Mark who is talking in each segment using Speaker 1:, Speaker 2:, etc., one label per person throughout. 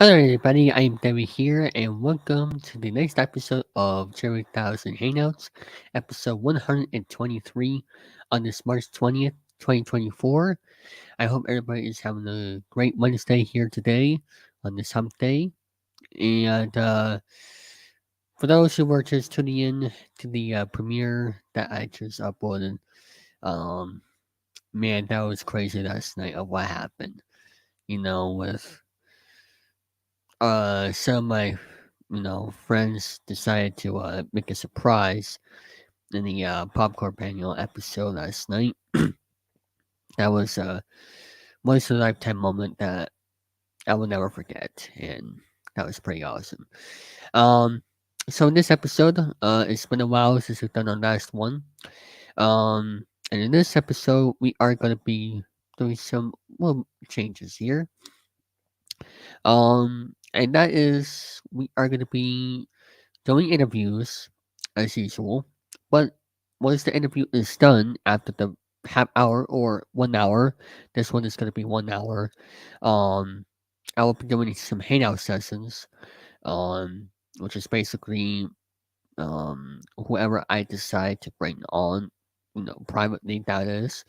Speaker 1: Hello, everybody. I'm David here, and welcome to the next episode of Chilling3000 Hangouts, episode 123 on this March 20th, 2024. I hope everybody is having a great Wednesday here today on this hump day. And for those who were just tuning in to the premiere that I just uploaded, um, man, that was crazy last night of what happened. With some of my friends decided to make a surprise in the popcorn panel episode last night. That was a once in a lifetime moment that I will never forget, and that was pretty awesome. Um, so in this episode, it's been a while since we've done our last one. And in this episode, we are going to be doing some changes here. And that is we are going to be doing interviews as usual, but once the interview is done after the half hour or 1 hour, this one is going to be 1 hour. Um, I will be doing some hangout sessions, which is basically whoever I decide to bring on, privately. That is,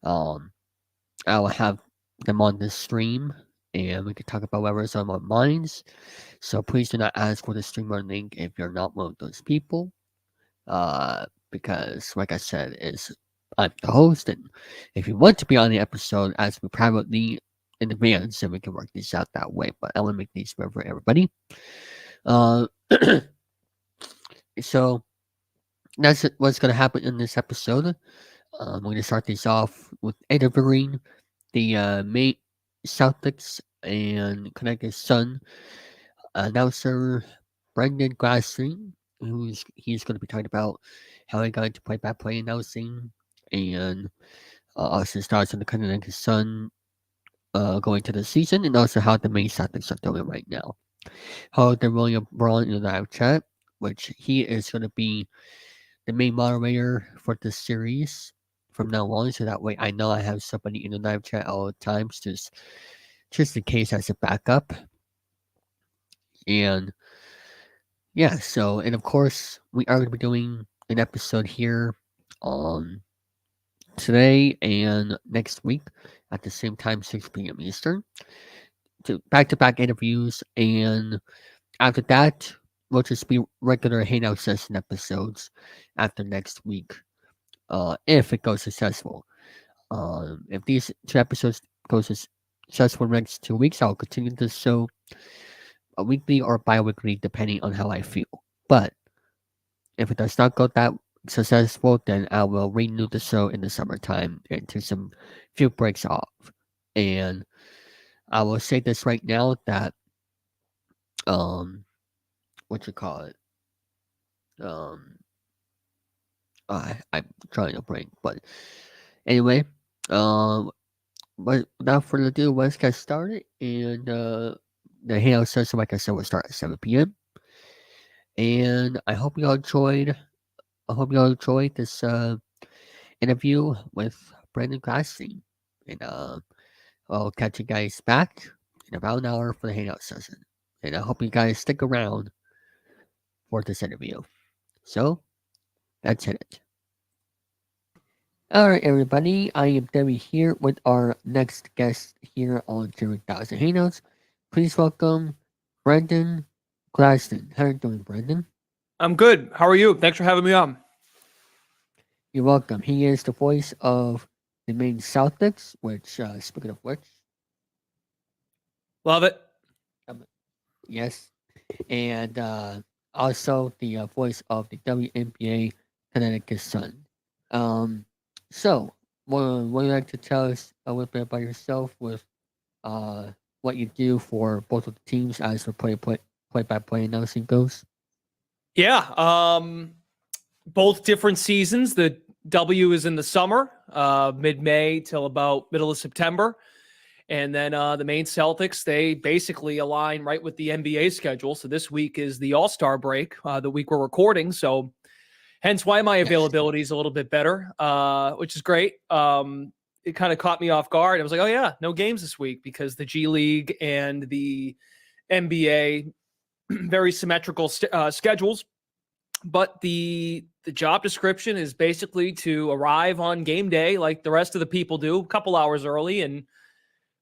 Speaker 1: um, I will have them on this stream, and we can talk about whatever's on our minds. So please do not ask for the streamer link if you're not one of those people. Because like I said, I'm the host, and if you want to be on the episode, ask me privately in advance, and we can work these out that way. But I want to make these fair for everybody. Uh, so that's what's gonna happen in this episode. I'm going to start this off with interviewing the Maine Celtics and Connecticut Sun announcer Brendan Glasheen, he's going to be talking about how he got into play-by-play announcing, and also his thoughts on the Connecticut Sun going to the season, and also how the Maine Celtics are doing right now. How they're William Braun in the live chat, which he is going to be the main moderator for this series from now on, so that way I know I have somebody in the live chat all the times, just in case as a backup. And yeah, so, and of course, we are going to be doing an episode here on today and next week at the same time, 6 p.m. Eastern, to back-to-back interviews. And after that, we'll just be regular Hangout session episodes after next week, if it goes successful. If these two episodes go successful in the next 2 weeks, I'll continue this show weekly or bi-weekly, depending on how I feel. But if it does not go that successful, then I will renew the show in the summertime and take some few breaks off. And I will say this right now that what you call it? I'm trying to break, but anyway, but without further ado, let's get started. And the Hangout session, like I said, will start at 7 p.m. And I hope you all enjoyed this interview with Brendan Glasheen. And I'll catch you guys back in about an hour for the Hangout session. And I hope you guys stick around for this interview. So, that's it. Alright, everybody. I am Debbie here with our next guest here on Chilling3000 Hangouts. Please welcome Brendan Glasheen. How are you doing, Brendan?
Speaker 2: I'm good. How are you? Thanks for having me on.
Speaker 1: You're welcome. He is the voice of the Maine Celtics, which, speaking of which,
Speaker 2: Love it.
Speaker 1: Yes. And also the voice of the WNBA Connecticut Sun. So, would you like to tell us a little bit about yourself with what you do for both of the teams as the play-by-play announcing goes?
Speaker 2: Yeah. Both different seasons. The W is in the summer, mid-May till about middle of September. And then the Maine Celtics, they basically align right with the NBA schedule. So this week is the All-Star break, the week we're recording. So hence why my availability is a little bit better, which is great. It kind of caught me off guard. I was like, oh, yeah, no games this week because the G League and the NBA, very symmetrical schedules. But the job description is basically to arrive on game day like the rest of the people do, a couple hours early, and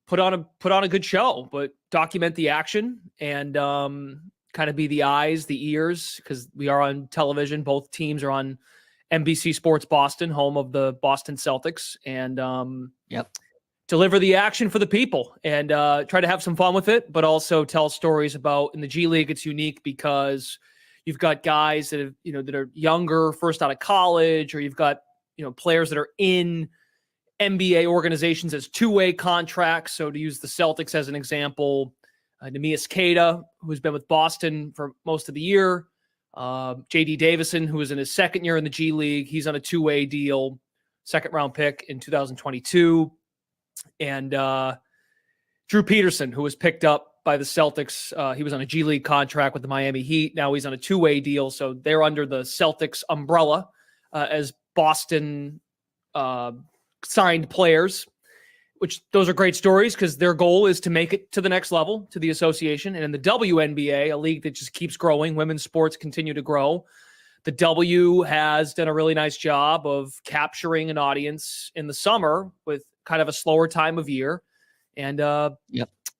Speaker 2: put on a good show, but document the action and kind of be the eyes, the ears, because we are on television. Both teams are on NBC Sports Boston, home of the Boston Celtics, and deliver the action for the people and try to have some fun with it, but also tell stories about, in the G League, it's unique because you've got guys that have, that are younger, first out of college, or you've got, players that are in NBA organizations as two-way contracts. So to use the Celtics as an example, Neemias Queta, who's been with Boston for most of the year, J.D. Davison, who is in his second year in the G League, he's on a two-way deal, second-round pick in 2022. And Drew Peterson, who was picked up by the Celtics. He was on a G League contract with the Miami Heat. Now he's on a two-way deal. So they're under the Celtics umbrella as Boston signed players, which those are great stories because their goal is to make it to the next level, to the association. And in the WNBA, a league that just keeps growing, women's sports continue to grow. The W has done a really nice job of capturing an audience in the summer with kind of a slower time of year. And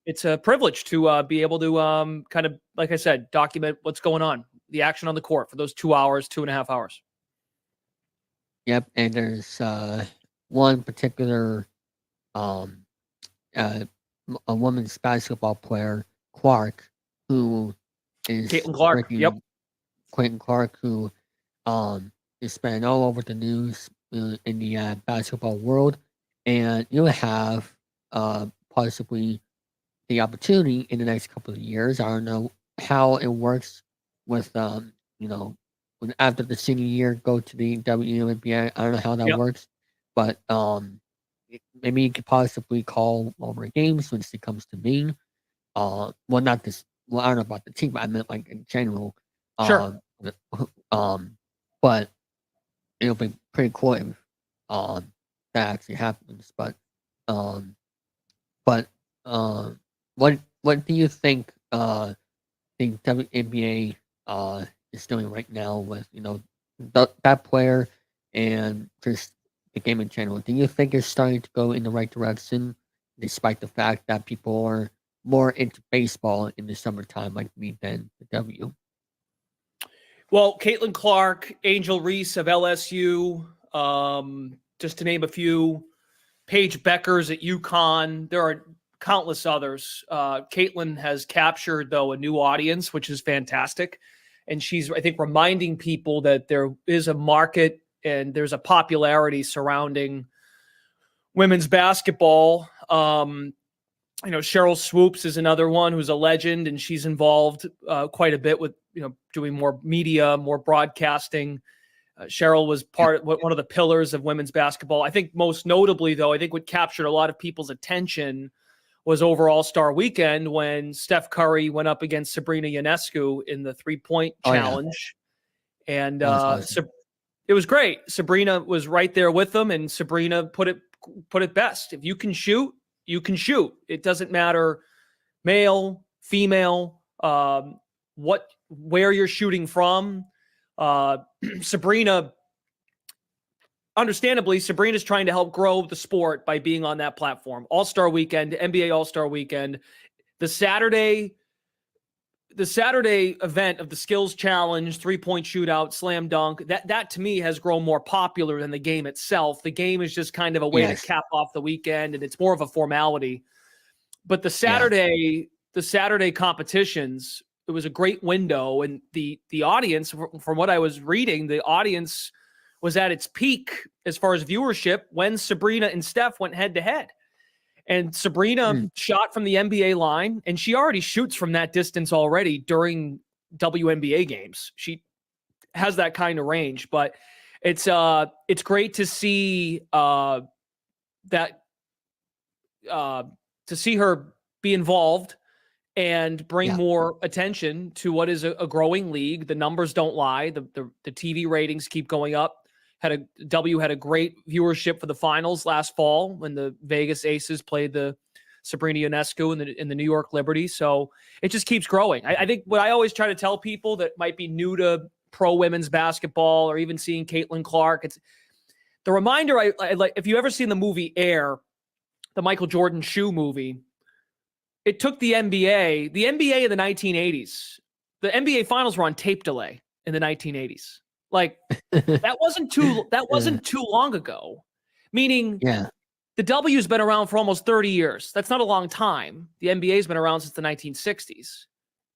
Speaker 2: it's a privilege to be able to kind of, like I said, document what's going on, the action on the court for those 2 hours, 2.5 hours.
Speaker 1: Yep. And there's one particular a women's basketball player, Clark, who is
Speaker 2: Caitlin Clark.
Speaker 1: Caitlin Clark, who is spreading all over the news in the basketball world, and you'll have possibly the opportunity in the next couple of years. I don't know how it works with when after the senior year go to the WNBA. I don't know how that works, but maybe you could possibly call over games when it comes to Maine. Well, not this. Well, I don't know about the team, but I meant like in general.
Speaker 2: Sure.
Speaker 1: But it'll be pretty cool if that actually happens. But what do you think the WNBA is doing right now with that player and just the game in general? Do you think it's starting to go in the right direction, despite the fact that people are more into baseball in the summertime like me than the W?
Speaker 2: Well, Caitlin Clark, Angel Reese of LSU, just to name a few, Paige Beckers at UConn. There are countless others. Caitlin has captured, though, a new audience, which is fantastic. And she's, I think, reminding people that there is a market and there's a popularity surrounding women's basketball. Cheryl Swoops is another one who's a legend, and she's involved quite a bit with, doing more media, more broadcasting. Cheryl was one of the pillars of women's basketball. I think most notably, though, I think what captured a lot of people's attention was over All-Star Weekend when Steph Curry went up against Sabrina Ionescu in the three-point challenge. Yeah. And it was great. Sabrina was right there with them, and Sabrina put it best. If you can shoot, you can shoot. It doesn't matter male, female, where you're shooting from. Sabrina, understandably, Sabrina's trying to help grow the sport by being on that platform. All-Star Weekend, NBA All-Star Weekend, the Saturday event of the skills challenge, three-point shootout, slam dunk, that to me has grown more popular than the game itself. The game is just kind of a way to cap off the weekend, and it's more of a formality. But the Saturday competitions, it was a great window, and the audience, from what I was reading, the audience was at its peak as far as viewership when Sabrina and Steph went head-to-head. And Sabrina shot from the NBA line, and she already shoots from that distance already during WNBA games. She has that kind of range, but it's great to see to see her be involved and bring more attention to what is a growing league. The numbers don't lie. The TV ratings keep going up. W had a great viewership for the finals last fall when the Vegas Aces played the Sabrina Ionescu in the New York Liberty. So it just keeps growing. I think what I always try to tell people that might be new to pro women's basketball or even seeing Caitlin Clark, it's the reminder. I like, if you ever seen the movie Air, the Michael Jordan shoe movie, it took the NBA in the 1980s. The NBA finals were on tape delay in the 1980s. Like that wasn't too long ago. Meaning, the W's been around for almost 30 years. That's not a long time. The NBA's been around since the 1960s.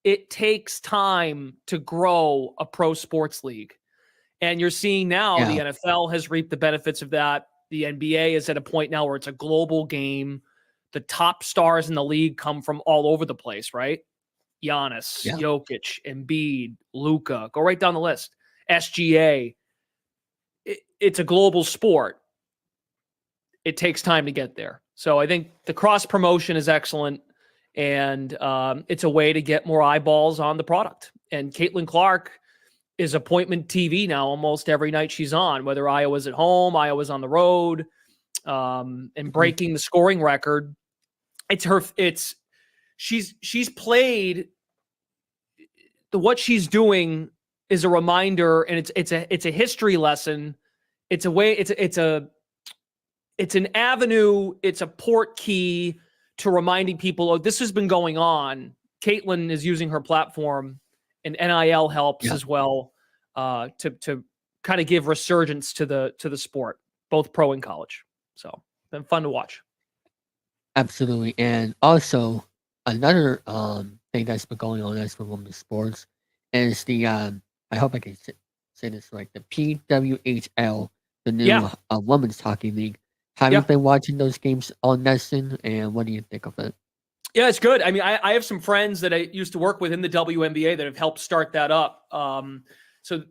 Speaker 2: It takes time to grow a pro sports league. And you're seeing now the NFL has reaped the benefits of that. The NBA is at a point now where it's a global game. The top stars in the league come from all over the place, right? Giannis, Jokic, Embiid, Luka, go right down the list. SGA. It's a global sport. It takes time to get there. So I think the cross promotion is excellent, and it's a way to get more eyeballs on the product. And Caitlin Clark is appointment TV now almost every night she's on, whether Iowa's at home, Iowa's on the road, and breaking the scoring record. She's played what she's doing is a reminder, and it's a history lesson. It's a way, it's an avenue, it's a port key to reminding people, oh, this has been going on. Caitlin is using her platform, and NIL helps as well to kind of give resurgence to the sport, both pro and college. So been fun to watch.
Speaker 1: Absolutely. And also another thing that's been going on as for women's sports is the I hope I can say this right, the PWHL, the new women's hockey league. Have you been watching those games on NESN, and what do you think of it?
Speaker 2: Yeah, it's good. I mean, I have some friends that I used to work with in the WNBA that have helped start that up. So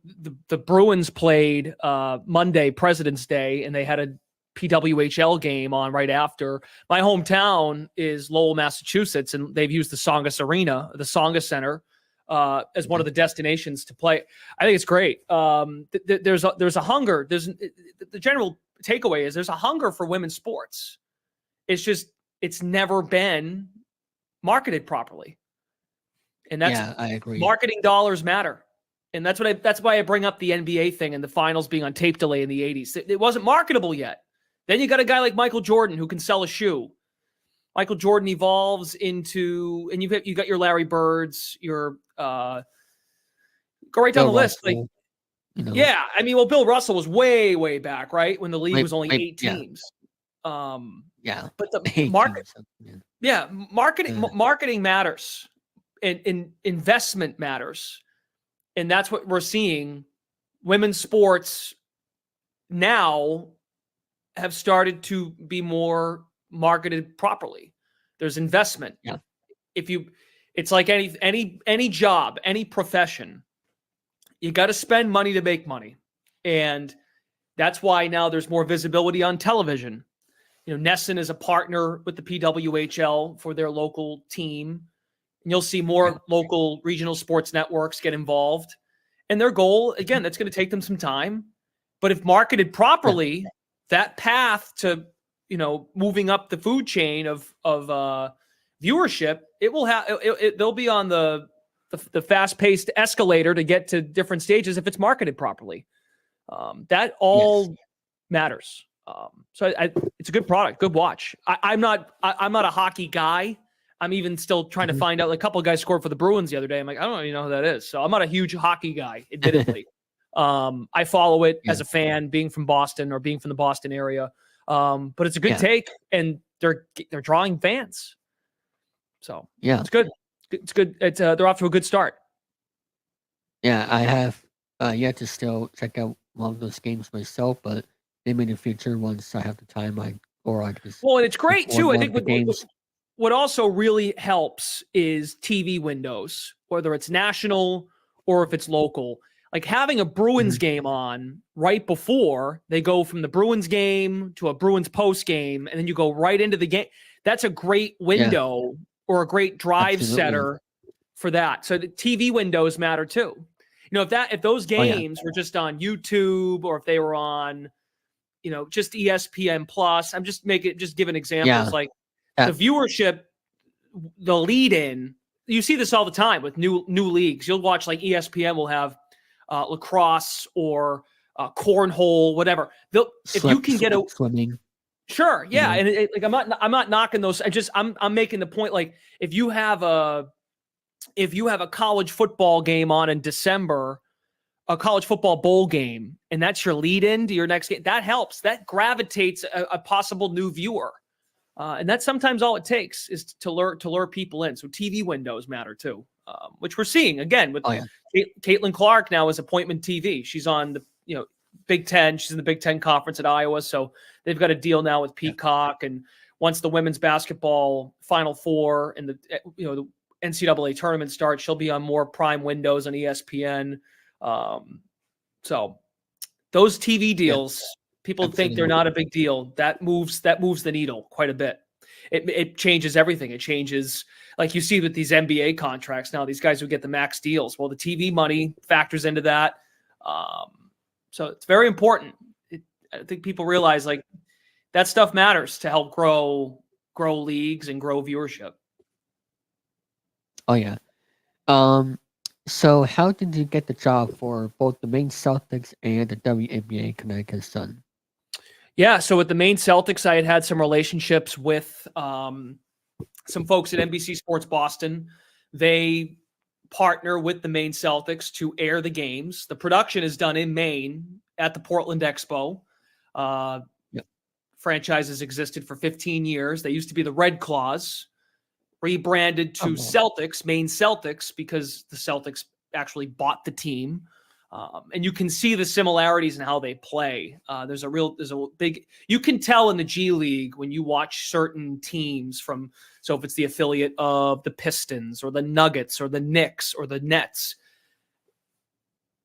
Speaker 2: the Bruins played Monday, President's Day, and they had a PWHL game on right after. My hometown is Lowell, Massachusetts, and they've used the Songus Arena, the Songus Center, as one of the destinations to play. I think it's great. There's a hunger. The general takeaway is there's a hunger for women's sports. It's never been marketed properly, and that's
Speaker 1: I agree.
Speaker 2: Marketing dollars matter, and that's why I bring up the NBA thing and the finals being on tape delay in the 80s. It wasn't marketable yet. Then you got a guy like Michael Jordan who can sell a shoe. Michael Jordan evolves into, and you got your Larry Birds, your go right down the list. Like, I mean, well, Bill Russell was way back, right, when the league was only 8 teams. But the marketing matters, and investment matters, and that's what we're seeing. Women's sports now have started to be more marketed properly. There's investment. It's like any job, any profession. You got to spend money to make money, and that's why now there's more visibility on television. You know, NESN is a partner with the PWHL for their local team. And you'll see more local regional sports networks get involved. And their goal, again, that's going to take them some time. But if marketed properly, that path to, moving up the food chain of viewership, it will have. They'll be on the fast-paced escalator to get to different stages if it's marketed properly. That all matters. So it's a good product, good watch. I'm not a hockey guy. I'm even still trying to find out. Like, a couple of guys scored for the Bruins the other day. I'm like, I don't even know who that is. So I'm not a huge hockey guy, admittedly. I follow it as a fan, being from Boston or being from the Boston area. But it's a good take, and they're drawing fans. So it's good. It's good. They're off to a good start.
Speaker 1: Yeah, I have yet to still check out one of those games myself, but maybe in the future, once I have the time, I just.
Speaker 2: Well, and it's great too. I think what also really helps is TV windows, whether it's national or if it's local. Like having a Bruins game on right before they go from the Bruins game to a Bruins post game, and then you go right into the game. That's a great window or a great drive setter for that. So the TV windows matter too. If those games were just on YouTube, or if they were on, just ESPN Plus, I'm just giving examples. Like the viewership, the lead in, you see this all the time with new leagues. You'll watch like ESPN will have lacrosse or cornhole, whatever. If you can get a
Speaker 1: swimming.
Speaker 2: Sure. Yeah. And like, I'm not knocking those. I'm making the point. Like if you have a college football game on in December, a college football bowl game, and that's your lead in to your next game, that helps. That gravitates a possible new viewer. And that's sometimes all it takes is to lure people in. So TV windows matter too, which we're seeing again with Caitlin Clark now as appointment TV. She's on the Big Ten. She's in the Big Ten conference at Iowa, so they've got a deal now with Peacock. And once the women's basketball Final Four and the NCAA tournament starts, she'll be on more prime windows on ESPN. So those TV deals. People think they're not a big deal. That moves the needle quite a bit. It changes everything. It changes, like you see with these NBA contracts now, these guys who get the max deals. Well, the TV money factors into that. So it's very important. I think people realize like that stuff matters to help grow leagues and grow viewership.
Speaker 1: Oh yeah. So how did you get the job for both the Maine Celtics and the WNBA Connecticut Sun?
Speaker 2: Yeah, so with the Maine Celtics, I had some relationships with some folks at NBC Sports Boston. They partner with the Maine Celtics to air the games. The production is done in Maine at the Portland Expo. Franchise has existed for 15 years. They used to be the Red Claws, rebranded to Celtics, Maine Celtics, because the Celtics actually bought the team. And you can see the similarities in how they play. There's a big, you can tell in the G League when you watch certain teams so if it's the affiliate of the Pistons or the Nuggets or the Knicks or the Nets,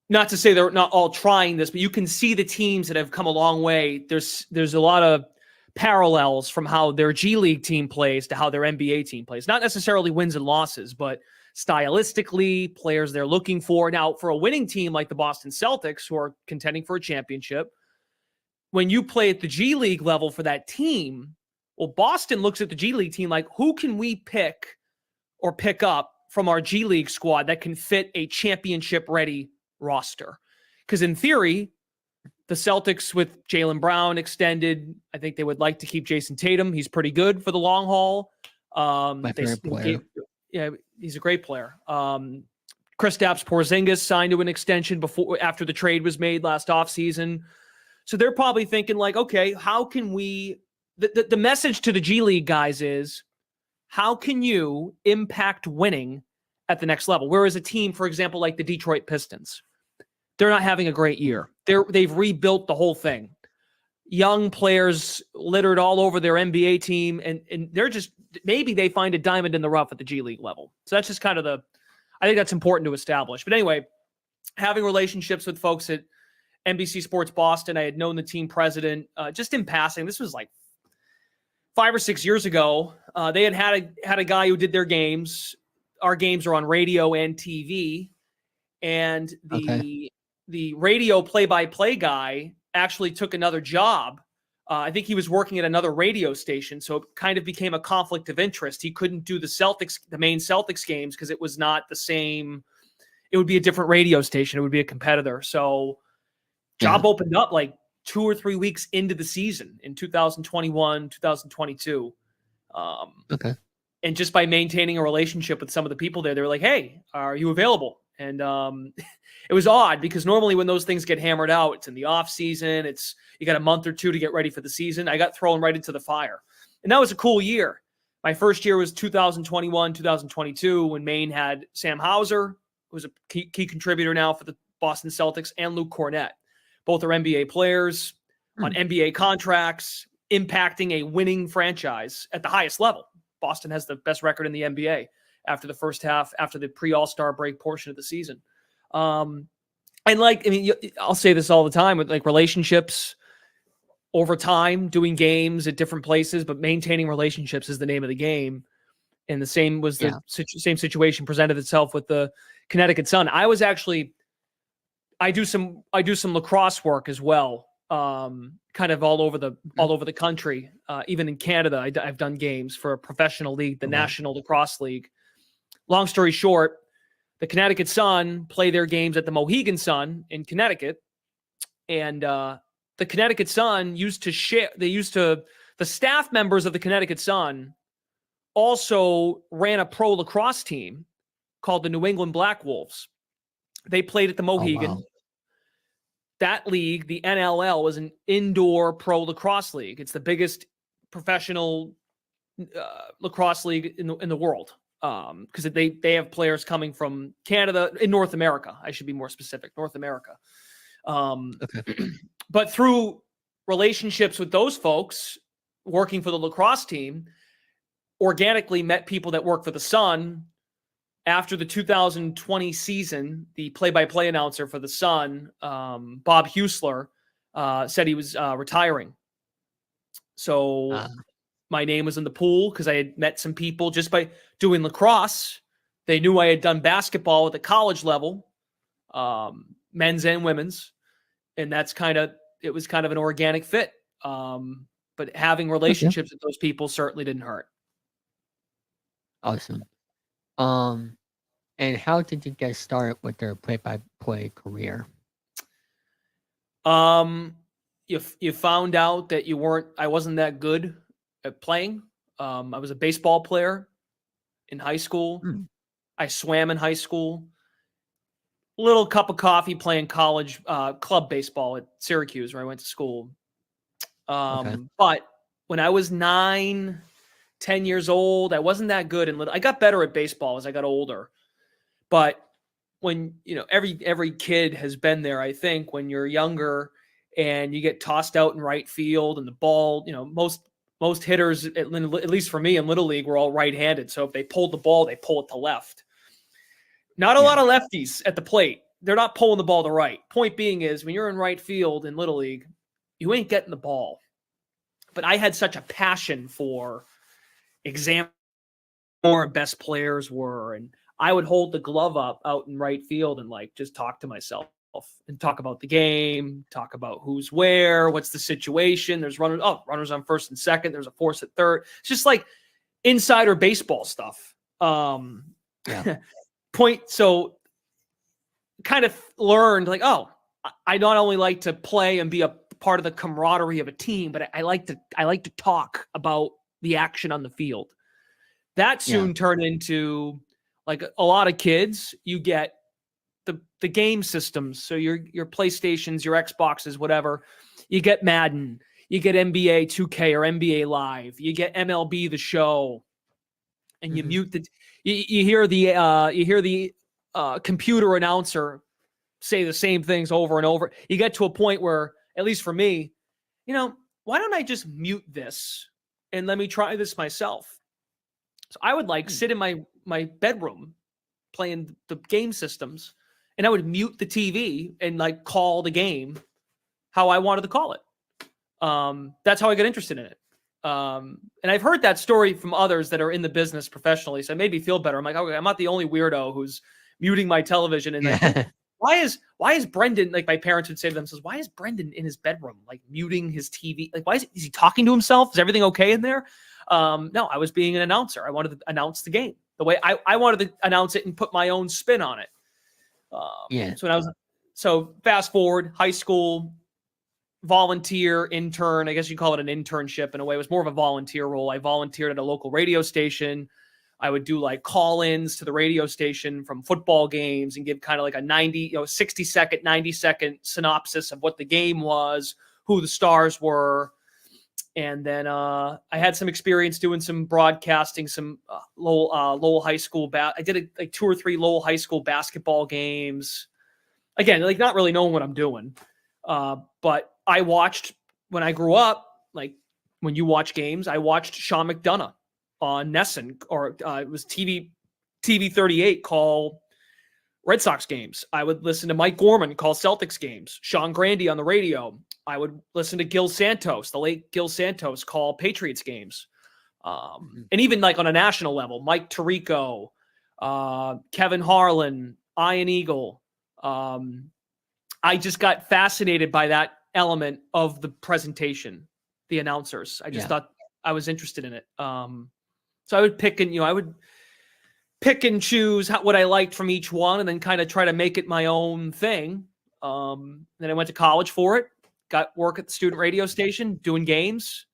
Speaker 2: not to say they're not all trying this, but you can see the teams that have come a long way. There's a lot of parallels from how their G League team plays to how their NBA team plays. Not necessarily wins and losses, but stylistically, players they're looking for. Now, for a winning team like the Boston Celtics, who are contending for a championship, when you play at the G League level for that team, well, Boston looks at the G League team like, who can we pick up from our G League squad that can fit a championship-ready roster? Because in theory, the Celtics with Jaylen Brown extended, I think they would like to keep Jason Tatum. He's pretty good for the long haul.
Speaker 1: My favorite player.
Speaker 2: Yeah, he's a great player. Kristaps Porzingis signed to an extension after the trade was made last offseason. So they're probably thinking like, okay, how can we the message to the G League guys is, how can you impact winning at the next level? Whereas a team, for example, like the Detroit Pistons, they're not having a great year. They've rebuilt the whole thing. Young players littered all over their NBA team, and they're just, maybe they find a diamond in the rough at the G League level. So that's just kind of I think that's important to establish. But anyway, having relationships with folks at NBC Sports Boston, I had known the team president just in passing. This was like 5 or 6 years ago. They had a guy who did their games. Our games are on radio and TV, and the radio play-by-play guy actually took another job. I think he was working at another radio station, so it kind of became a conflict of interest. He couldn't do the Maine Celtics games because it was not the same. It would be a different radio station. It would be a competitor. So job opened up like 2 or 3 weeks into the season in 2021, 2022. And just by maintaining a relationship with some of the people there, they were like, hey, are you available? And it was odd because normally when those things get hammered out, it's in the off season. You got a month or two to get ready for the season. I got thrown right into the fire. And that was a cool year. My first year was 2021, 2022, when Maine had Sam Hauser, who's a key contributor now for the Boston Celtics, and Luke Cornett. Both are NBA players on NBA contracts, impacting a winning franchise at the highest level. Boston has the best record in the NBA after the first half, after the pre-All-Star break portion of the season. And I'll say this all the time with like relationships over time, doing games at different places, but maintaining relationships is the name of the game. And the same was the same situation presented itself with the Connecticut Sun. I do some lacrosse work as well kind of all over the country. Even in Canada, I've done games for a professional league, the National Lacrosse League. Long story short, the Connecticut Sun play their games at the Mohegan Sun in Connecticut, and the Connecticut Sun the staff members of the Connecticut Sun also ran a pro lacrosse team called the New England Black Wolves. They played at the Mohegan.
Speaker 1: Oh, wow.
Speaker 2: That league, the NLL, was an indoor pro lacrosse league. It's the biggest professional lacrosse league in the world, because they have players coming from Canada, in North America. I should be more specific, North America.
Speaker 1: Okay.
Speaker 2: But through relationships with those folks working for the lacrosse team, organically met people that work for the Sun. After the 2020 season, the play-by-play announcer for the Sun, Bob Husler, said he was retiring. So my name was in the pool because I had met some people just by doing lacrosse. They knew I had done basketball at the college level, men's and women's. And it was kind of an organic fit. But having relationships with those people certainly didn't hurt.
Speaker 1: Awesome. And how did you get started with their play-by-play career?
Speaker 2: You found out that I wasn't that good at playing. I was a baseball player in high school. I swam in high school. Little cup of coffee playing college club baseball at Syracuse, where I went to school. But when I was 9, 10 years old, I wasn't that good. And I got better at baseball as I got older. But when, every kid has been there, I think, when you're younger and you get tossed out in right field and the ball, most hitters, at least for me in Little League, were all right-handed. So if they pulled the ball, they pull it to left. Not a lot of lefties at the plate. They're not pulling the ball to right. Point being is, when you're in right field in Little League, you ain't getting the ball. But I had such a passion for examining who our best players were, and I would hold the glove up out in right field and just talk to myself and talk about the game, talk about who's where, what's the situation. There's runners on first and second. There's a force at third. It's just like insider baseball stuff. So kind of learned I not only like to play and be a part of the camaraderie of a team, but I like to talk about the action on the field. That soon turned into, like a lot of kids, you get the game systems. So your PlayStations, your Xboxes, whatever. You get Madden, you get NBA 2K or NBA Live, you get MLB The Show, and you mute you hear the computer announcer say the same things over and over. You get to a point where, at least for me, why don't I just mute this and let me try this myself? So I would sit in my bedroom playing the game systems, and I would mute the TV and call the game how I wanted to call it. That's how I got interested in it. And I've heard that story from others that are in the business professionally. So it made me feel better. I'm like, okay, I'm not the only weirdo who's muting my television. And why is Brendan, my parents would say to themselves, why is Brendan in his bedroom, muting his TV? Is he talking to himself? Is everything okay in there? No, I was being an announcer. I wanted to announce the game the way I wanted to announce it and put my own spin on it. So fast forward, high school, volunteer, intern, I guess you call it an internship in a way. It was more of a volunteer role. I volunteered at a local radio station. I would do call-ins to the radio station from football games and give kind of a 60-second, 90-second synopsis of what the game was, who the stars were. And then I had some experience doing some broadcasting, some Lowell High School. I did 2 or 3 Lowell High School basketball games. Again, not really knowing what I'm doing. But I watched, when I grew up, when you watch games, I watched Sean McDonough on Nesson, or it was TV 38 call Red Sox games. I would listen to Mike Gorman call Celtics games. Sean Grandy on the radio. I would listen to Gil Santos, the late Gil Santos, call Patriots games. And even on a national level, Mike Tirico, Kevin Harlan, Ian Eagle. I just got fascinated by that element of the presentation, the announcers. I just thought I was interested in it. So I would pick and choose what I liked from each one, and then kind of try to make it my own thing. Then I went to college for it, got work at the student radio station doing games.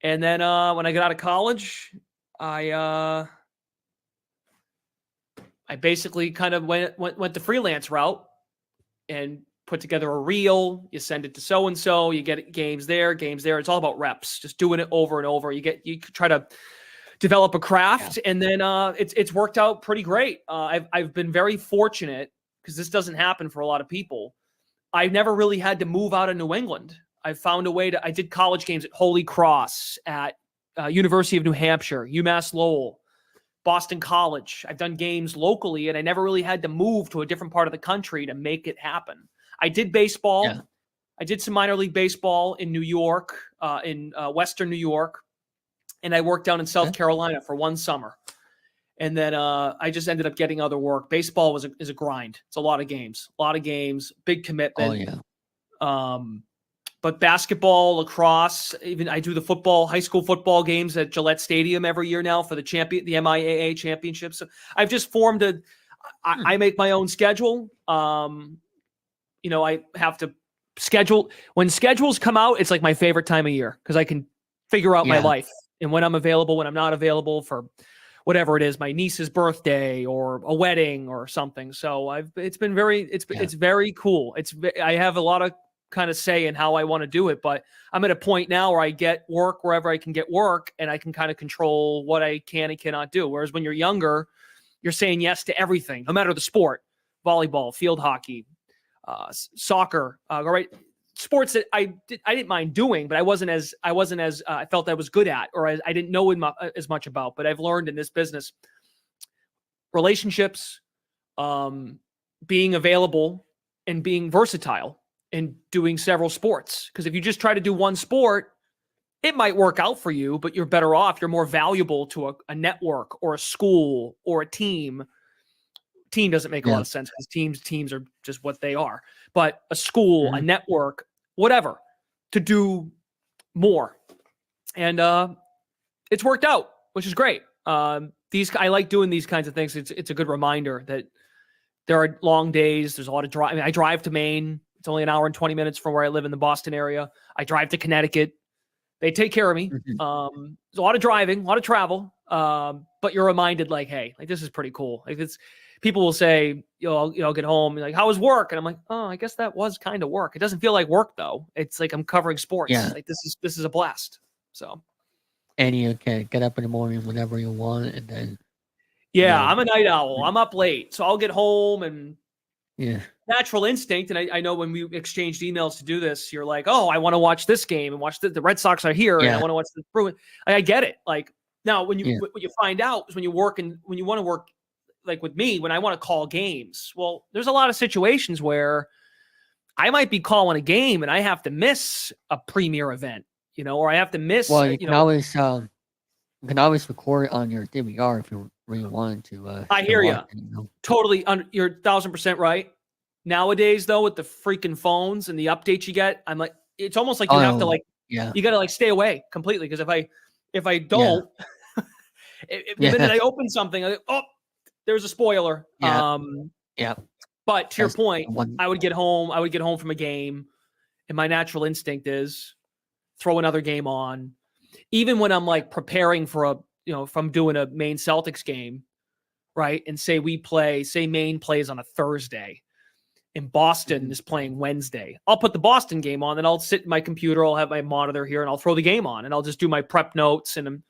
Speaker 2: And then when I got out of college, I basically kind of went the freelance route and put together a reel. You send it to so-and-so, you get games there. It's all about reps, just doing it over and over. You try to develop a craft, and then it's worked out pretty great. I've been very fortunate, because this doesn't happen for a lot of people. I've never really had to move out of New England. I found a way I did college games at Holy Cross, at University of New Hampshire, UMass Lowell, Boston College. I've done games locally, and I never really had to move to a different part of the country to make it happen. I did baseball. Yeah. I did some minor league baseball in New York, in Western New York. And I worked down in South Carolina for one summer. And then I just ended up getting other work. Baseball is a grind. It's a lot of games, big commitment. Oh, yeah. But basketball, lacrosse, even I do the high school football games at Gillette Stadium every year now for the MIAA championship. So I've just formed I make my own schedule. I have to schedule. When schedules come out, it's like my favorite time of year, because I can figure out my life and when I'm available, when I'm not available for whatever it is, my niece's birthday or a wedding or something. So it's very cool. I have a lot of kind of say in how I want to do it, but I'm at a point now where I get work wherever I can get work, and I can kind of control what I can and cannot do. Whereas when you're younger, you're saying yes to everything, no matter the sport: volleyball, field hockey, soccer, right? Sports that I didn't mind doing, but I wasn't as I felt I was good at, or I didn't know as much about. But I've learned in this business, relationships, being available, and being versatile, and doing several sports. Because if you just try to do one sport, it might work out for you, but you're better off. You're more valuable to a network or a school or a team. Team doesn't make a lot of sense, because teams are just what they are. But a school, a network, whatever, to do more. And it's worked out, which is great. I like doing these kinds of things. It's a good reminder that there are long days. There's a lot of drive. I mean, I drive to Maine. It's only an hour and 20 minutes from where I live in the Boston area. I drive to Connecticut. They take care of me. There's a lot of driving, a lot of travel. But you're reminded, like, hey, like, this is pretty cool. Like, people will say, I'll get home, like, how was work? And I'm like, oh, I guess that was kind of work. It doesn't feel like work, though. It's like I'm covering sports. Yeah. Like, this is a blast. So.
Speaker 1: And you can get up in the morning whenever you want, and then.
Speaker 2: Yeah, I'm a night owl. I'm up late, so I'll get home, and natural instinct. And I know when we exchanged emails to do this, you're like, oh, I want to watch this game and watch the Red Sox are here, and I want to watch the Bruins. I get it. Like, now when what you find out is when you want to work, like with me, when I want to call games, well, there's a lot of situations where I might be calling a game and I have to miss a premier event, or I have to miss.
Speaker 1: Well, you can always record it on your DVR if you really wanted to.
Speaker 2: I hear you. Totally, you're 1,000% right. Nowadays, though, with the freaking phones and the updates you get, I'm like, it's almost like you have to you got to stay away completely, because if I don't, the minute I open something, there's a spoiler. But to your point, I would get home from a game, and my natural instinct is throw another game on. Even when I'm like preparing for if I'm doing a Maine Celtics game, right? And say Maine plays on a Thursday and Boston is playing Wednesday. I'll put the Boston game on, and I'll sit in my computer. I'll have my monitor here, and I'll throw the game on, and I'll just do my prep notes. And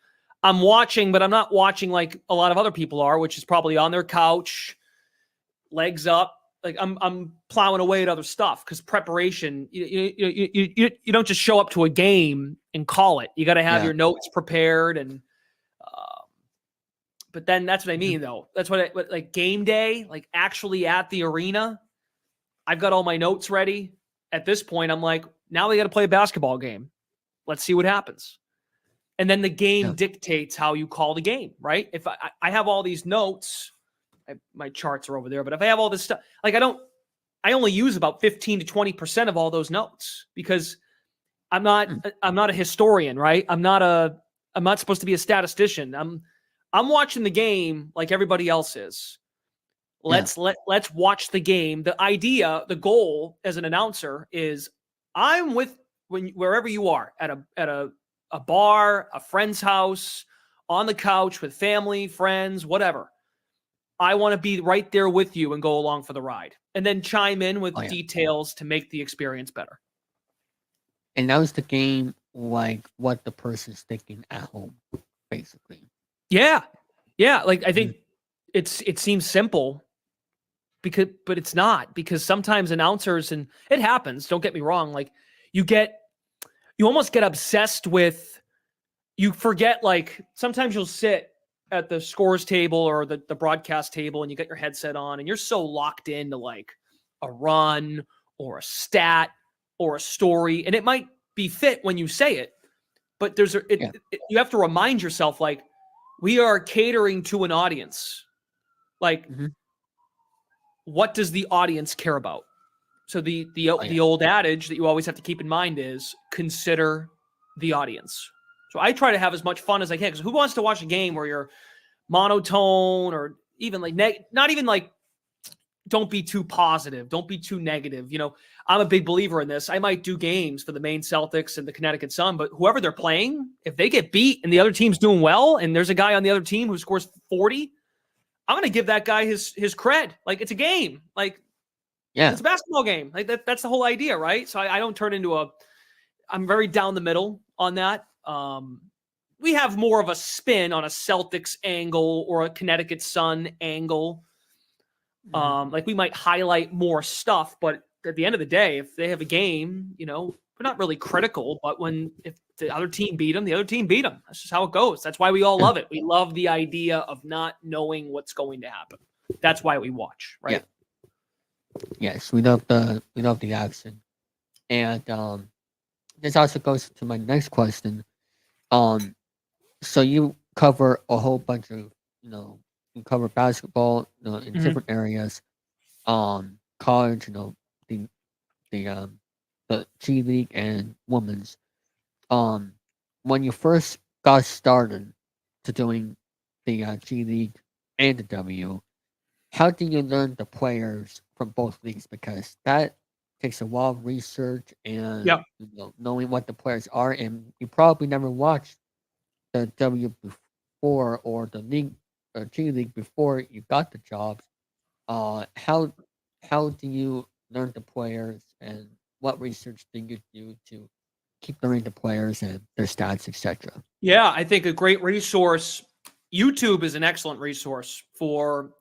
Speaker 2: I'm watching, but I'm not watching like a lot of other people are, which is probably on their couch, legs up. Like I'm plowing away at other stuff, because preparation, you don't just show up to a game and call it. You got to have your notes prepared, and but then that's what I mean, though. That's what like game day, like actually at the arena, I've got all my notes ready. At this point, I'm like, now we got to play a basketball game. Let's see what happens. And then the game dictates how you call the game, right? If I have all these notes, my charts are over there, but if I have all this stuff, like I only use about 15 to 20% of all those notes because I'm not a historian, right? I'm not supposed to be a statistician. I'm watching the game like everybody else is. Let's watch the game. The goal as an announcer is I'm wherever you are, at a bar, a friend's house, on the couch with family, friends, whatever. I want to be right there with you and go along for the ride, and then chime in with details to make the experience better.
Speaker 1: And that was the game, like what the person's thinking at home, basically.
Speaker 2: Yeah. Like I think it seems simple, but it's not, because sometimes announcers, and it happens, don't get me wrong, like you almost get obsessed with, you forget, like sometimes you'll sit at the scores table or the broadcast table and you got your headset on and you're so locked into like a run or a stat or a story, and it might be fit when you say it, but you have to remind yourself, like, we are catering to an audience. Like, what does the audience care about? So the old adage that you always have to keep in mind is consider the audience. So I try to have as much fun as I can, because who wants to watch a game where you're monotone, or even like not even like, don't be too positive, don't be too negative. You know, I'm a big believer in this. I might do games for the Maine Celtics and the Connecticut Sun, but whoever they're playing, if they get beat and the other team's doing well, and there's a guy on the other team who scores 40, I'm going to give that guy his cred. Like, it's a game. Like, it's a basketball game. Like that's the whole idea, right? So I don't turn into I'm very down the middle on that. We have more of a spin on a Celtics angle or a Connecticut Sun angle. Like, we might highlight more stuff, but at the end of the day, if they have a game, you know, we're not really critical, but if the other team beat them, the other team beat them. That's just how it goes. That's why we all love it. We love the idea of not knowing what's going to happen. That's why we watch, right?
Speaker 1: Yes, we love the action. And this also goes to my next question. So you cover a whole bunch of, you cover basketball, in different areas, college, the G League and women's. When you first got started to doing the G League and the W, how do you learn the players from both leagues? Because that takes a while of research and knowing what the players are, and you probably never watched the W before, or the league or G League before you got the jobs. How do you learn the players, and what research do you do to keep learning the players and their stats, etc.?
Speaker 2: Yeah, I think a great resource. YouTube is an excellent resource for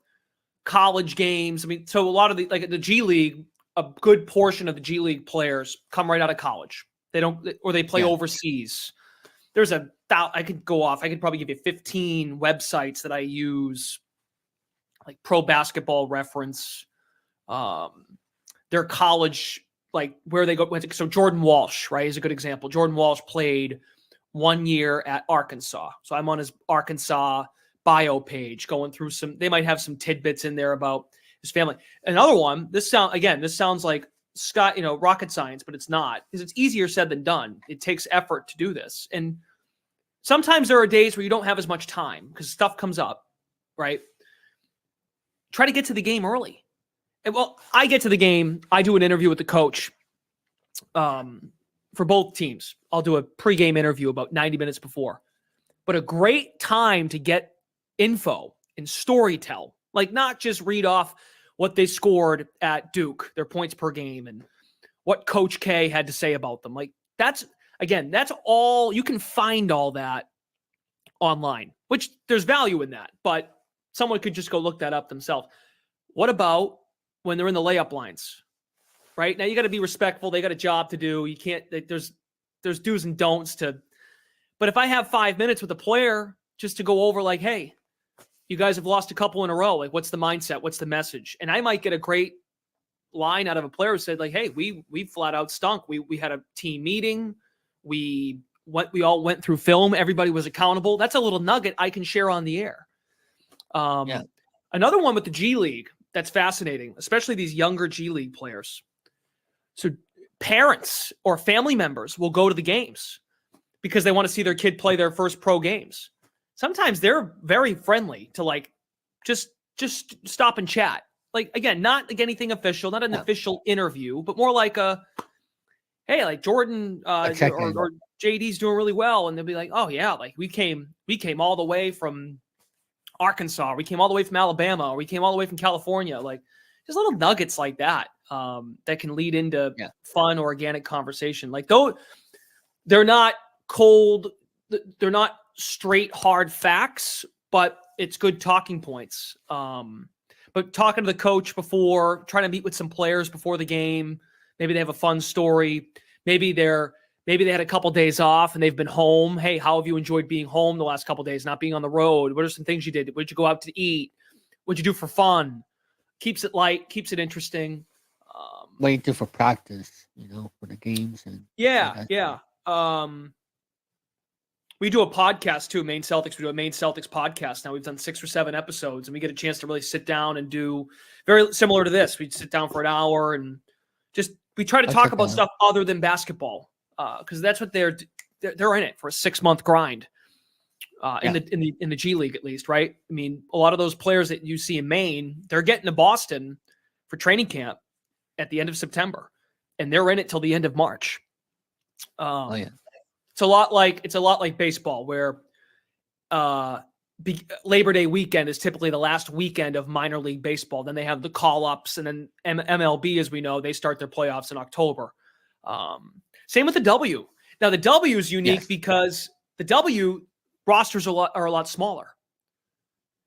Speaker 2: college games. I mean, so a lot of the G League, a good portion of the G League players come right out of college. They don't, or they play overseas. There's I could go off. I could probably give you 15 websites that I use, like Pro Basketball Reference, their college, like where they go. So Jordan Walsh, right, is a good example. Jordan Walsh played 1 year at Arkansas. So I'm on his Arkansas bio page going through they might have some tidbits in there about his family. Another one, this sounds like Scott, rocket science, but it's not, because it's easier said than done. It takes effort to do this. And sometimes there are days where you don't have as much time because stuff comes up, right? Try to get to the game early. And I get to the game. I do an interview with the coach for both teams. I'll do a pregame interview about 90 minutes before. But a great time to get info and storytell, like not just read off what they scored at Duke, their points per game, and what Coach K had to say about them. Like that's all, you can find all that online, which there's value in that, but someone could just go look that up themselves. What about when they're in the layup lines, right? Now you got to be respectful. They got a job to do. You can't, there's do's and don'ts but if I have 5 minutes with a player just to go over, like, hey, you guys have lost a couple in a row. Like, what's the mindset? What's the message? And I might get a great line out of a player who said, like, hey, we flat out stunk. We had a team meeting. We all went through film. Everybody was accountable. That's a little nugget I can share on the air. Another one with the G League that's fascinating, especially these younger G League players. So parents or family members will go to the games because they want to see their kid play their first pro games. Sometimes they're very friendly to like just stop and chat. Like, again, not like anything official, not an official interview, but more like a, hey, like Jordan or JD's doing really well. And they'll be like, oh yeah, like we came all the way from Arkansas, we came all the way from Alabama, or we came all the way from California. Like just little nuggets like that that can lead into fun, organic conversation. Like though they're not cold, they're not straight hard facts, but it's good talking points. But talking to the coach before, trying to meet with some players before the game, maybe they have a fun story. Maybe they had a couple days off and they've been home. Hey, how have you enjoyed being home the last couple days, not being on the road? What are some things you did? What did you go out to eat? What'd you do for fun? Keeps it light, keeps it interesting.
Speaker 1: What do you do for practice, for the games? And
Speaker 2: yeah. We do a podcast too, Maine Celtics. We do a Maine Celtics podcast now. We've done 6 or 7 episodes, and we get a chance to really sit down and do very similar to this. We sit down for an hour and we try to talk about stuff other than basketball, because that's what they're in it for a 6-month grind in the G League at least, right? I mean, a lot of those players that you see in Maine, they're getting to Boston for training camp at the end of September, and they're in it till the end of March. It's a lot like baseball, where Labor Day weekend is typically the last weekend of minor league baseball. Then they have the call-ups, and then MLB, as we know, they start their playoffs in October. Same with the W. Now, the W is unique because the W rosters are a lot smaller.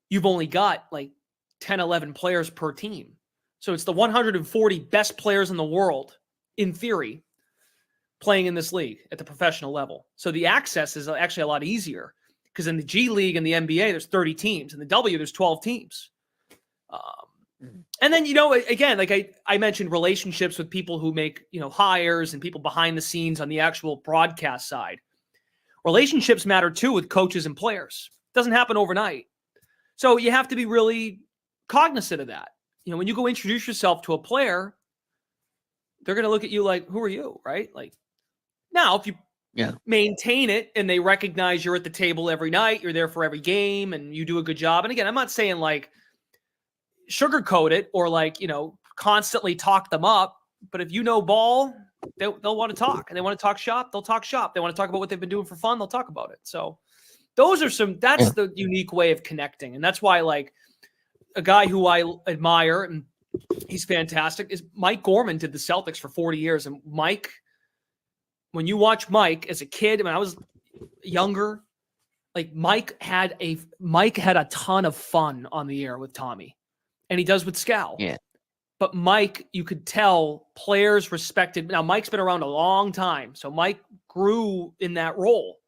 Speaker 2: You've only got like 10, 11 players per team. So it's the 140 best players in the world, in theory, playing in this league at the professional level. So the access is actually a lot easier, because in the G League and the NBA, there's 30 teams. In the W, there's 12 teams. And then, again, like I mentioned, relationships with people who make, hires and people behind the scenes on the actual broadcast side. Relationships matter too with coaches and players. It doesn't happen overnight. So you have to be really cognizant of that. When you go introduce yourself to a player, they're going to look at you like, who are you, right? Like, now, if you maintain it and they recognize you're at the table every night, you're there for every game, and you do a good job. And again, I'm not saying like sugarcoat it or like, constantly talk them up. But if you know ball, they'll want to talk, and they want to talk shop, they'll talk shop. They want to talk about what they've been doing for fun, they'll talk about it. So that's the unique way of connecting. And that's why, like, a guy who I admire, and he's fantastic, is Mike Gorman. Did the Celtics for 40 years. And Mike, when you watch Mike as a kid, when I was younger, like Mike had a ton of fun on the air with Tommy, and he does with Scal.
Speaker 1: Yeah.
Speaker 2: But Mike, you could tell players respected. Now, Mike's been around a long time, so Mike grew in that role.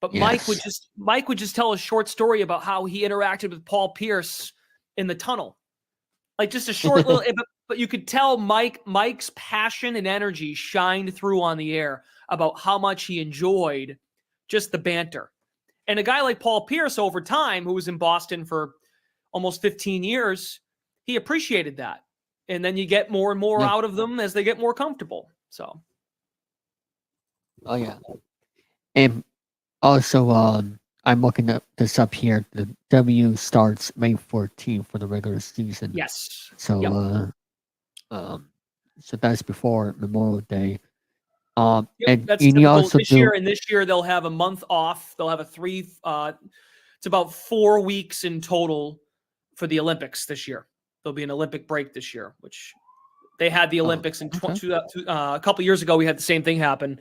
Speaker 2: But Mike would just tell a short story about how he interacted with Paul Pierce in the tunnel, like just a short little. But you could tell Mike's passion and energy shined through on the air about how much he enjoyed just the banter. And a guy like Paul Pierce, over time, who was in Boston for almost 15 years, he appreciated that. And then you get more and more out of them as they get more comfortable. So.
Speaker 1: Oh, yeah. And also, I'm looking at this up here. The W starts May 14th for the regular season.
Speaker 2: Yes.
Speaker 1: So, so that's before Memorial Day.
Speaker 2: And that's also this year. And this year they'll have a month off. They'll have it's about 4 weeks in total for the Olympics this year. There'll be an Olympic break this year, which they had the Olympics in a couple years ago. We had the same thing happen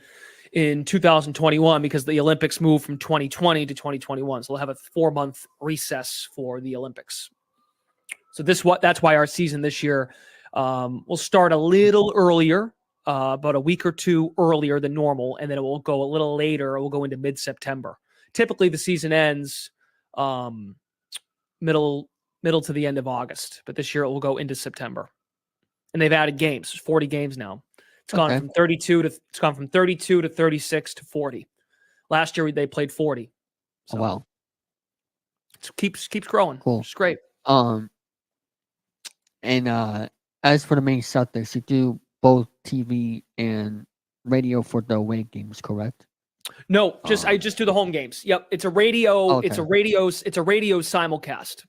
Speaker 2: in 2021 because the Olympics moved from 2020 to 2021. So they'll have a 4-month recess for the Olympics. So that's why our season this year will start a little earlier, about a week or two earlier than normal, and then it will go a little later. It will go into mid-September. Typically, the season ends middle to the end of August, but this year it will go into September. And they've added games. There's 40 games now. It's gone from 32 to 36 to 40. Last year they played 40. So
Speaker 1: wow.
Speaker 2: It keeps growing.
Speaker 1: Cool.
Speaker 2: It's great.
Speaker 1: And as for the Maine Celtics, you do both TV and radio for the away games, correct?
Speaker 2: No, I just do the home games. Yep, it's a radio.
Speaker 1: Okay.
Speaker 2: It's a radio simulcast.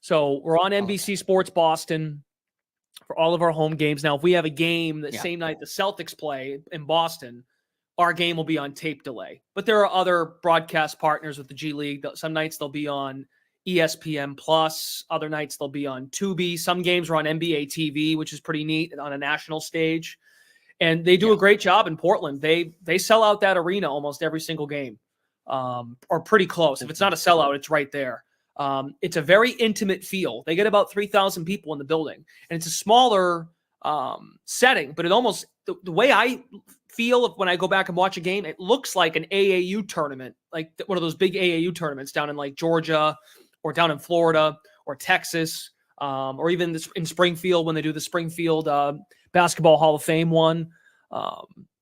Speaker 2: So we're on NBC Sports Boston for all of our home games. Now, if we have a game the same night the Celtics play in Boston, our game will be on tape delay. But there are other broadcast partners with the G League. Some nights they'll be on ESPN Plus. Other nights they'll be on Tubi. Some games are on NBA TV, which is pretty neat, on a national stage. And they do a great job in Portland. They sell out that arena almost every single game, or pretty close. If it's not a sellout, it's right there. It's a very intimate feel. They get about 3,000 people in the building, and it's a smaller setting, but it almost, the way I feel when I go back and watch a game, it looks like an AAU tournament, like one of those big AAU tournaments down in like Georgia or down in Florida or Texas, or even in Springfield when they do the Springfield Basketball Hall of Fame one.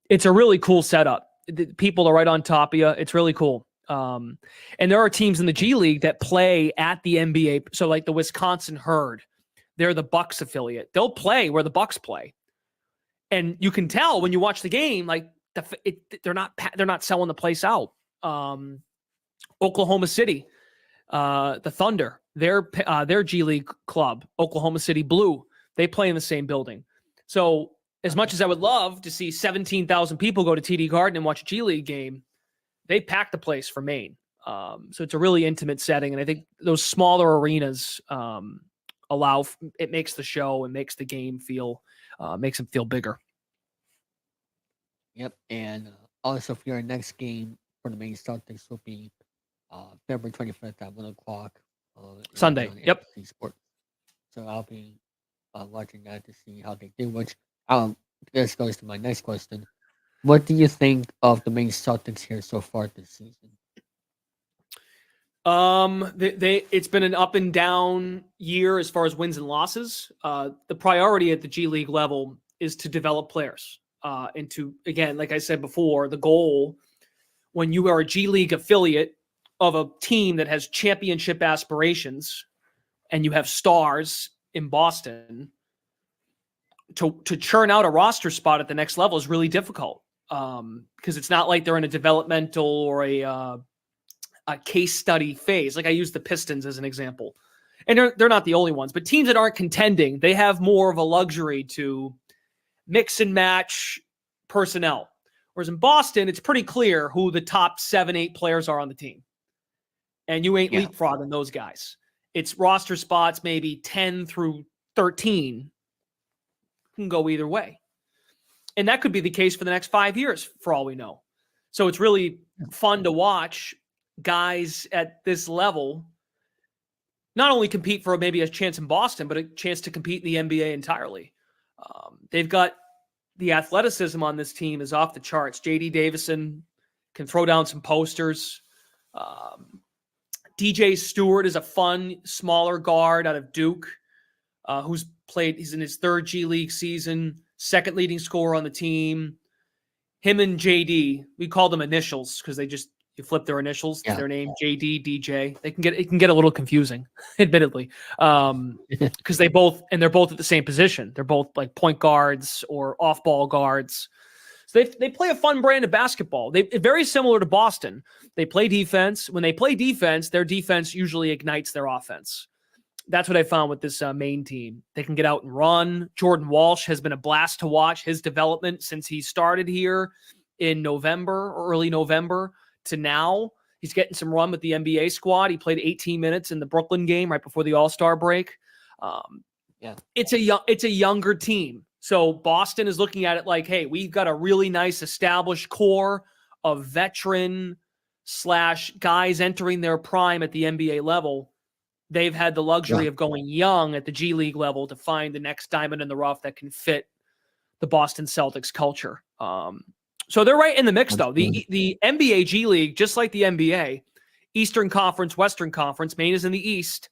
Speaker 2: It's a really cool setup. The people are right on top of you. It's really cool. And there are teams in the G League that play at the NBA. So like the Wisconsin Herd, they're the Bucks affiliate. They'll play where the Bucks play. And you can tell when you watch the game, like they're not selling the place out. Oklahoma City, the Thunder, their G League club, Oklahoma City Blue, they play in the same building. So as much as I would love to see 17,000 people go to TD Garden and watch a G League game, they pack the place for Maine. So it's a really intimate setting. And I think those smaller arenas it makes the show and makes the game makes them feel bigger.
Speaker 1: Yep. And also for your next game for the Maine Celtics will be February 25th at 1 o'clock.
Speaker 2: Sunday. Yep.
Speaker 1: Sport. So I'll be watching that to see how they do, which this goes to my next question. What do you think of the Maine Celtics here so far this season?
Speaker 2: It's been an up and down year as far as wins and losses. The priority at the G League level is to develop players. And to, again, like I said before, the goal when you are a G League affiliate of a team that has championship aspirations and you have stars in Boston, to churn out a roster spot at the next level is really difficult. Because it's not like they're in a developmental or a case study phase. Like I use the Pistons as an example. And they're not the only ones, but teams that aren't contending, they have more of a luxury to mix and match personnel. Whereas in Boston, it's pretty clear who the top 7-8 players are on the team. And you ain't leapfrogging those guys. It's roster spots, maybe 10 through 13 can go either way. And that could be the case for the next 5 years, for all we know. So it's really fun to watch guys at this level not only compete for maybe a chance in Boston, but a chance to compete in the NBA entirely. They've got the athleticism on this team is off the charts. J.D. Davison can throw down some posters. DJ Stewart is a fun, smaller guard out of Duke he's in his third G League season, second leading scorer on the team. Him and JD, we call them initials because you flip their initials to their name, JD, DJ. It can get a little confusing, admittedly, because they're both at the same position. They're both like point guards or off-ball guards. So they play a fun brand of basketball. They're very similar to Boston. They play defense. When they play defense, their defense usually ignites their offense. That's what I found with this Maine team. They can get out and run. Jordan Walsh has been a blast to watch his development since he started here in November or early November to now. He's getting some run with the NBA squad. He played 18 minutes in the Brooklyn game right before the All-Star break. It's a younger team. So Boston is looking at it like, hey, we've got a really nice established core of veteran / guys entering their prime at the NBA level. They've had the luxury of going young at the G League level to find the next diamond in the rough that can fit the Boston Celtics culture. So they're right in the mix, though. The NBA G League, just like the NBA, Eastern Conference, Western Conference, Maine is in the East.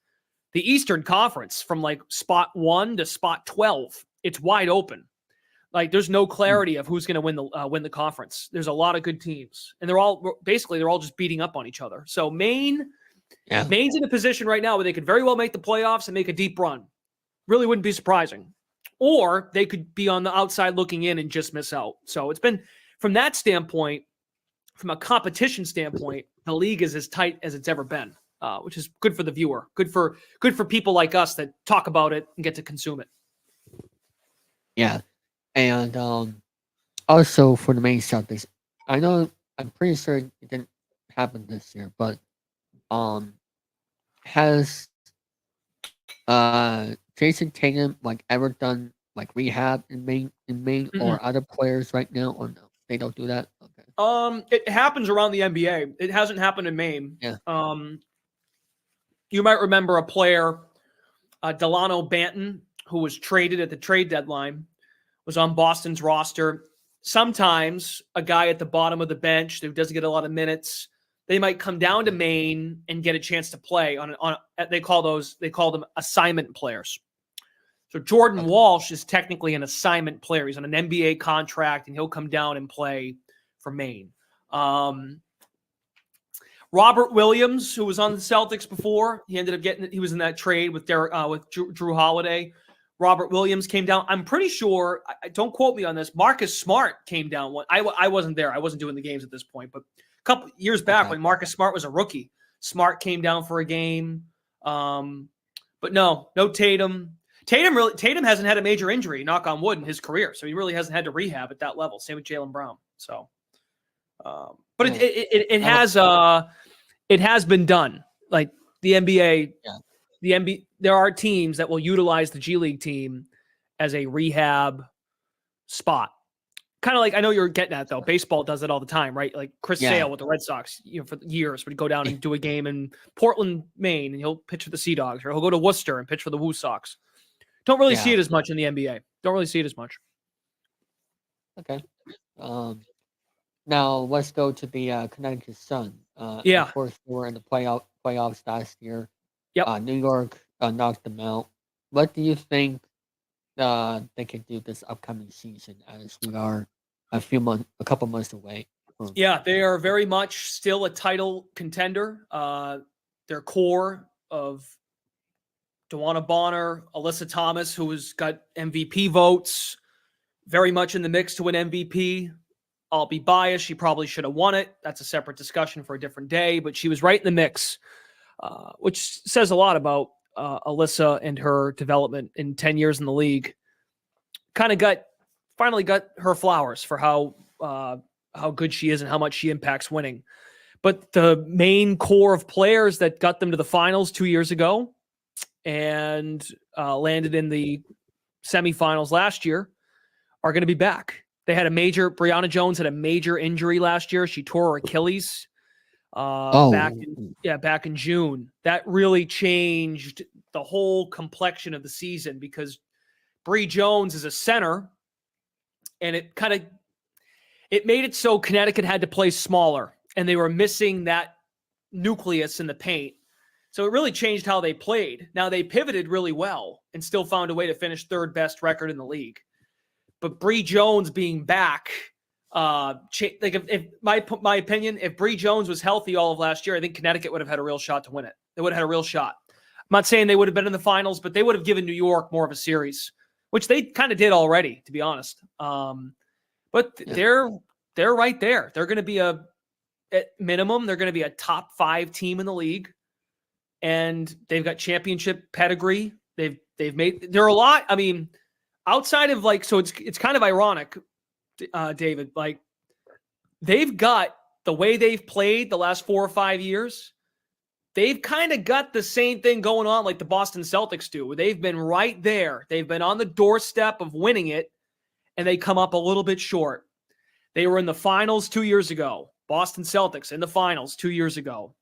Speaker 2: The Eastern Conference, from like spot 1 to spot 12, it's wide open. Like there's no clarity of who's going to win the conference. There's a lot of good teams, and they're all just beating up on each other. So Maine's in a position right now where they could very well make the playoffs and make a deep run. Really wouldn't be surprising. Or they could be on the outside looking in and just miss out. So it's been, from that standpoint, from a competition standpoint, the league is as tight as it's ever been, which is good for the viewer, good for people like us that talk about it and get to consume it.
Speaker 1: Yeah, and also for the Maine Celtics, I'm pretty sure it didn't happen this year, but has Jason Tatum ever done rehab in Maine or other players right now, or no? They don't do that. Okay.
Speaker 2: It happens around the NBA. It hasn't happened in Maine.
Speaker 1: Yeah.
Speaker 2: You might remember a player, Delano Banton, who was traded at the trade deadline, was on Boston's roster. Sometimes a guy at the bottom of the bench who doesn't get a lot of minutes, they might come down to Maine and get a chance to play on they call them assignment players. So Jordan Walsh is technically an assignment player. He's on an NBA contract, and he'll come down and play for Maine. Robert Williams, who was on the Celtics before, he was in that trade with Drew Holiday. Robert Williams came down. I'm pretty sure, don't quote me on this, Marcus Smart came down. I wasn't there. I wasn't doing the games at this point, but a couple years back when Marcus Smart was a rookie, Smart came down for a game. But no Tatum. Tatum hasn't had a major injury, knock on wood, in his career. So he really hasn't had to rehab at that level. Same with Jaylen Brown. So, but it has been done. Like the NBA, there are teams that will utilize the G League team as a rehab spot. Kind of like, I know you're getting at though. Baseball does it all the time, right? Like Chris Sale with the Red Sox, for years would go down and do a game in Portland, Maine, and he'll pitch for the Sea Dogs, or he'll go to Worcester and pitch for the Woo Sox. Don't really see it as much in the NBA. Don't really see it as much.
Speaker 1: Okay. Now let's go to the Connecticut Sun. Of course, they were in the playoffs last year.
Speaker 2: Yep.
Speaker 1: New York knocked them out. What do you think they can do this upcoming season, as we are a couple months away?
Speaker 2: Yeah, they are very much still a title contender. Their core of DeWanna Bonner, Alyssa Thomas, who has got MVP votes, very much in the mix to win MVP. I'll be biased. She probably should have won it. That's a separate discussion for a different day, but she was right in the mix, which says a lot about Alyssa and her development in 10 years in the league. Finally got her flowers for how good she is and how much she impacts winning. But the main core of players that got them to the finals 2 years ago and landed in the semifinals last year are going to be back. Brianna Jones had a major injury last year. She tore her Achilles back in June. That really changed the whole complexion of the season, because Bree Jones is a center, and it made it so Connecticut had to play smaller, and they were missing that nucleus in the paint. So it really changed how they played. Now they pivoted really well and still found a way to finish third best record in the league. But Bree Jones being back, if my opinion, if Bree Jones was healthy all of last year, I think Connecticut would have had a real shot to win it. They would have had a real shot. I'm not saying they would have been in the finals, but they would have given New York more of a series, which they kind of did already, to be honest. But they're right there. They're going to be at minimum, they're going to be a top 5 team in the league, and they've got championship pedigree. They're a lot. I mean, outside of so it's kind of ironic, David, they've got the way they've played the last 4 or 5 years. They've kind of got the same thing going on like the Boston Celtics do, where they've been right there. They've been on the doorstep of winning it, and they come up a little bit short. They were in the finals 2 years ago. Boston Celtics in the finals 2 years ago.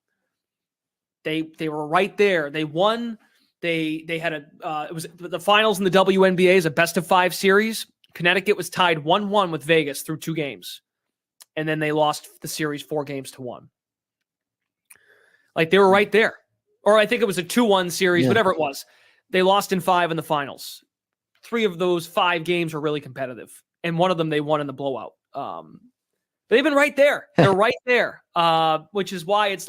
Speaker 2: They were right there. They won. They had it was the finals in the WNBA is a best of 5 series. Connecticut was tied 1-1 with Vegas through 2 games. And then they lost the series 4 games to 1. They were right there. Or I think it was a 2-1 series, whatever it was. They lost in 5 in the finals. 3 of those 5 games were really competitive. And one of them they won in the blowout. They've been right there. They're right there. Which is why it's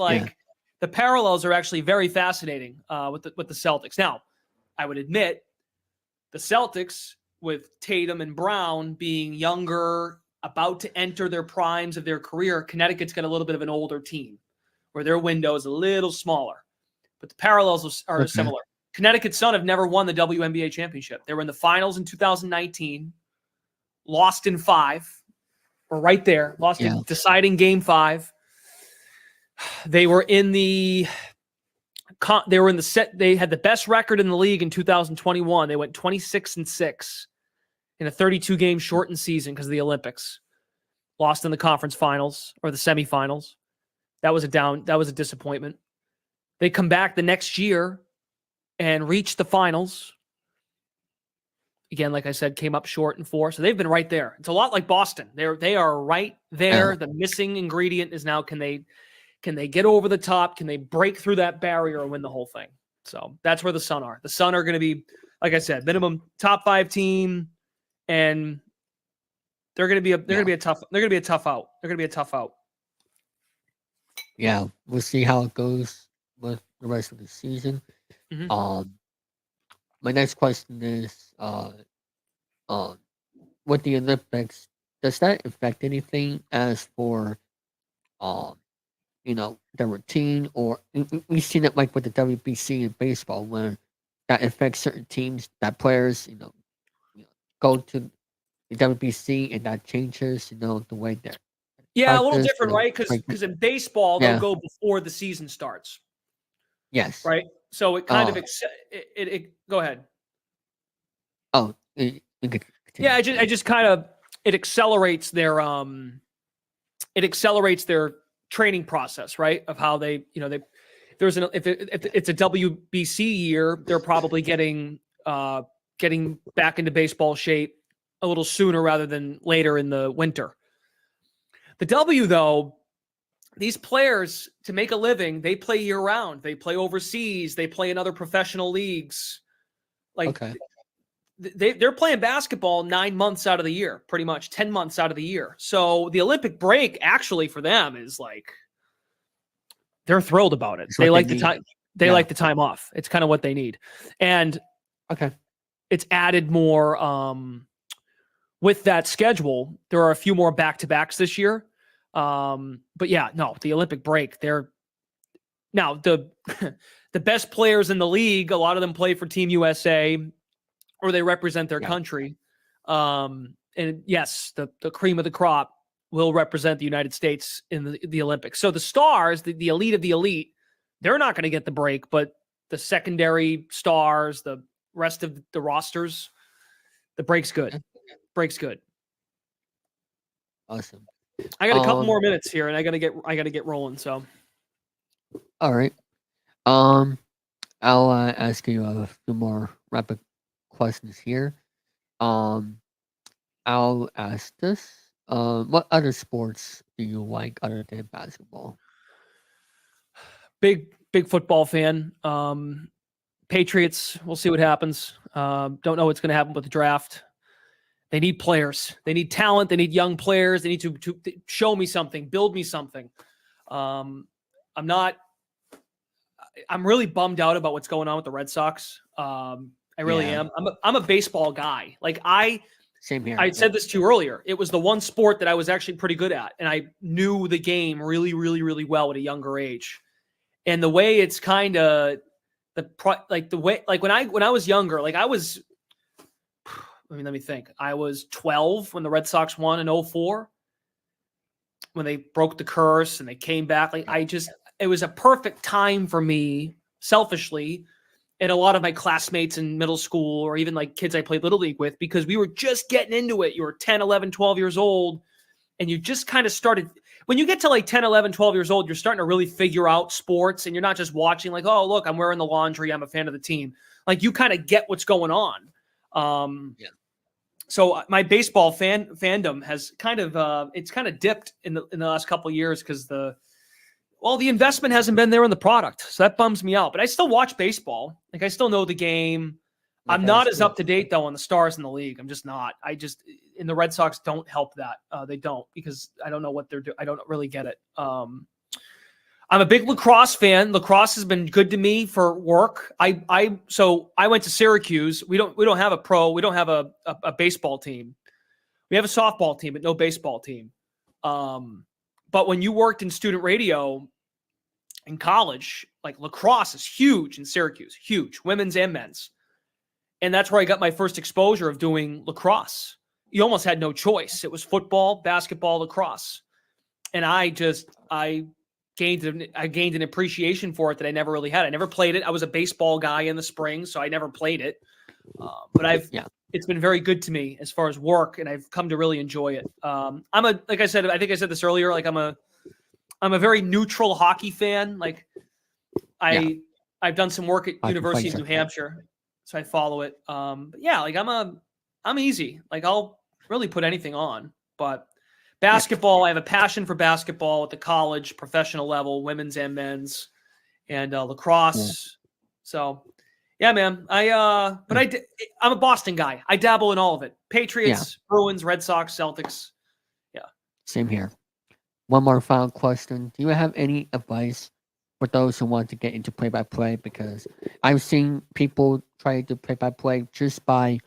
Speaker 2: the parallels are actually very fascinating with the Celtics. Now, I would admit The Celtics, with Tatum and Brown being younger, about to enter their primes of their career, Connecticut's got a little bit of an older team where their window is a little smaller. But the parallels are similar. Connecticut Sun have never won the WNBA championship. They were in the finals in 2019, lost in 5. We're right there, lost in deciding game 5. They were in the set. They had the best record in the league in 2021. They went 26-6 in a 32-game shortened season because of the Olympics. Lost in the conference finals or the semifinals. That was a disappointment. They come back the next year and reach the finals. Again, like I said, came up short in 4. So they've been right there. It's a lot like Boston. They are right there. The missing ingredient is now can they get over the top? Can they break through that barrier and win the whole thing? So that's where the Sun are. The Sun are going to be, like I said, minimum top 5 team, and they're going to be a tough out. They're going to be a tough out.
Speaker 1: Yeah, we'll see how it goes with the rest of the season.
Speaker 2: Mm-hmm.
Speaker 1: My next question is, with the Olympics, does that affect anything as for, the routine, or we've seen it like with the WBC in baseball, where that affects certain teams, that players, go to the WBC and that changes, the way they're
Speaker 2: a little different, right? Because in baseball, they'll go before the season starts.
Speaker 1: Yes.
Speaker 2: Right. So it kind of go ahead.
Speaker 1: Oh,
Speaker 2: I just kind of it accelerates their training process, right? Of how they, if it's a WBC year, they're probably getting back into baseball shape a little sooner rather than later in the winter. The W, though, these players, to make a living, they play year round. They play overseas. They play in other professional leagues. They're playing basketball 9 months out of the year, pretty much 10 months out of the year. So the Olympic break actually for them is like, they're thrilled about it. They like the time. They like the time off. It's kind of what they need. And it's added more with that schedule. There are a few more back-to-backs this year. But yeah, no, the Olympic break, they're now the best players in the league. A lot of them play for Team USA or they represent their country. And yes, the cream of the crop will represent the United States in the Olympics. So the stars, the elite of the elite, they're not going to get the break, but the secondary stars, the rest of the rosters, the break's good. Break's good.
Speaker 1: Awesome.
Speaker 2: I got a couple more minutes here, and I gotta get rolling. So,
Speaker 1: all right. I'll ask you a few more rapid questions here. I'll ask this. What other sports do you like other than basketball?
Speaker 2: Big football fan. Patriots. We'll see what happens. Don't know what's going to happen with the draft. They need players. They need talent. They need young players. They need to show me something, build me something. I'm really bummed out about what's going on with the Red Sox. I really am. I'm a baseball guy.
Speaker 1: Same here.
Speaker 2: I said this to you earlier. It was the one sport that I was actually pretty good at, and I knew the game really, really, really well at a younger age. And the way it's kind of when I was younger, let me think. I was 12 when the Red Sox won in 2004, when they broke the curse and they came back. It was a perfect time for me, selfishly, and a lot of my classmates in middle school or even kids I played Little League with, because we were just getting into it. You were 10, 11, 12 years old, and you just kind of started. When you get to 10, 11, 12 years old, you're starting to really figure out sports, and you're not just watching oh, look, I'm wearing the laundry, I'm a fan of the team. You kind of get what's going on. So my baseball fandom has kind of dipped in the last couple of years because the investment hasn't been there in the product. So that bums me out. But I still watch baseball. I still know the game. I'm not as up to date though on the stars in the league. I'm just not. And the Red Sox don't help that. They don't, because I don't know what they're doing. I don't really get it. I'm a big lacrosse fan. Lacrosse has been good to me for work. So I went to Syracuse. We don't have a pro. We don't have a baseball team. We have a softball team, but no baseball team. But when you worked in student radio in college, like lacrosse is huge in Syracuse, huge, women's and men's. And that's where I got my first exposure of doing lacrosse. You almost had no choice. It was football, basketball, lacrosse. And I gained an appreciation for it that I never really had. I never played it. I was a baseball guy in the spring, so I never played it. But it's been very good to me as far as work, and I've come to really enjoy it. Like I said, I think I said this earlier, like I'm a very neutral hockey fan. Like I've done some work at University of New Hampshire, so I follow it. But yeah, like I'm easy. Like I'll really put anything on, but basketball, I have a passion for basketball at the college, professional level, women's and men's, and lacrosse. So, yeah, man. I'm a Boston guy. I dabble in all of it. Patriots, Bruins, Red Sox, Celtics. Yeah.
Speaker 1: Same here. One more final question. Do you have any advice for those who want to get into play-by-play? Because I've seen people try to do play-by-play just by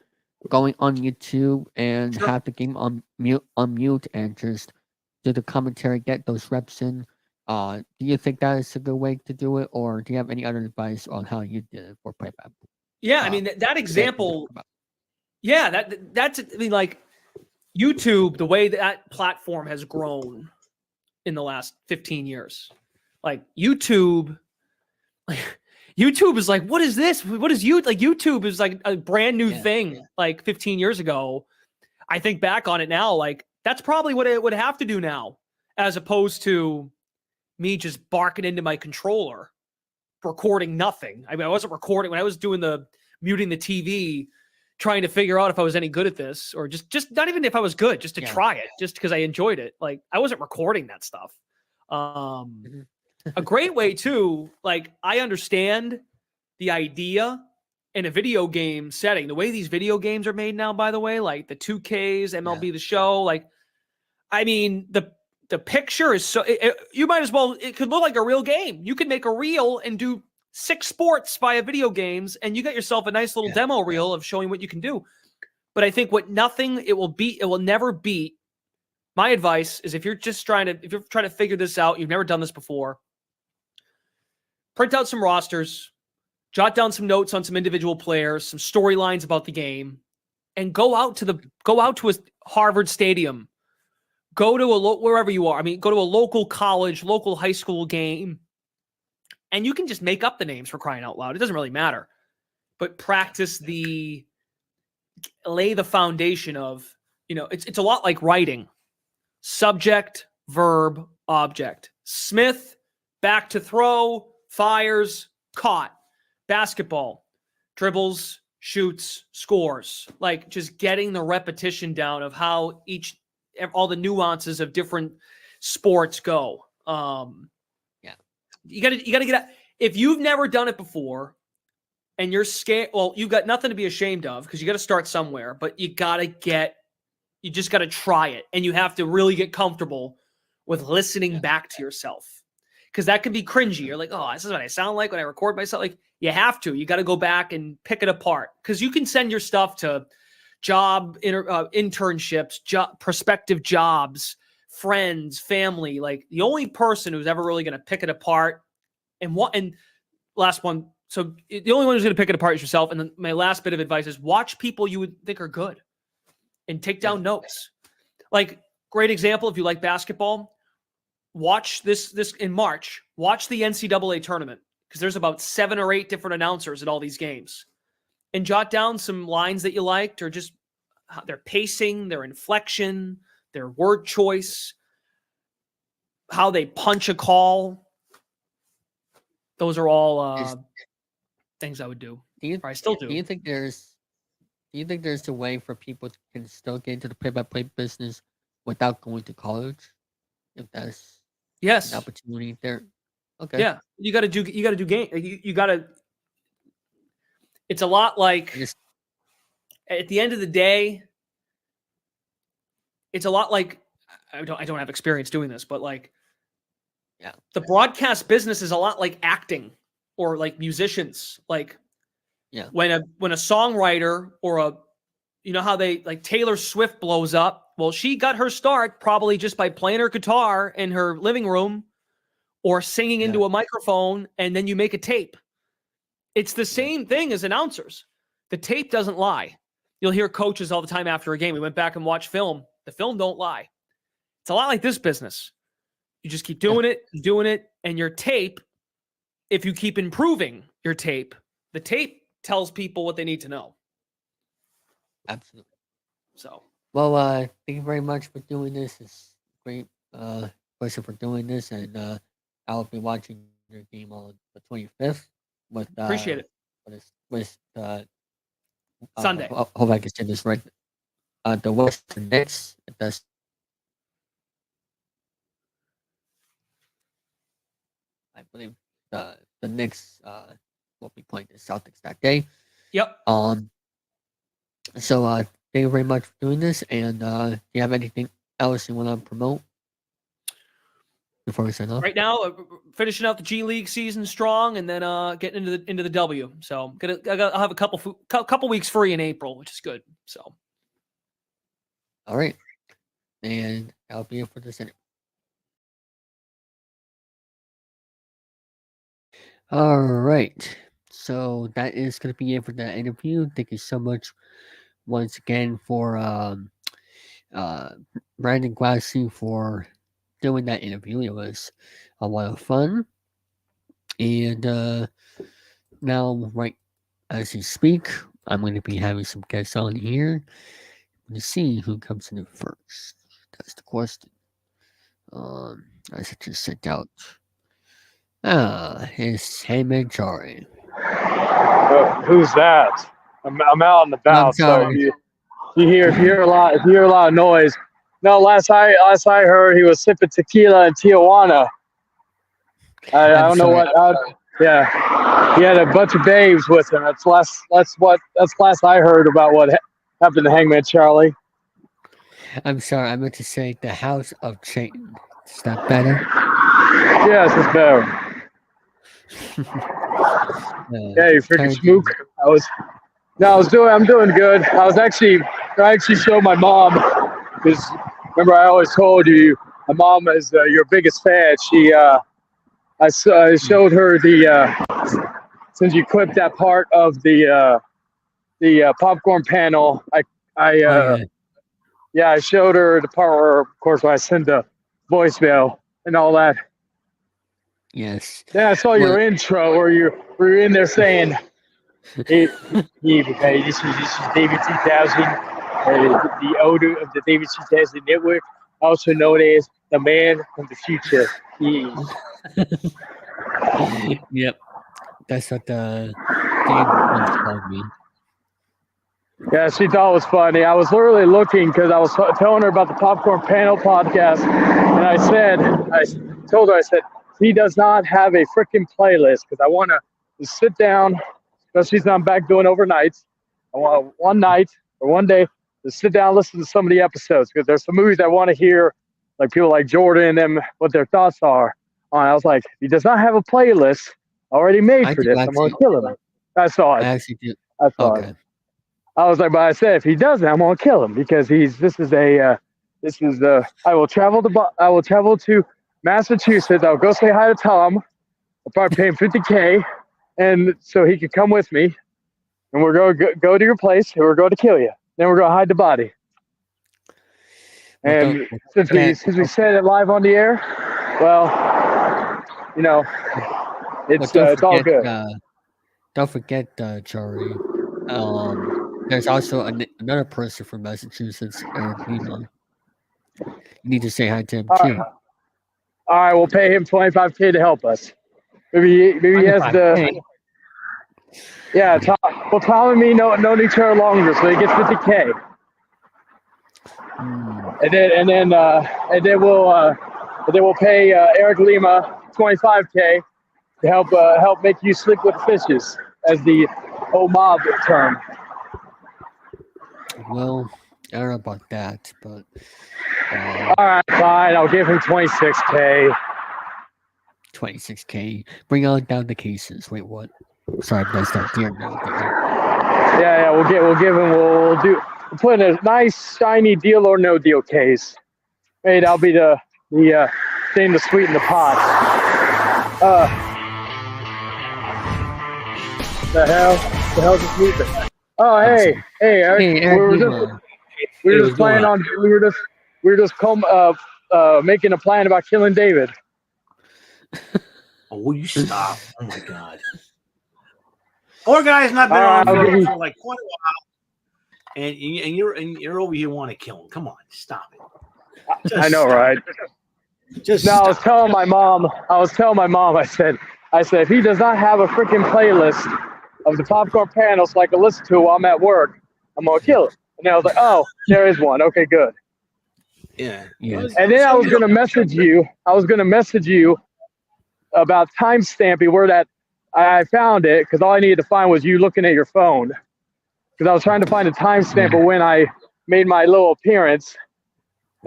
Speaker 1: going on YouTube and have the game on mute and just do the commentary, get those reps in. Do you think that is a good way to do it, or do you have any other advice on how you did it for play-by-play?
Speaker 2: Yeah, I mean that example. Yeah, that's I mean, like YouTube, the way that platform has grown in the last 15 years. Like YouTube is like, what is this? What is you like? YouTube is like a brand new thing. Like 15 years ago, I think back on it now, like that's probably what it would have to do now, as opposed to me just barking into my controller, recording nothing. I mean, I wasn't recording when I was doing muting the TV, trying to figure out if I was any good at this, or just not even if I was good, just to try it, just because I enjoyed it. Like I wasn't recording that stuff. A great way too, like I understand the idea in a video game setting, the way these video games are made now, by the way, like the 2Ks, MLB The Show, like, I mean, the picture is so, you might as well, it could look like a real game. You could make a reel and do 6 sports via video games, and you got yourself a nice little demo reel of showing what you can do. But I think it will never beat. My advice is if you're trying to figure this out, you've never done this before, print out some rosters, jot down some notes on some individual players, some storylines about the game, and go out to a Harvard stadium, go to wherever you are. I mean, go to a local college, local high school game, and you can just make up the names, for crying out loud. It doesn't really matter, but practice lay the foundation of, it's a lot like writing. Subject, verb, object. Smith, back to throw, fires, caught. Basketball, dribbles, shoots, scores. Like just getting the repetition down of how all the nuances of different sports go. You gotta get out. If you've never done it before and you're scared, well, you've got nothing to be ashamed of, because you got to start somewhere, but you just got to try it. And you have to really get comfortable with listening back to yourself, because that can be cringy. You're like, oh, this is what I sound like when I record myself. Like you got to go back and pick it apart, because you can send your stuff to internships, prospective jobs, friends, family. Like the only person who's ever really going to pick it apart and last one. So the only one who's going to pick it apart is yourself. And then my last bit of advice is watch people you would think are good and take down notes. Like, great example, if you like basketball, watch this in March. Watch the NCAA tournament, because there's about 7 or 8 different announcers at all these games. And jot down some lines that you liked, or just their pacing, their inflection, their word choice, how they punch a call. Those are all things I would do. I still do.
Speaker 1: Do you think there's a way for people can still get into the play-by-play business without going to college? If that's an opportunity there. Okay.
Speaker 2: Yeah. You got to do game. You got to, it's a lot like, at the end of the day, it's a lot like, I don't have experience doing this, but like
Speaker 1: Yeah.
Speaker 2: The broadcast business is a lot like acting or like musicians. Like when a songwriter or you know how they like Taylor Swift blows up. Well, she got her start probably just by playing her guitar in her living room or singing into a microphone, and then you make a tape. It's the same thing as announcers. The tape doesn't lie. You'll hear coaches all the time after a game. We went back and watched film. The film don't lie. It's a lot like this business. You just keep doing it, and your tape, if you keep improving your tape, the tape tells people what they need to know.
Speaker 1: Absolutely.
Speaker 2: So,
Speaker 1: well, thank you very much for doing this. It's great person for doing this, and I'll be watching your game on the 25th with
Speaker 2: appreciate it.
Speaker 1: With
Speaker 2: Sunday.
Speaker 1: Hope I can say this right. The Western Knicks. That's I believe the Knicks will be playing the Celtics that day.
Speaker 2: Yep.
Speaker 1: So thank you very much for doing this. And do you have anything else you want to promote before we sign off?
Speaker 2: Right now, finishing out the G League season strong, and then getting into the W. So I'll have a couple weeks free in April, which is good. So.
Speaker 1: All right, and that'll be it for this interview. All right, so that is going to be it for that interview. Thank you so much once again for Brendan Glasheen for doing that interview. It was a lot of fun, and now right as you speak, I'm going to be having some guests on here to see who comes in first. That's the question. I should just sent out. It's Heyman Chari.
Speaker 3: Who's that? I'm out and about, so if you hear a lot of noise. No, last I heard, he was sipping tequila in Tijuana. I don't know what. Yeah, he had a bunch of babes with him. That's last I heard about what happened to Hangman Charlie.
Speaker 1: I'm sorry, I meant to say the House of Satan. Is that better?
Speaker 3: Yes, it's better. Yeah, you freaking schmook. I'm doing good. I actually showed my mom, because remember I always told you my mom is your biggest fan. I showed her since you clipped that part of the popcorn panel. I showed her the part where, of course, when I sent the voicemail and all that.
Speaker 1: Yes.
Speaker 3: Then I saw your intro where you were in there saying, "Hey, everybody, this is David3000, the owner of the David3000 Network, also known as the man from the future."
Speaker 1: Yep, that's what the game called me.
Speaker 3: Yeah, she thought it was funny. I was literally looking because I was telling her about the Popcorn Panel podcast, and I told her, he does not have a freaking playlist, because I want to sit down, because she's not back doing overnights. I want one night or one day to sit down and listen to some of the episodes, because there's some movies I want to hear, like people like Jordan and them, what their thoughts are on. I was like, he does not have a playlist already made for this. I'm going to kill him. I saw it.
Speaker 1: I actually do.
Speaker 3: I saw it. I was like, but I said, if he doesn't, I'm gonna kill him, because I will travel to Massachusetts. I'll go say hi to Tom. I'll probably pay him $50K, and so he could come with me, and we're going to go to your place, and we're going to kill you. Then we're going to hide the body. And since we said it live on the air, well, it's all good.
Speaker 1: Don't forget, Chari. There's also another person from Massachusetts, Eric Lima. You need to say hi to him too.
Speaker 3: All right, we'll pay him $25K to help us. Maybe he has the. Yeah, Tom and me know each other longer, so he gets $50K. And then we'll pay Eric Lima $25K to help make you sleep with the fishes, as the old mob term.
Speaker 1: Well, I don't know about that, but
Speaker 3: all right, fine. I'll give him $26K.
Speaker 1: 26K. Bring on down the cases. Wait, what? Sorry, I'm gonna start doing now.
Speaker 3: Yeah, we'll give him. We'll put in a nice shiny deal or no deal case. Hey, that'll be the thing to sweeten the pot. The hell's this music? Oh, hey, Eric.
Speaker 1: Eric,
Speaker 3: We were just making a plan about killing David.
Speaker 4: Oh, will you stop? Oh my God. Poor guy's not been on for like quite a while, and you're over here want to kill him. Come on, stop it.
Speaker 3: I know, right? I was telling my mom. I said, if he does not have a freaking playlist of the popcorn panels so I can listen to it while I'm at work, I'm gonna kill him. And then I was like, oh, there is one. Okay, good.
Speaker 4: Yeah.
Speaker 3: And then I was gonna message you. About timestamping where that I found it, because all I needed to find was you looking at your phone. Because I was trying to find a timestamp of when I made my little appearance,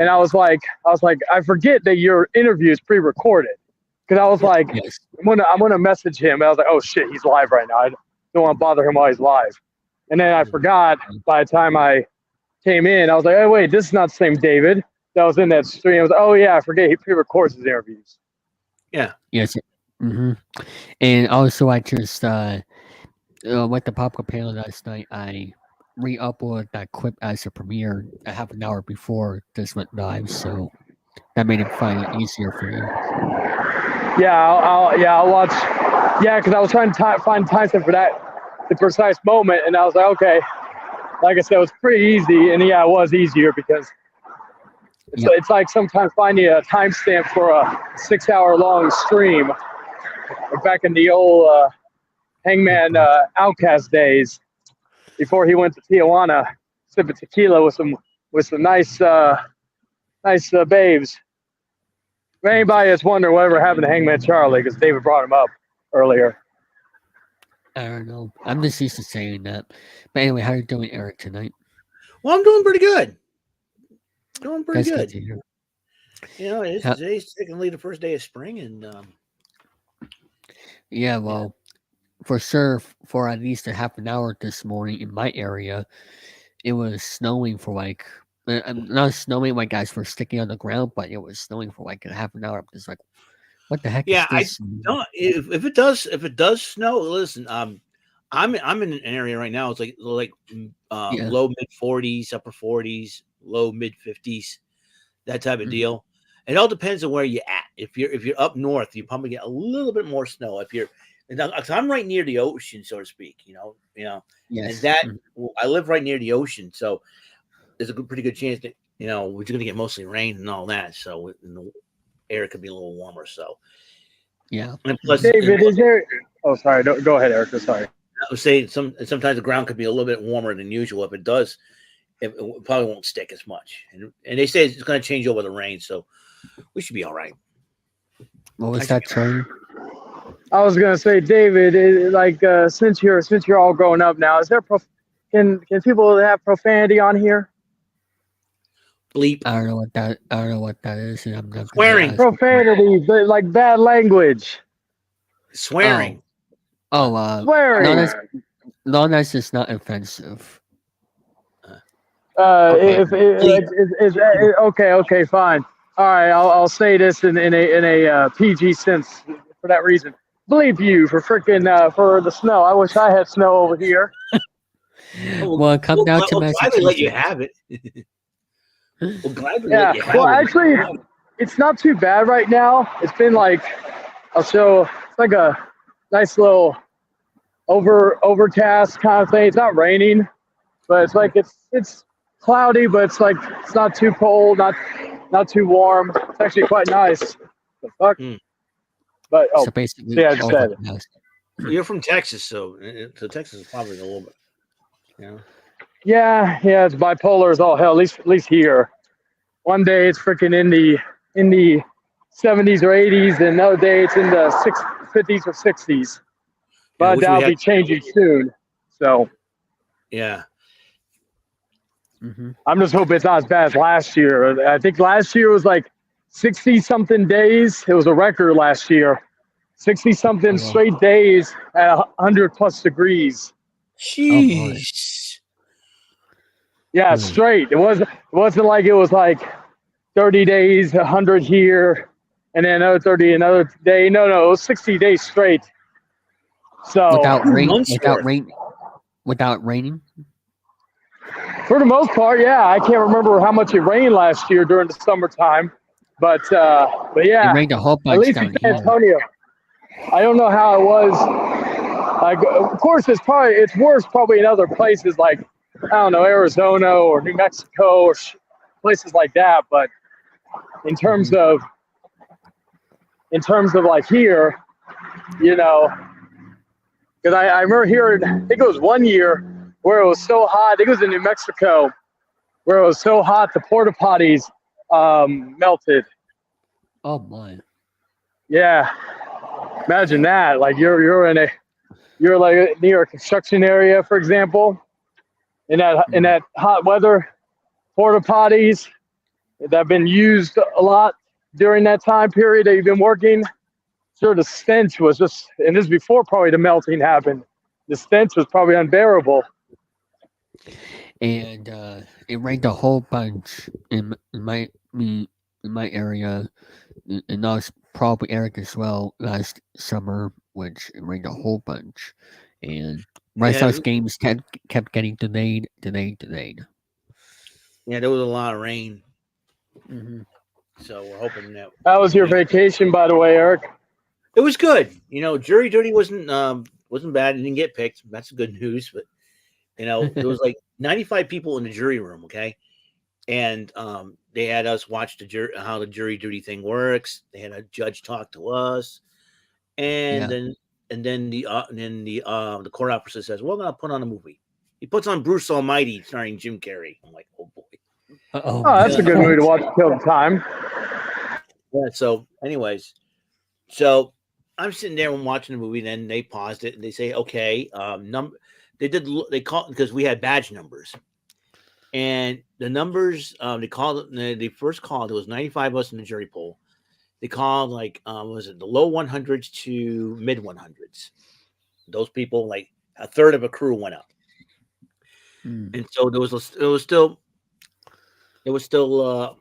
Speaker 3: and I was like, I forget that your interview is pre-recorded. Because I was like,
Speaker 1: yes.
Speaker 3: I'm gonna message him. And I was like, oh shit, he's live right now. I don't want to bother him while he's live. And then I forgot. By the time I came in, I was like, oh wait, this is not the same David that was in that stream. I was like, oh yeah, I forget he pre-records his interviews.
Speaker 4: Yeah.
Speaker 1: Yes. Mm-hmm. And also, I just with the popcorn panel last night, I re-uploaded that clip as a premiere a half an hour before this went live, so that made it find it easier for you.
Speaker 3: Yeah, I'll watch. Yeah, because I was trying to find timestamp for the precise moment, and I was like, okay. Like I said, it was pretty easy, and yeah, it was easier because it's like sometimes finding a timestamp for a 6-hour-long stream. Like back in the old Hangman Outcast days, before he went to Tijuana, sipping tequila with some nice babes. If anybody is wondering whatever happened to Hangman Charlie, because David brought him up earlier.
Speaker 1: I don't know. I'm just used to saying that. But anyway, how are you doing, Eric, tonight?
Speaker 4: Well, I'm doing pretty good.
Speaker 1: That's good to hear.
Speaker 4: You know, today's technically the first day of spring, and
Speaker 1: yeah, well, for sure, for at least a half an hour this morning in my area, it was snowing for like, not snowing like guys were sticking on the ground, but it was snowing for like a half an hour. I'm just like, what the heck is this?
Speaker 4: If it does snow, listen, I'm in an area right now. It's like low mid 40s, upper 40s, low mid 50s, that type of deal. It all depends on where you're at. If you're up north, you probably get a little bit more snow. Cause I'm right near the ocean, so to speak. Yes. And that I live right near the ocean, so there's a pretty good chance that we're going to get mostly rain and all that. So the air could be a little warmer. So
Speaker 1: yeah.
Speaker 4: And plus,
Speaker 3: David, is there? Oh, sorry. Go ahead, Eric. Sorry.
Speaker 4: I would say sometimes the ground could be a little bit warmer than usual. If it does, it probably won't stick as much. And they say it's going to change over the rain, so we should be all right.
Speaker 1: What was that term?
Speaker 3: I was gonna say, David, since you're all grown up now, is there can people have profanity on here?
Speaker 4: Bleep.
Speaker 1: I don't know what that is, and I'm not
Speaker 4: swearing.
Speaker 3: Profanity, like bad language.
Speaker 4: Swearing.
Speaker 3: Swearing.
Speaker 1: Long as it's not offensive.
Speaker 3: Okay, fine. All right, I'll say this in a PG sense for that reason. Bleep you for freaking for the snow. I wish I had snow over here.
Speaker 1: Well, come down to Massachusetts.
Speaker 4: Gladly let you have it. Let you have it.
Speaker 3: Actually, it's not too bad right now. It's been like it's like a nice little overcast kind of thing. It's not raining, but it's like it's cloudy, but it's like it's not too cold, not too warm. It's actually quite nice. The fuck. But
Speaker 1: so basically,
Speaker 3: yeah, I just said
Speaker 4: it. You're from Texas, so Texas is probably a little bit,
Speaker 3: Yeah, it's bipolar as all hell. At least here. One day it's freaking in the 70s or 80s, and another day it's in the 50s or 60s. But that'll be changing soon. So.
Speaker 4: Yeah.
Speaker 3: I'm just hoping it's not as bad as last year. I think last year was like 60-something days. It was a record last year. 60-something straight days at 100+ degrees.
Speaker 4: Jeez.
Speaker 3: Yeah, straight. It wasn't like it was like 30 days, 100 here, and then another 30 another day. No, it was 60 days straight. So
Speaker 1: without raining.
Speaker 3: For the most part, yeah. I can't remember how much it rained last year during the summertime, but yeah,
Speaker 1: it rained a whole bunch
Speaker 3: at least
Speaker 1: down
Speaker 3: in San Antonio. I don't know how it was. Like, of course, it's worse probably in other places like, I don't know, Arizona or New Mexico or places like that. But in terms of like here, you know, because I remember hearing, I think it was one year where it was so hot. I think it was in New Mexico where it was so hot the porta potties melted.
Speaker 1: Oh my!
Speaker 3: Yeah, imagine that. Like you're like near a construction area, for example, in that hot weather, porta potties that have been used a lot during that time period that you've been working. Sure, the stench was just, and this is before probably the melting happened. The stench was probably unbearable.
Speaker 1: And it rained a whole bunch in my area, and I was probably Eric as well last summer, which it rained a whole bunch, and Red Sox games kept getting delayed.
Speaker 4: Yeah, there was a lot of rain.
Speaker 1: Mm-hmm.
Speaker 4: So we're hoping that.
Speaker 3: How was your vacation, by the way, Eric?
Speaker 4: It was good. You know, Jury Duty wasn't bad. It didn't get picked. That's good news. But you know, there was like 95 people in the jury room. Okay, and they had us watch how the jury duty thing works. They had a judge talk to us, and then the court officer says, "We're gonna put on a movie." He puts on Bruce Almighty starring Jim Carrey. I'm like, oh boy.
Speaker 3: Oh, that's a good movie to watch to kill the time.
Speaker 4: Yeah. So, anyways, I'm sitting there and watching the movie. Then they paused it and they say, "Okay, They called because we had badge numbers, and the numbers they first called. It was 95 of us in the jury pool. They called like was it the low 100s to mid 100s? Those people, like a third of a crew went up, and so there was still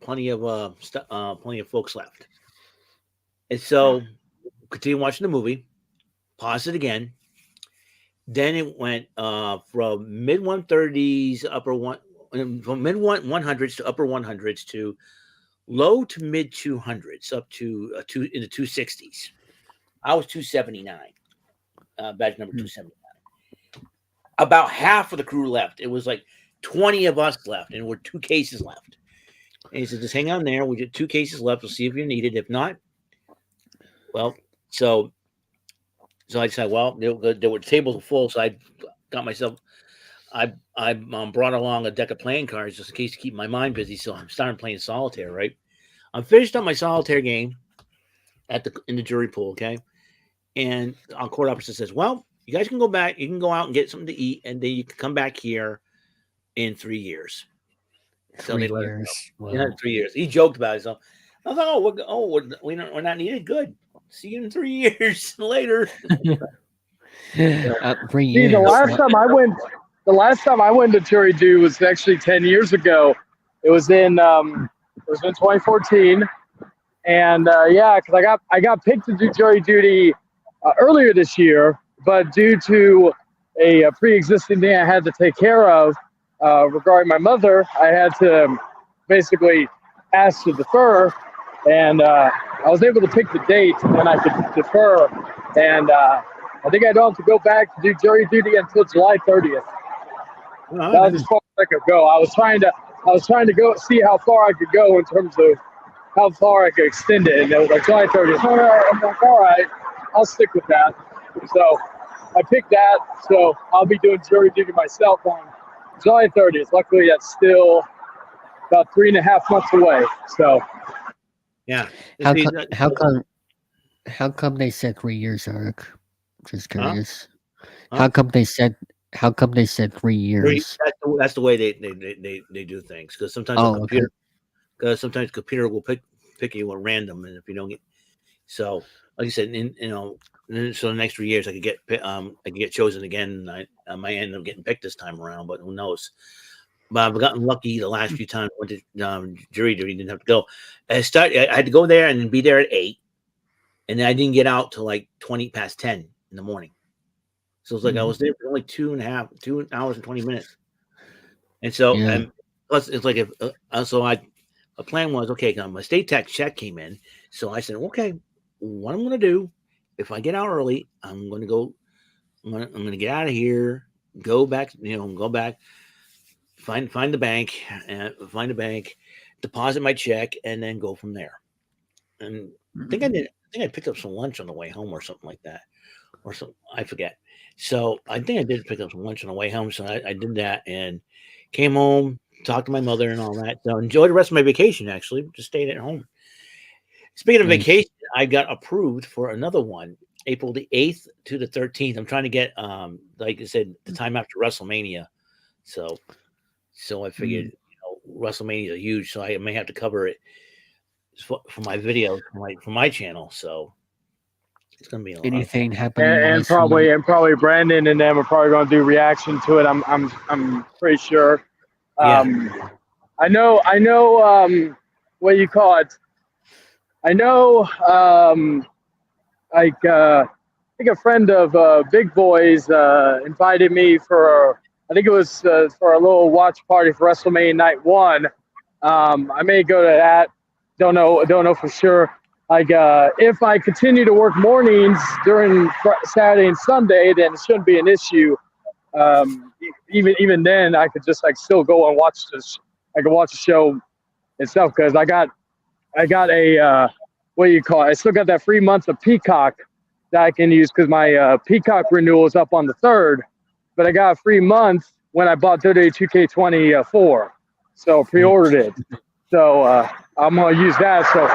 Speaker 4: plenty of folks left, and so continue watching the movie. Pause it again. Then it went from mid 130s, from mid 100s to upper 100s to low to mid 200s, up to in the 260s. I was 279, badge number 279. About half of the crew left. It was like 20 of us left, and we're 2 cases left. And he said, "Just hang on there. We get 2 cases left. We'll see if you're needed. If not, well, so." So I decided, well, there were tables full, so I got myself. I brought along a deck of playing cards just in case to keep my mind busy. So I'm starting playing solitaire. Right, I'm finished up my solitaire game in the jury pool. Okay, and our court officer says, "Well, you guys can go back. You can go out and get something to eat, and then you can come back here in 3 years." So
Speaker 1: 3 years.
Speaker 4: Wow. Yeah, 3 years. He joked about it. So I was like, we're not needed. Good. See you in 3 years later.
Speaker 1: 3 years.
Speaker 3: See, the last time I went to jury duty was actually 10 years ago. It was in 2014, and because I got picked to do jury duty earlier this year, but due to a pre-existing thing I had to take care of regarding my mother, I had to basically ask to defer. And I was able to pick the date, and then I could defer. And I think I don't have to go back to do jury duty until July 30th. That was as far as I could go. I was trying to go see how far I could go in terms of how far I could extend it. And it was like July 30th. I'm like, all right, I'll stick with that. So I picked that. So I'll be doing jury duty myself on July 30th. Luckily, that's still about 3.5 months away. So.
Speaker 4: Yeah.
Speaker 1: How come they said 3 years, Eric? Just curious. Huh? How come they said 3 years?
Speaker 4: That's the way they do things. Because sometimes computer will pick you at random, and if you don't get, So, like I said, so the next 3 years I could get chosen again. I might end up getting picked this time around, but who knows? But I've gotten lucky the last few times I went to jury duty, didn't have to go. I had to go there and then be there at 8, and then I didn't get out till like 20 past 10 in the morning. So it's like I was there for only 2 hours and 20 minutes. And so, and plus it's like a plan was, okay, my state tax check came in. So I said, okay, what I'm going to do, if I get out early, I'm going to get out of here, go back, find the bank, deposit my check, and then go from there. And I think I picked up some lunch on the way home or something like that, or something. I forget. So I think I did pick up some lunch on the way home. So I did that and came home, talked to my mother and all that. So enjoyed the rest of my vacation. Actually, just stayed at home. Speaking of vacation, I got approved for another one, April the 8th to the 13th. I'm trying to get, like I said, the time after WrestleMania. So I figured, WrestleMania is huge, so I may have to cover it for my video for my channel. So it's going to be a lot.
Speaker 1: Anything happening?
Speaker 3: And probably Brandon and them are probably going to do reaction to it. I'm pretty sure. I know. What do you call it? I know. I think a friend of Big Boy's invited me for. I think it was for a little watch party for WrestleMania Night 1. I may go to that. Don't know for sure. Like if I continue to work mornings during Saturday and Sunday, then it shouldn't be an issue. Even then, I could just still go and watch this. I could watch the show itself because I got a what do you call it? I still got that free month of Peacock that I can use because my Peacock renewal is up on the 3rd. But I got a free month when I bought WWE 2K24, so pre-ordered it. So I'm gonna use that. So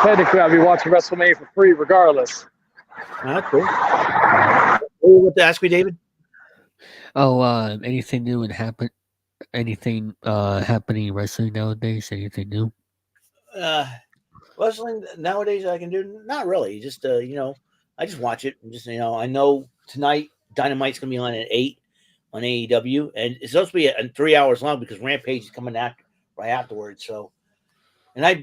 Speaker 3: technically, I'll be watching WrestleMania for free regardless.
Speaker 4: That's cool. What do you want to ask me, David?
Speaker 1: Oh, anything new anything happening in wrestling nowadays? Anything new?
Speaker 4: Wrestling nowadays I can do not really. Just I just watch it. Just I know tonight Dynamite's gonna be on at 8 on AEW, and it's supposed to be 3 hours long because Rampage is coming right afterwards. So, and I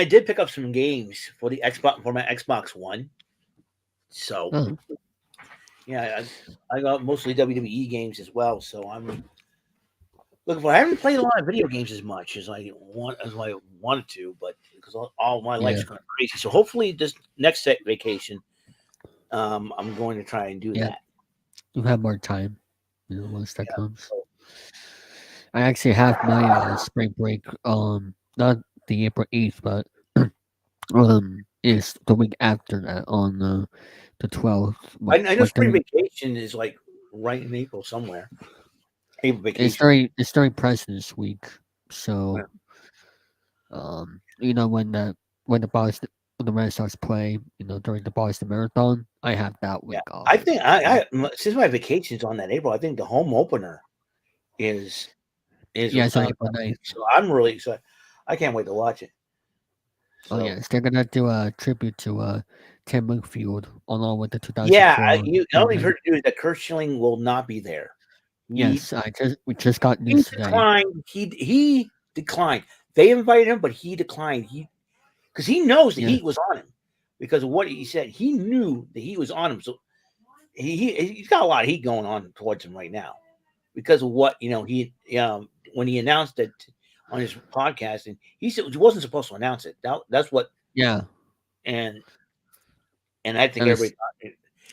Speaker 4: did pick up some games for the Xbox for my Xbox One. So, yeah, I got mostly WWE games as well. So I'm looking for. I haven't played a lot of video games as much as I wanted to, but because all my life's going crazy. So hopefully this next vacation, I'm going to try and do that.
Speaker 1: You have more time, once that comes. I actually have my spring break. Not the April 8th, but is the week after that on the 12th.
Speaker 4: I know spring vacation is right in April somewhere. April vacation.
Speaker 1: It's during President's Week, so when the Red Sox play, during the Boston Marathon, I have that week off.
Speaker 4: I think I since my vacation's on that April, I think the home opener is
Speaker 1: it's on April 9th.
Speaker 4: So I'm really excited. I can't wait to watch it. So.
Speaker 1: Oh yes, they're gonna do a tribute to Tim McField along with the 2004.
Speaker 4: Yeah, the only heard news that Kurt Schilling will not be there.
Speaker 1: Yes, we just got news today.
Speaker 4: He declined. They invited him, but he declined. Because he knows the heat was on him because of what he said. He knew the heat was on him, so he's got a lot of heat going on towards him right now because of what he when he announced it on his podcast, and he said he wasn't supposed to announce it. That's what.
Speaker 1: Yeah,
Speaker 4: and I think everybody.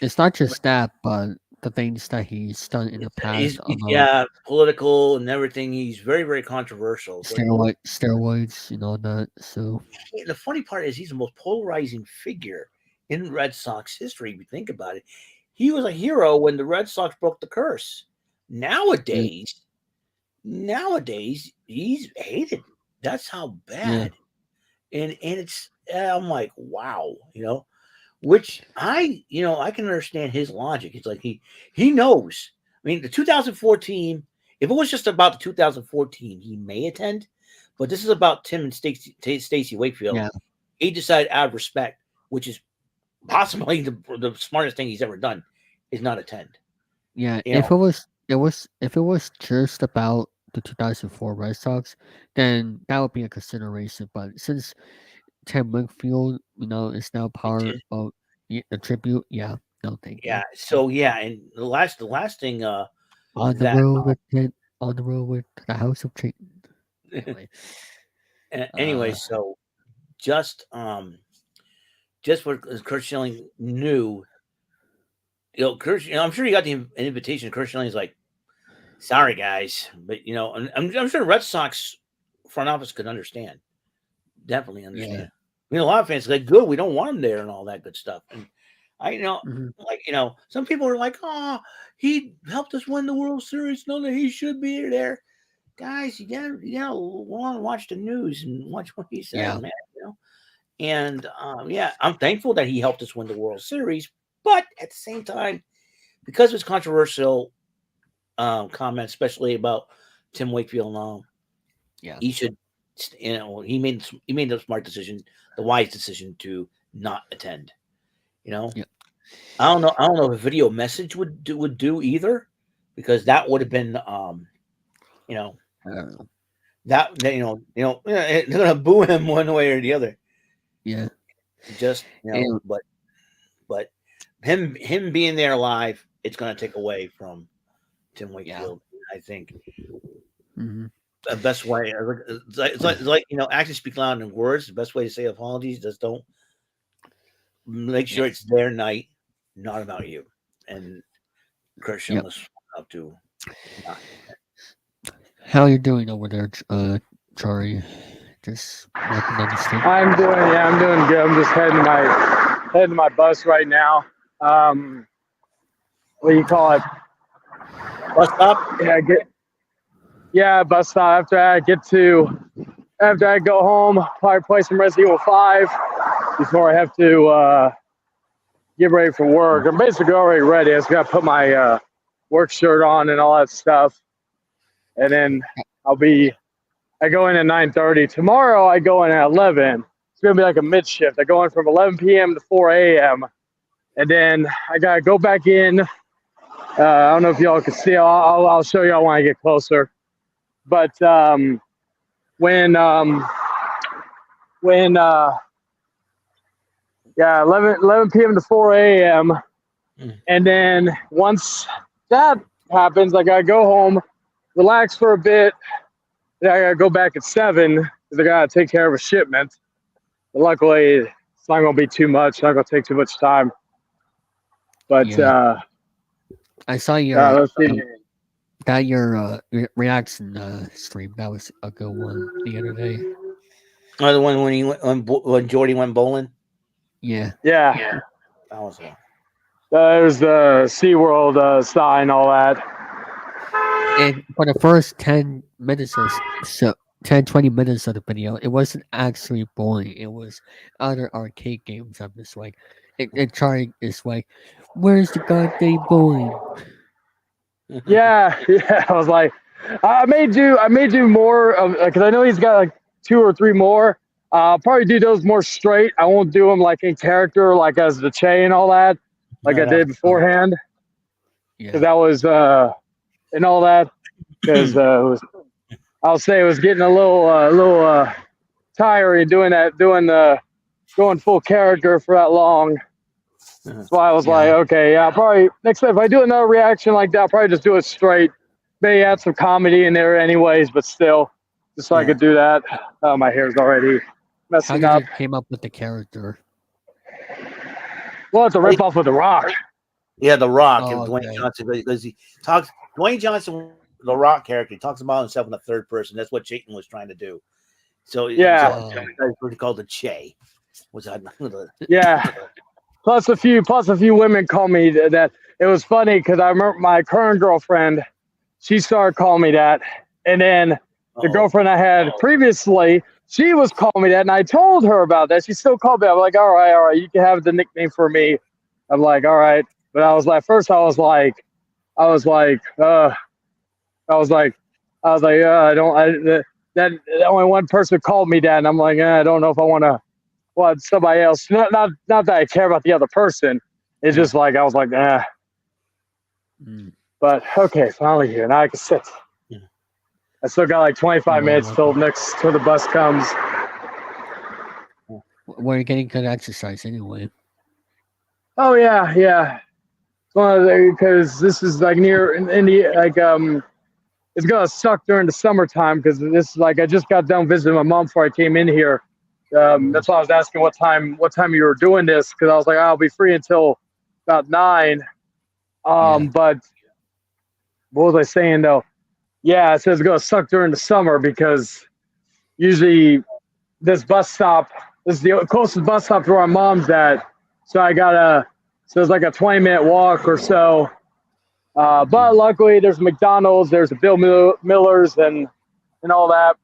Speaker 1: It's not just that, but the things that he's done in the past.
Speaker 4: Political and everything. He's very, very controversial.
Speaker 1: Steroids, that. So
Speaker 4: the funny part is he's the most polarizing figure in Red Sox history. If you think about it, he was a hero when the Red Sox broke the curse. Nowadays, he's hated. That's how bad. Yeah. And it's I'm like, wow, which I can understand his logic. It's like he knows. I mean, the 2014, if it was just about the 2014, he may attend, but this is about Tim and Stacey Wakefield. Yeah. He decided out of respect which is possibly the smartest thing he's ever done, is not attend.
Speaker 1: Yeah, if it was just about the 2004 Red Sox, then that would be a consideration. But since Tim Wakefield, is now part of the tribute, no, thank you.
Speaker 4: Yeah. So and the last thing,
Speaker 1: on the road with the House of Change.
Speaker 4: Anyway, so just what Curt Schilling knew. I'm sure he got the invitation. Curt Schilling's like, sorry guys, but I'm sure the Red Sox front office could understand. Definitely understand. A lot of fans are like, good, we don't want him there and all that good stuff. And some people are like, oh, he helped us win the World Series. Know that he should be there. Guys, you gotta want to watch the news and watch what he said, man. And I'm thankful that he helped us win the World Series. But at the same time, because of his controversial comments, especially about Tim Wakefield and all, he should, he made the smart decision, the wise decision to not attend. I don't know if a video message would do either, because that would have been, they're gonna boo him one way or the other.
Speaker 1: Yeah,
Speaker 4: just but him being there live, it's gonna take away from Tim Wakefield. I think the best way, it's like actions speak louder than words. The best way to say apologies, just don't make sure it's their night, not about you. And Curt Schilling was up to.
Speaker 1: How are you doing over there, Chari? Just
Speaker 3: I'm doing good. I'm just heading to my bus right now. What do you call it?
Speaker 4: Bus stop?
Speaker 3: Bus stop. After I go home, probably play some Resident Evil 5 before I have to get ready for work. I'm basically already ready. I just got to put my work shirt on and all that stuff. And then I go in at 9:30. Tomorrow I go in at 11. It's going to be like a mid shift. I go in from 11 p.m. to 4 a.m. And then I got to go back in. I don't know if y'all can see. I'll show y'all when I get closer. But when 11 p.m. to 4 a.m. And then once that happens, I got to go home, relax for a bit. Then I got to go back at 7 because I got to take care of a shipment. But luckily, it's not going to be too much. It's not going to take too much time. But
Speaker 1: I saw your reaction stream. That was a good one the other day.
Speaker 4: Oh, the one when Jordy went bowling?
Speaker 1: Yeah.
Speaker 3: That
Speaker 4: was one.
Speaker 3: There's the SeaWorld sign, all that.
Speaker 1: And for the first 10 minutes or so, 20 minutes of the video, it wasn't actually bowling. It was other arcade games. I'm just like, Charlie is like, where's the goddamn bowling?
Speaker 3: Yeah. I was like, I may do more of, because I know he's got like 2 or 3 more. I'll probably do those more straight. I won't do them like in character, like as the Che and all that, like I did beforehand. Because that was and all that. Because I'll say it was getting a little tiring going full character for that long. That's why I was like, okay, probably next time if I do another reaction like that, I'll probably just do it straight. Maybe add some comedy in there anyways, but still, just so I could do that. My hair's already messing up.
Speaker 1: How did you came up with the character?
Speaker 3: Well, it's a ripoff of The Rock.
Speaker 4: Yeah, The Rock. Dwayne Johnson, because he talks. Dwayne Johnson, The Rock character, he talks about himself in the third person. That's what Chayton was trying to do. So that's what he called the Che. Was that?
Speaker 3: Plus a few women call me that. It was funny because I remember my current girlfriend, she started calling me that, and then the girlfriend I had previously, she was calling me that, and I told her about that. She still called me. I'm like, all right, you can have the nickname for me. I'm like, all right, but I was like, first I was like, that only one person called me that, and I'm like, I don't know if I want to what somebody else. Not that I care about the other person. It's just like I was like, eh. But okay, finally here. Now I can sit.
Speaker 4: Yeah.
Speaker 3: I still got like 25 minutes till the bus comes.
Speaker 1: We're getting good exercise anyway.
Speaker 3: Oh yeah. Because this is like near in the like it's gonna suck during the summertime because this is like I just got done visiting my mom before I came in here. That's why I was asking what time you were doing this because I was like I'll be free until about 9. But what was I saying though? Yeah, it says it's gonna suck during the summer because usually this bus stop is the closest bus stop to where my mom's at. So so it's like a 20-minute walk or so. But luckily there's McDonald's, there's a Bill Miller's and all that.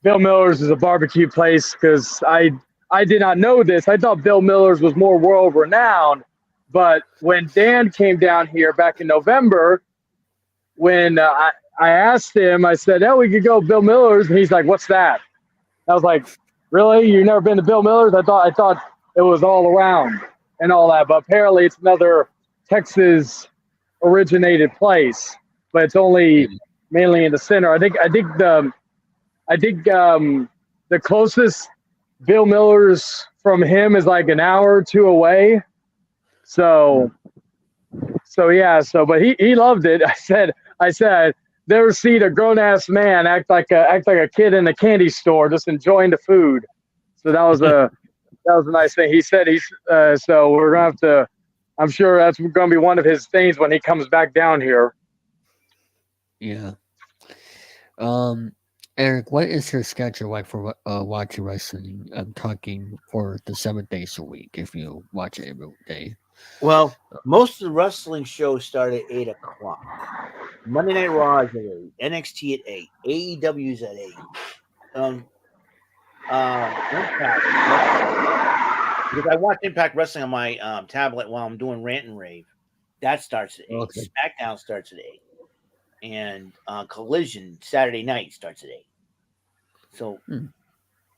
Speaker 3: Bill Miller's is a barbecue place because I did not know this. I thought Bill Miller's was more world renowned. But when Dan came down here back in November, when I asked him, I said, "Oh, we could go Bill Miller's," and he's like, "What's that?" I was like, "Really? You've never been to Bill Miller's?" I thought it was all around and all that, but apparently it's another Texas originated place, but it's only mainly in the center. I think the closest Bill Miller's from him is like an hour or 2 away. So but he loved it. I said, never seen a grown ass man act like a kid in a candy store, just enjoying the food. So that was a nice thing. He said so we're gonna have to. I'm sure that's gonna be one of his things when he comes back down here.
Speaker 1: Yeah. Eric, what is your schedule like for watching wrestling? I'm talking for the 7 days a week if you watch it every day.
Speaker 4: Well, most of the wrestling shows start at 8 o'clock. Monday Night Raw is at 8. NXT at 8. AEW is at 8. Impact. Because I watch Impact Wrestling on my tablet while I'm doing Rant and Rave. That starts at 8. Okay. SmackDown starts at 8. And Collision Saturday night starts at 8.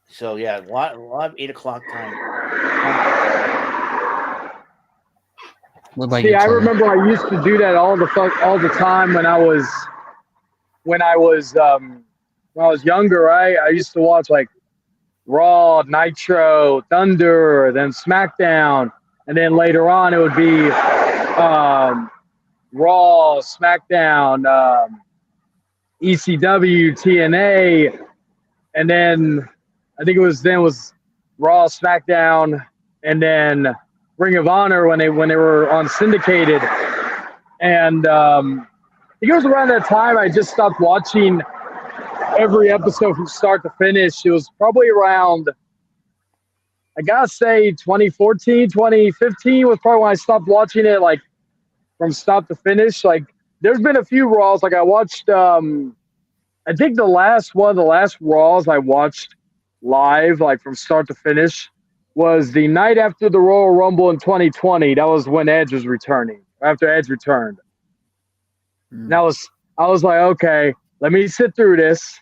Speaker 4: So yeah, a lot of 8 o'clock time.
Speaker 3: See, I remember I used to do that all the time when I was younger. I used to watch like Raw, Nitro, Thunder, then SmackDown, and then later on it would be Raw, SmackDown, ECW, TNA, and then I think it was Raw, SmackDown, and then Ring of Honor when they were on syndicated. And I think it was around that time I just stopped watching every episode from start to finish. It was probably around, I gotta say, 2014, 2015 was probably when I stopped watching it, like, from start to finish. Like, there's been a few Raws. Like, I watched, I think the last Raws I watched live, like, from start to finish, was the night after the Royal Rumble in 2020. That was when Edge was returning, after Edge returned. And I was like, okay, let me sit through this.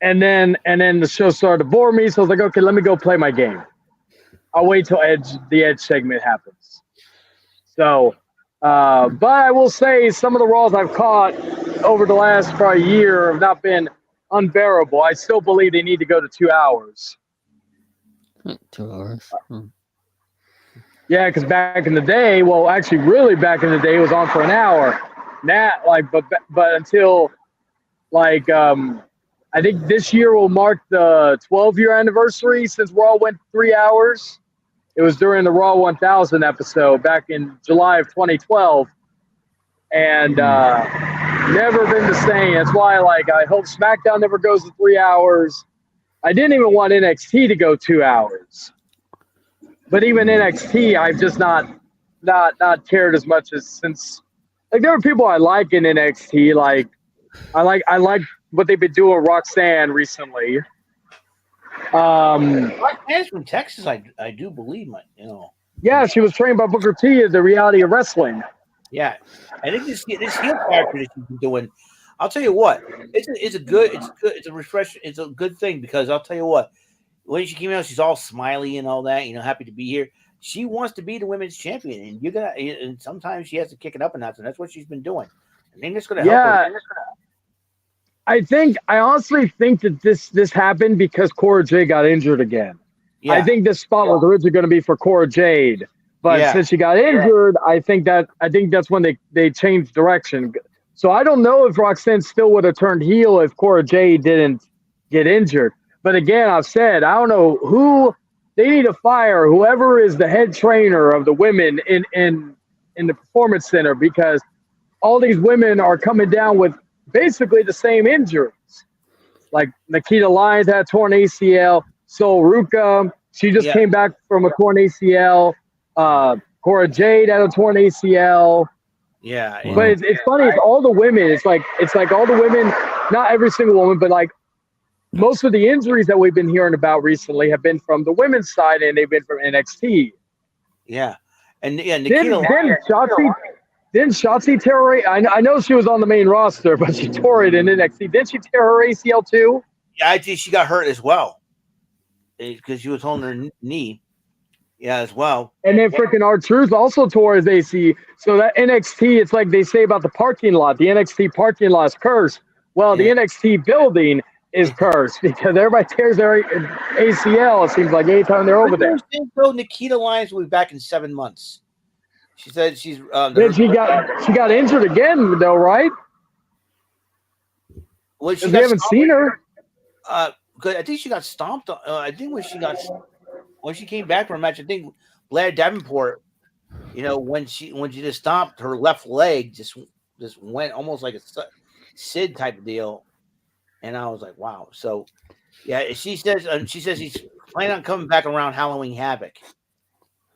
Speaker 3: And then the show started to bore me. So I was like, okay, let me go play my game. I'll wait till the Edge segment happens. So, but I will say some of the Raws I've caught over the last probably year have not been unbearable. I still believe they need to go to 2 hours.
Speaker 1: 2 hours.
Speaker 3: Yeah, because back in the day, well, actually, really back in the day, it was on for an hour. Now, like, but until, like, I think this year will mark the 12-year anniversary since Raw went 3 hours. It was during the Raw 1000 episode back in July of 2012, and never been the same. That's why, like, I hope SmackDown never goes to 3 hours. I didn't even want NXT to go 2 hours, but even NXT, I've just not cared as much as since. Like, there are people I like in NXT. Like, I like what they've been doing with Roxanne recently.
Speaker 4: Roxanne's from Texas, I do believe,
Speaker 3: Yeah, she was trained by Booker T at the Reality of Wrestling.
Speaker 4: Yeah, I think this heel character that she's been doing. I'll tell you what, it's a good refresh. It's a good thing because I'll tell you what, when she came out, she's all smiley and all that, happy to be here. She wants to be the women's champion, and sometimes she has to kick it up a notch, and that's what she's been doing. I think that's going to help her.
Speaker 3: I honestly think that this happened because Cora Jade got injured again. Yeah. I think this spot was originally going to be for Cora Jade, but since she got injured, I think that's when they changed direction. So I don't know if Roxanne still would have turned heel if Cora Jade didn't get injured. But again, I've said I don't know who they need to fire, whoever is the head trainer of the women in the performance center, because all these women are coming down with basically the same injuries. Like Nikita Lyons had a torn ACL. So Ruka, she just came back from a torn ACL. Cora Jade had a torn ACL.
Speaker 4: Yeah.
Speaker 3: But it's funny. It's all the women. It's like all the women, not every single woman, but like most of the injuries that we've been hearing about recently have been from the women's side, and they've been from NXT.
Speaker 4: Yeah. And Nikita
Speaker 3: Didn't Shotzi tear her? I know she was on the main roster, but she tore it in NXT. Didn't she tear her ACL too?
Speaker 4: Yeah, I think she got hurt as well because she was holding her knee. Yeah, as well.
Speaker 3: And then freaking R-Truth also tore his AC. So that NXT, it's like they say about the parking lot. The NXT parking lot is cursed. Well, the NXT building is cursed because everybody tears their ACL. It seems like anytime they're over there.
Speaker 4: So Nikita Lyons will be back in 7 months. She said she's.
Speaker 3: Then she got injured again though, right?
Speaker 4: Well, we
Speaker 3: haven't seen her.
Speaker 4: I think she got stomped. I think when she came back from a match, I think Blair Davenport, when she just stomped, her left leg just went almost like a Sid type of deal, and I was like, wow. So, yeah, she says she's planning on coming back around Halloween Havoc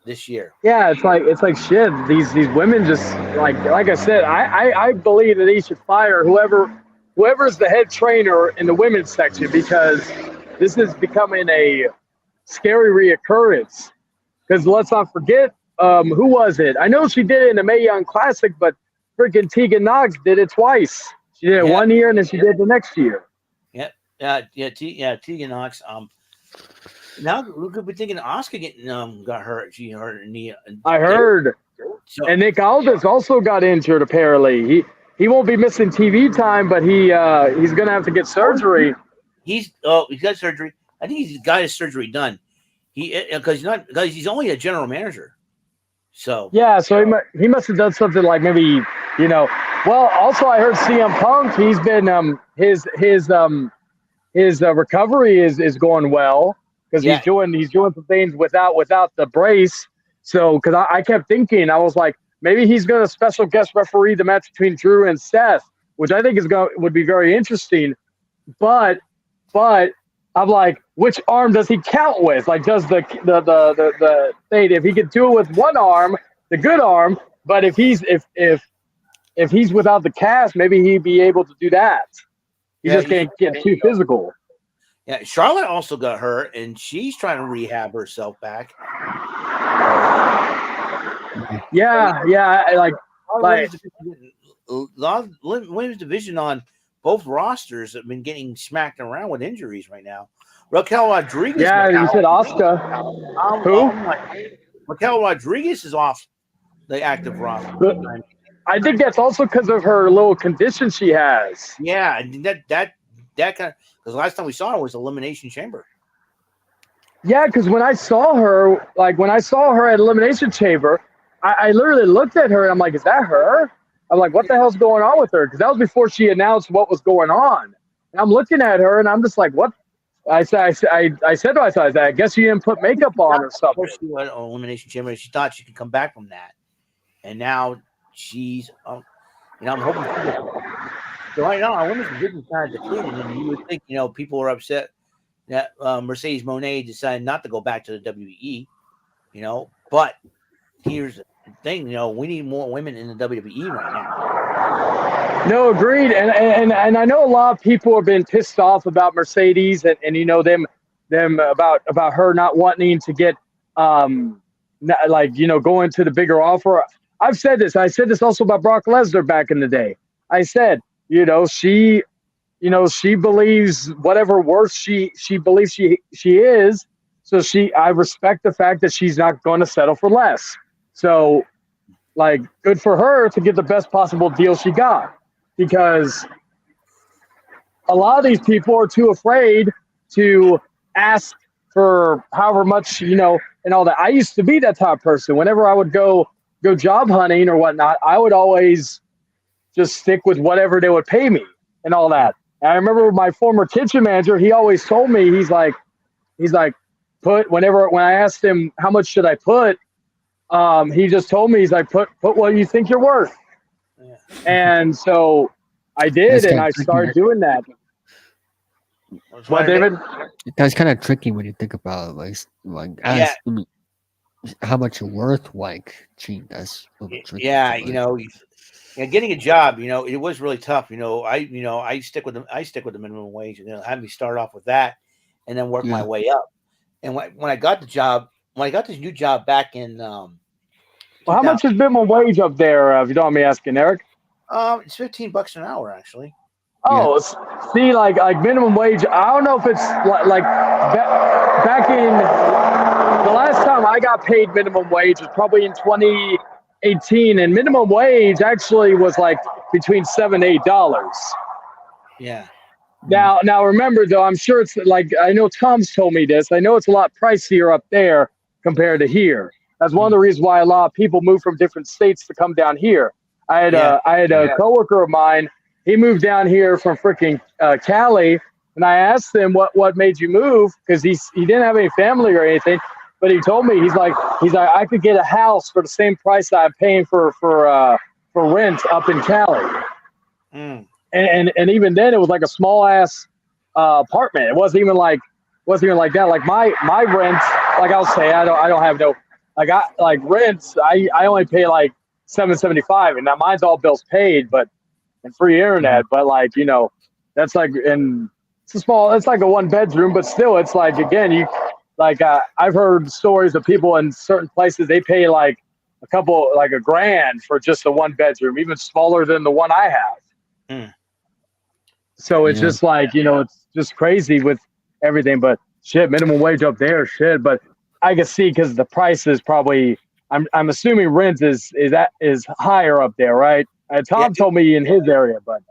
Speaker 4: this year.
Speaker 3: Yeah, it's like shit. These women just like I said, I believe that they should fire whoever's the head trainer in the women's section, because this is becoming a scary reoccurrence. Because let's not forget, who was it? I know she did it in the Mae Young Classic, but freaking Tegan Knox did it twice. She did it 1 year, and then she did it the next year.
Speaker 4: Tegan Knox. Now we could be thinking Asuka got hurt. She hurt her knee.
Speaker 3: I heard. So, and Nick Aldis also got injured. Apparently, he won't be missing TV time, but he's gonna have to get surgery.
Speaker 4: He's got surgery. I think he's got his surgery done. Because he's only a general manager. So
Speaker 3: yeah, so he must have done something like maybe Well, also I heard CM Punk. He's been his recovery is going well because he's doing some things without the brace. So because I kept thinking, I was like, maybe he's going to special guest referee the match between Drew and Seth, which I think would be very interesting. But I'm like, which arm does he count with? Like, does the thing, if he could do it with one arm, the good arm, but if he's without the cast, maybe he'd be able to do that. He just can't get too physical.
Speaker 4: Yeah, Charlotte also got hurt, and she's trying to rehab herself back.
Speaker 3: Yeah, like
Speaker 4: a lot of women's division on both rosters have been getting smacked around with injuries right now. Raquel Rodriguez.
Speaker 3: Yeah, you said Asuka. Who?
Speaker 4: Raquel Rodriguez is off the active roster.
Speaker 3: I think that's also because of her little condition she has.
Speaker 4: Yeah, that kind of, because last time we saw her was Elimination Chamber.
Speaker 3: Yeah, because when I saw her at Elimination Chamber, I literally looked at her and I'm like, is that her? I'm like, what the hell's going on with her? Because that was before she announced what was going on. And I'm looking at her and I'm just like, what? I said to myself, I guess you didn't put makeup on or something.
Speaker 4: She went on Elimination Chamber. She thought she could come back from that, and now she's, I'm hoping. So right now, our women's division is kind of depleted, and you would think, people are upset that Mercedes Moné decided not to go back to the WWE, But here's the thing, we need more women in the WWE right now.
Speaker 3: No, agreed. And I know a lot of people have been pissed off about Mercedes and them about her not wanting to get going to the bigger offer. I've said this. I said this also about Brock Lesnar back in the day. I said, she she believes whatever worth she believes she is. So I respect the fact that she's not going to settle for less. So, like, good for her to get the best possible deal she got, because a lot of these people are too afraid to ask for however much, and all that. I used to be that type of person. Whenever I would go job hunting or whatnot, I would always just stick with whatever they would pay me and all that. And I remember my former kitchen manager, he always told me, he's like, when I asked him how much should I put, he just told me, he's like, put what you think you're worth.
Speaker 4: Yeah.
Speaker 3: And so I did, and I started doing that. What, David?
Speaker 1: That's kind of tricky when you think about it. Like ask me how much you're worth. Like, gee, that's a little tricky.
Speaker 4: Yeah, getting a job, it was really tough. I stick with the minimum wage, and have me start off with that, and then work my way up. And when I got this new job back in,
Speaker 3: well, how much is minimum wage up there? If you don't mind me asking, Eric.
Speaker 4: It's $15 an hour, actually.
Speaker 3: Oh, see, like minimum wage. I don't know if it's like back in the last time I got paid minimum wage was probably in 2018, and minimum wage actually was like between $7 and $8.
Speaker 4: Yeah.
Speaker 3: Now remember though, I'm sure it's like, I know Tom's told me this. I know it's a lot pricier up there compared to here. That's one of the reasons why a lot of people move from different states to come down here. I had a coworker of mine. He moved down here from freaking Cali, and I asked him what made you move, because he didn't have any family or anything, but he told me he's like I could get a house for the same price that I'm paying for rent up in Cali. And even then it was like a small ass apartment. It wasn't even like that. Like my rent, like I'll say, I don't have no rents. I only pay like $7.75, and now mine's all bills paid, but and free internet. But that's like, and it's like a 1-bedroom, but still, it's like, again, I've heard stories of people in certain places, they pay like $1,000 for just a 1-bedroom, even smaller than the one I have. So it's just like, it's just crazy with everything. But shit, minimum wage up there, shit. But I can see, because the price is probably, I'm assuming rent is higher up there, right? Tom told me in his area, but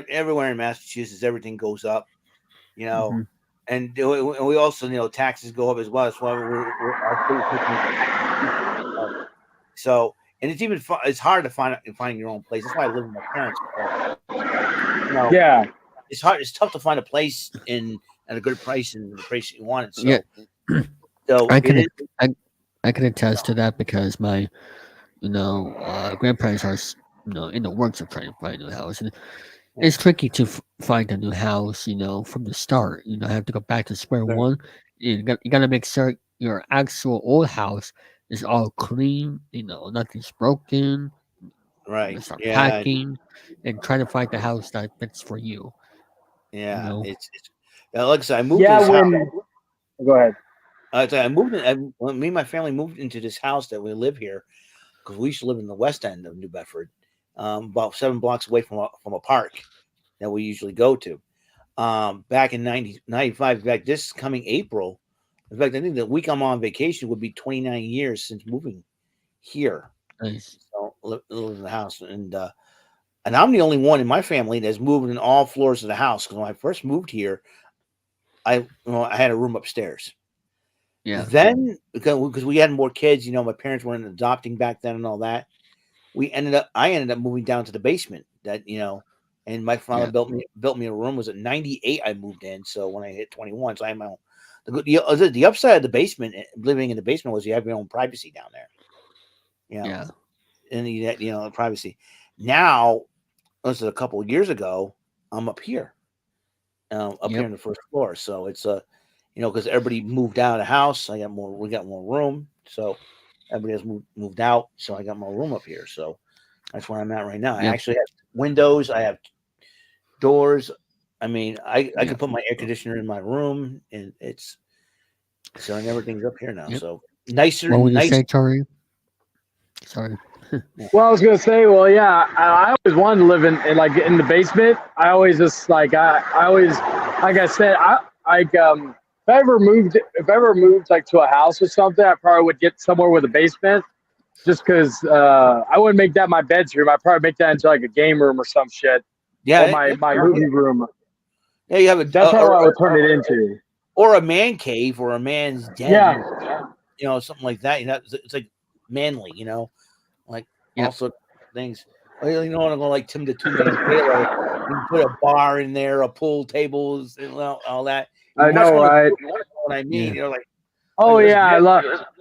Speaker 4: everywhere in Massachusetts, everything goes up, and we also, taxes go up as well. That's why so, and it's hard to find your own place. That's why I live with my parents. It's hard. It's tough to find a place at a good price and the price you want it. So, so
Speaker 1: I can attest to that, because my grandparents are in the works of trying to find a new house, and it's tricky to find a new house from the start. I have to go back to square one. You got to make sure your actual old house is all clean, nothing's broken.
Speaker 4: Right.
Speaker 1: Start packing and trying to find the house that fits for you.
Speaker 4: Yeah, it's like I said, I moved to this house.
Speaker 3: Go ahead.
Speaker 4: I moved in. Me and my family moved into this house that we live here, because we used to live in the west end of New Bedford, about 7 blocks away from a park that we usually go to. Back in 95, in fact, this coming April, in fact, I think the week I'm on vacation would be 29 years since moving here.
Speaker 1: Nice.
Speaker 4: So live in the house, and I'm the only one in my family that's moved in all floors of the house. Because when I first moved here, I had a room upstairs.
Speaker 1: Yeah.
Speaker 4: Then because we had more kids, my parents weren't adopting back then and all that. I ended up moving down to the basement. And my father built me a room. It was at 98 I moved in. So when I hit 21, so I had my own. The upside of the basement, living in the basement, was you have your own privacy down there.
Speaker 1: Yeah.
Speaker 4: And you privacy. Now, this is a couple of years ago, I'm up here, here on the first floor. So it's because everybody moved out of the house. We got more room. So everybody has moved out. So I got more room up here. So that's where I'm at right now. I actually have windows. I have doors. I mean, I can put my air conditioner in my room, and everything's up here now. So nicer.
Speaker 1: What would you say, Tori? Sorry.
Speaker 3: Well, I was gonna say, well, yeah, I always wanted to live in like in the basement. I always just like I always like I said, if I ever moved like to a house or something, I probably would get somewhere with a basement, just because I wouldn't make that my bedroom. I'd probably make that into like a game room or some shit, or my movie room.
Speaker 4: Yeah, you have a.
Speaker 3: That's how I would turn it into.
Speaker 4: Or a man cave or a man's den.
Speaker 3: Yeah.
Speaker 4: You know, something like that. You know, it's like manly. You know, like all sorts of things. You know, I'm going like Tim the 2 Man Taylor. You can put a bar in there, a pool tables, and all that.
Speaker 3: I know, right?
Speaker 4: You know what I mean? You're like,
Speaker 3: oh yeah,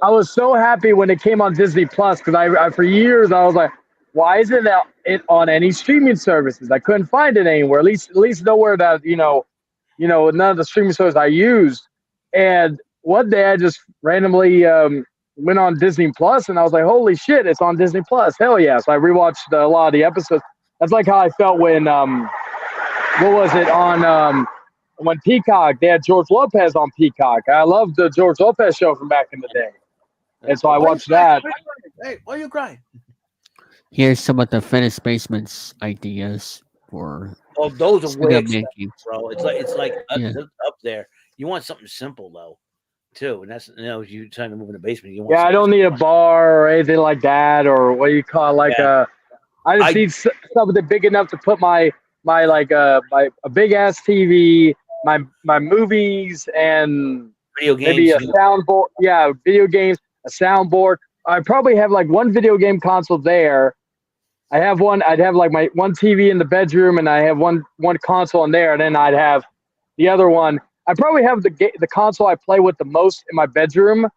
Speaker 3: I was so happy when it came on Disney Plus because I for years I was like, why isn't it on any streaming services? I couldn't find it anywhere. At least nowhere that you know, none of the streaming services I used. And one day I just randomly went on Disney Plus and I was like, holy shit, it's on Disney Plus. Hell yeah. So I rewatched a lot of the episodes. That's like how I felt when what was it on when Peacock, they had George Lopez on Peacock. I loved the George Lopez show from back in the day. And so I watched that.
Speaker 4: Hey, why are you crying?
Speaker 1: Here's some of the finished basements ideas for.
Speaker 4: Oh, those are way expensive,
Speaker 1: games.
Speaker 4: bro. It's like up there. You want something simple though, too, and that's if you're trying to move in the basement. You want
Speaker 3: I don't need a bar or anything like that, or what do you call it, I just need something big enough to put my a big ass TV, my movies, and
Speaker 4: video games,
Speaker 3: maybe a soundboard. Yeah, video games, a soundboard. I probably have like one video game console there. I'd have like my one TV in the bedroom, and I have one console in there, and then I'd have the other one. I probably have the console I play with the most in my bedroom,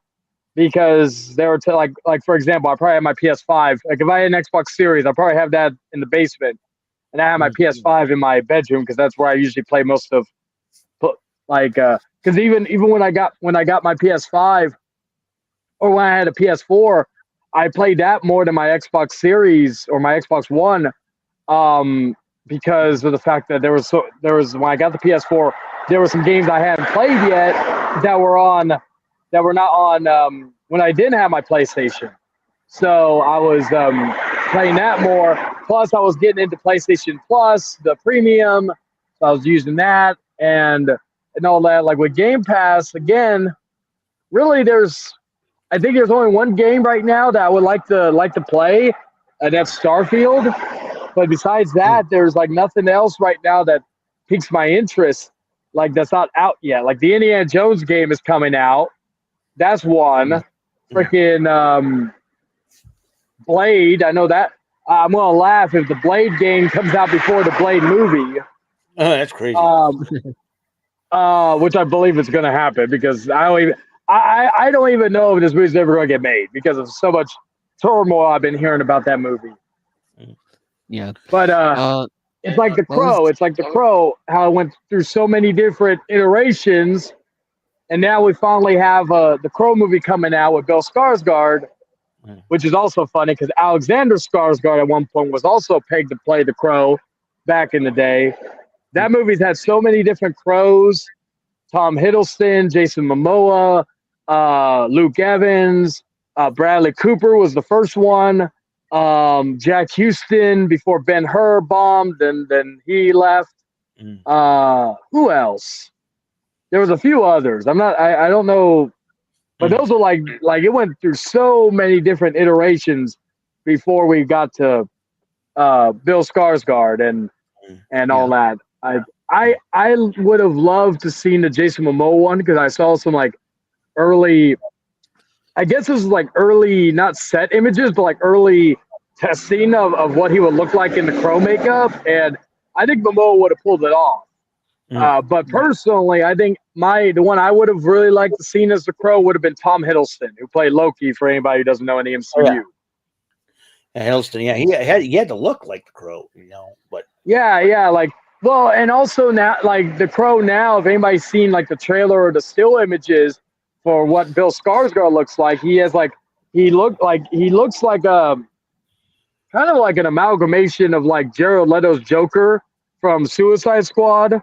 Speaker 3: because they were like for example, I probably have my PS5. Like if I had an Xbox Series, I probably have that in the basement, and I have my PS5 in my bedroom because that's where I usually play most of. Because even when I got my PS5, or when I had a PS4, I played that more than my Xbox Series or my Xbox One, because of the fact that there was when I got the PS4, there were some games I hadn't played yet that were not on when I didn't have my PlayStation. So I was playing that more. Plus, I was getting into PlayStation Plus, the premium. So I was using that and all that. Like with Game Pass, again, really, I think there's only one game right now that I would like to play, and that's Starfield. But besides that, there's like nothing else right now that piques my interest. Like that's not out yet. Like the Indiana Jones game is coming out. That's one. Freaking Blade. I know that. I'm gonna laugh if the Blade game comes out before the Blade movie.
Speaker 4: Oh, that's crazy.
Speaker 3: Which I believe is gonna happen because I don't even know if this movie's ever gonna get made because of so much turmoil I've been hearing about that movie.
Speaker 1: Yeah.
Speaker 3: But it's like The Crow. It's like The Crow, how it went through so many different iterations, and now we finally have the Crow movie coming out with Bill Skarsgård, which is also funny because Alexander Skarsgård at one point was also pegged to play the Crow back in the day. That movie's had so many different Crows: Tom Hiddleston, Jason Momoa, Luke Evans, Bradley Cooper was the first one. Jack Houston before Ben-Hur bombed, and then he left. Who else? There was a few others. I don't know, but those were like it went through so many different iterations before we got to Bill Skarsgård and all that. I would have loved to seen the Jason Momoa one because I saw some like early. I guess this is like early, not set images, but like early testing of what he would look like in the Crow makeup. And I think Momoa would have pulled it off. But personally, I think the one I would have really liked to seen as the Crow would have been Tom Hiddleston, who played Loki, for anybody who doesn't know any MCU.
Speaker 4: Oh, yeah. Hiddleston, yeah, he had to look like the Crow, but
Speaker 3: yeah, like, well, and also now, like the Crow now, if anybody's seen like the trailer or the still images for what Bill Skarsgård looks like, he looks like a kind of like an amalgamation of like Jared Leto's Joker from Suicide Squad.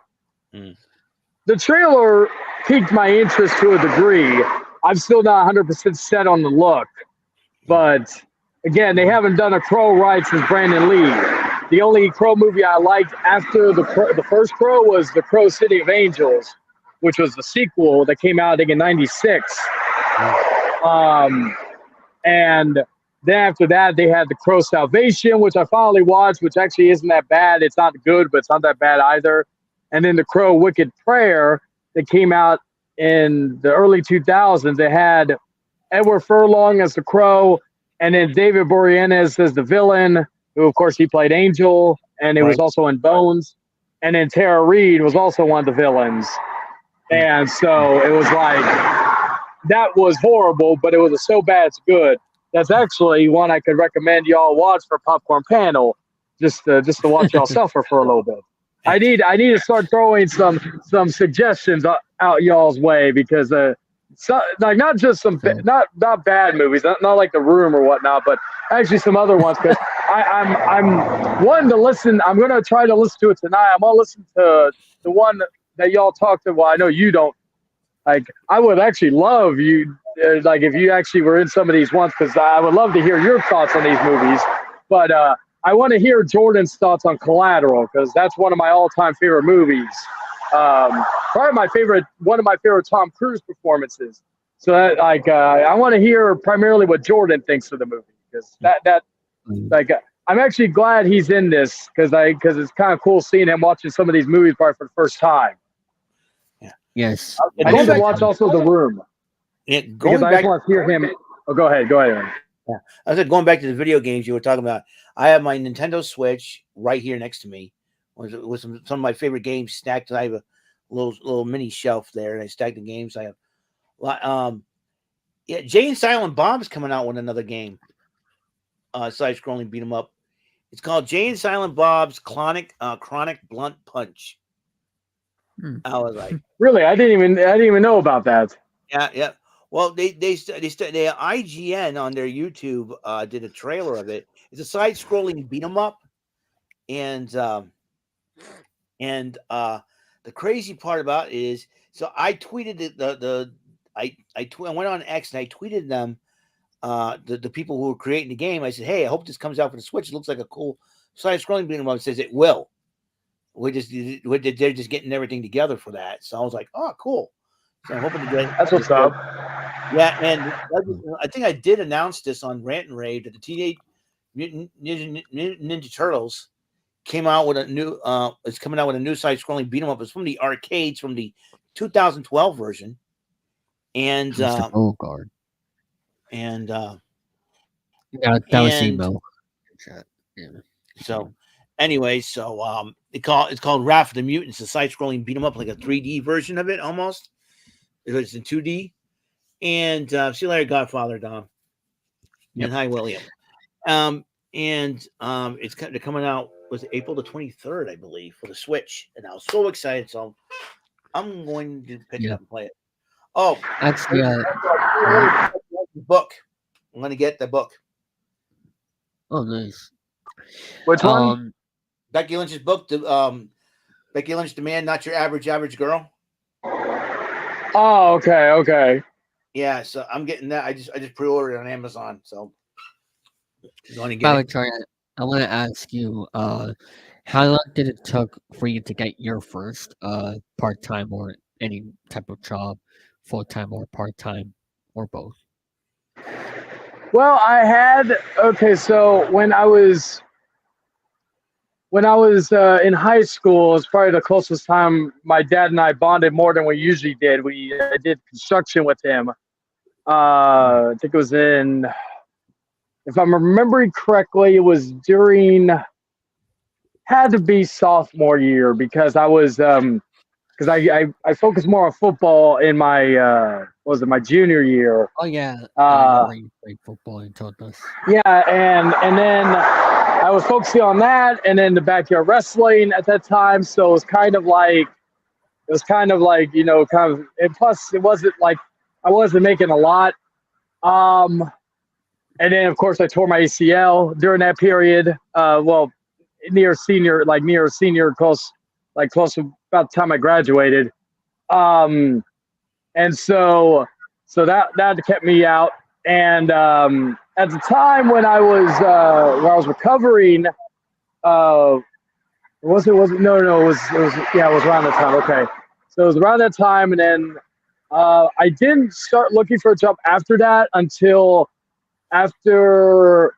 Speaker 3: The trailer piqued my interest to a degree. I'm still not 100% set on the look, but again, they haven't done a Crow right since Brandon Lee. The only Crow movie I liked after the first Crow was The Crow City of Angels, which was the sequel that came out, I think, in '96. And then after that, they had The Crow Salvation, which I finally watched, which actually isn't that bad. It's not good, but it's not that bad either. And then The Crow Wicked Prayer that came out in the early 2000s. They had Edward Furlong as the Crow, and then David Boreanaz as the villain, who, of course, he played Angel, and it was also in Bones. And then Tara Reid was also one of the villains. And so it was like, that was horrible, but it was a so bad it's good. That's actually one I could recommend y'all watch for Popcorn Panel, just to watch y'all suffer for a little bit. I need to start throwing some suggestions out y'all's way, because like not just some not bad movies, not like The Room or whatnot, but actually some other ones. Because I'm wanting to listen. I'm gonna try to listen to it tonight. I'm gonna listen to the one that y'all talked to. Well, I know you don't. Like, I would actually love you, like, if you actually were in some of these ones, because I would love to hear your thoughts on these movies. But I want to hear Jordan's thoughts on Collateral, because that's one of my all-time favorite movies. Probably one of my favorite Tom Cruise performances. So that, like, I want to hear primarily what Jordan thinks of the movie, because I'm actually glad he's in this, because it's kind of cool seeing him watching some of these movies probably for the first time.
Speaker 1: Yes.
Speaker 3: I need to watch also The Room.
Speaker 4: Yeah,
Speaker 3: because I just want to hear him. Oh, go ahead. Aaron.
Speaker 4: Yeah, I said, going back to the video games you were talking about, I have my Nintendo Switch right here next to me with some of my favorite games stacked. I have a little mini shelf there, and I stack the games. I have, Jay and Silent Bob is coming out with another game. Side scrolling beat 'em up. It's called Jay and Silent Bob's Chronic Blunt Punch. I was like,
Speaker 3: really? I didn't even know about that.
Speaker 4: Yeah. Well, they IGN on their YouTube did a trailer of it. It's a side-scrolling beat 'em up, and the crazy part about it is, so I tweeted I went on X and I tweeted them, the people who were creating the game. I said, hey, I hope this comes out for the Switch. It looks like a cool side-scrolling beat 'em up. It says it will. They're just getting everything together for that. So I was like, oh, cool. So I'm hoping to get.
Speaker 3: That's what's up.
Speaker 4: Yeah, and I think I did announce this on Rant and Rave that the Teenage Mutant Ninja Turtles came out with a new. It's coming out with a new side-scrolling beat 'em up. It's from the arcades, from the 2012 version, and
Speaker 1: Guard.
Speaker 4: And
Speaker 1: that was emo. Yeah.
Speaker 4: So. Anyway, so it's called Wrath of the Mutants, a side-scrolling beat 'em up, like a 3D version of it almost. It's in 2D. And see you later, Godfather Dom. Yep. And hi, William. They're coming out was April the 23rd, I believe, for the Switch, and I was so excited. So I'm going to pick it up and play it. Oh,
Speaker 1: actually,
Speaker 4: the book. I'm going to get the book.
Speaker 1: Oh, nice.
Speaker 3: Which one?
Speaker 4: Becky Lynch's book, Becky Lynch, The Man, Not Your Average Girl.
Speaker 3: Oh, okay.
Speaker 4: Yeah, so I'm getting that. I just pre-ordered it on Amazon, so going to get it.
Speaker 1: I want to ask you, how long did it took for you to get your first part-time or any type of job, full-time or part-time or both?
Speaker 3: Well, so when I was in high school, it's probably the closest time my dad and I bonded more than we usually did. I did construction with him. I think it was if I'm remembering correctly, it was had to be sophomore year, because I was because I focused more on football in my my junior year.
Speaker 1: Oh yeah, I remember you played football and told us.
Speaker 3: Yeah, and then I was focusing on that, and then the backyard wrestling at that time. So it was kind of like, and plus it wasn't like I wasn't making a lot. And then of course I tore my ACL during that period. Near senior, close to about the time I graduated. And so that kept me out. And at the time when I was recovering, was it no no it was yeah, it was around that time. Okay, so it was around that time, and then I didn't start looking for a job after that until after,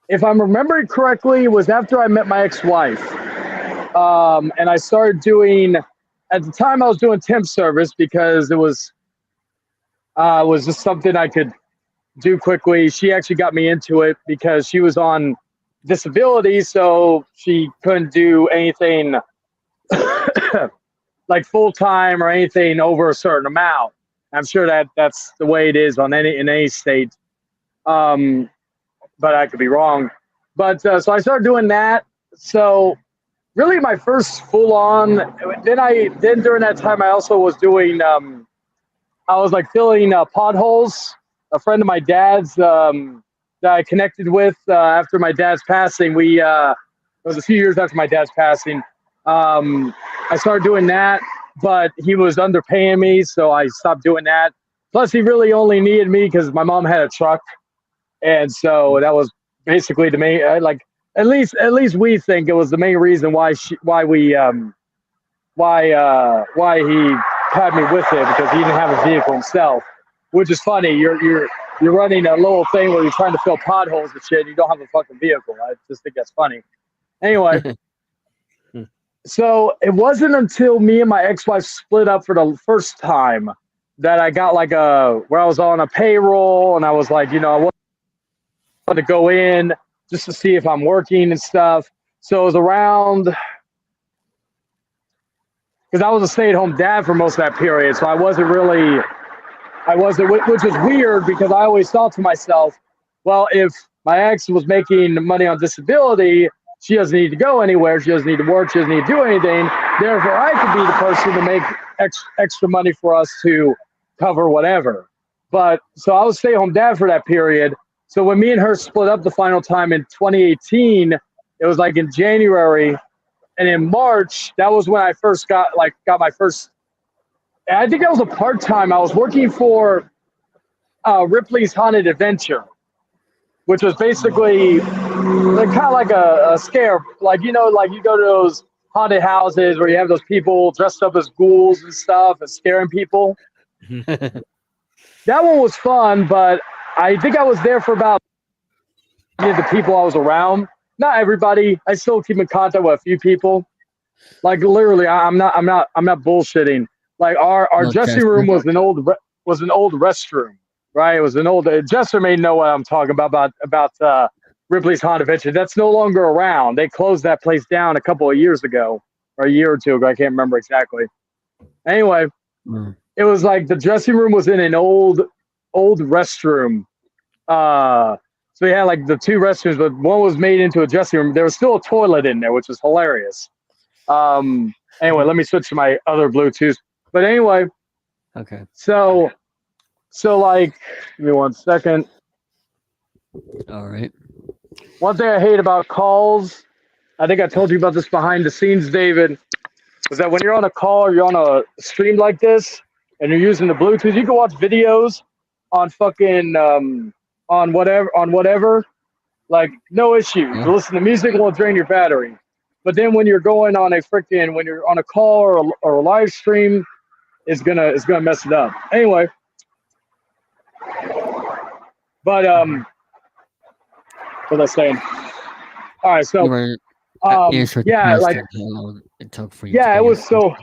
Speaker 3: if I'm remembering correctly, it was after I met my ex-wife. And I started doing, at the time I was doing temp service because it was just something I could do quickly. She actually got me into it because she was on disability, so she couldn't do anything like full-time or anything over a certain amount. I'm sure that's the way it is in any state. But I could be wrong. But so I started doing that. So really my first full on, then during that time I also was doing, I was like filling potholes. A friend of my dad's that I connected with after my dad's passing, it was a few years after my dad's passing. I started doing that, but he was underpaying me, so I stopped doing that. Plus he really only needed me because my mom had a truck. And so that was basically the main, at least we think it was the main reason why he had me with him, because he didn't have a vehicle himself. Which is funny. You're running a little thing where you're trying to fill potholes and shit. And you don't have a fucking vehicle. I just think that's funny. Anyway, so it wasn't until me and my ex-wife split up for the first time that I got where I was on a payroll, and I was like, I want to go in just to see if I'm working and stuff. So it was around, because I was a stay-at-home dad for most of that period, so which was weird, because I always thought to myself, well, if my ex was making money on disability, she doesn't need to go anywhere, she doesn't need to work, she doesn't need to do anything, therefore I could be the person to make extra money for us to cover whatever. But so I was a stay-at-home dad for that period. So when me and her split up the final time in 2018, it was like in January, and in March, that was when I first got my first, I think that was a part-time. I was working for Ripley's Haunted Adventure, which was basically kind of like a scare, like you go to those haunted houses where you have those people dressed up as ghouls and stuff and scaring people. That one was fun, but I think I was there for about the people I was around. Not everybody. I still keep in contact with a few people. Like literally, I'm not bullshitting. Like our dressing room was an old restroom, right? It was an old. Jester may know what I'm talking about Ripley's Haunted Adventure. That's no longer around. They closed that place down a couple of years ago, or a year or two ago. I can't remember exactly. Anyway, It was like the dressing room was in an old restroom. So we had like the two restrooms, but one was made into a dressing room. There was still a toilet in there, which was hilarious. Anyway, let me switch to my other Bluetooth. But anyway,
Speaker 1: okay.
Speaker 3: So like, give me 1 second.
Speaker 1: All right.
Speaker 3: One thing I hate about calls, I think I told you about this behind the scenes, David, is that when you're on a call or you're on a stream like this and you're using the Bluetooth, you can watch videos on fucking on whatever, like no issues.
Speaker 1: Yeah.
Speaker 3: Listen to music won't drain your battery. But then when you're going on when you're on a call or a live stream, it's gonna mess it up. Anyway. But what was I saying? All right, so yeah, like
Speaker 1: it took for you.
Speaker 3: Yeah, it was so.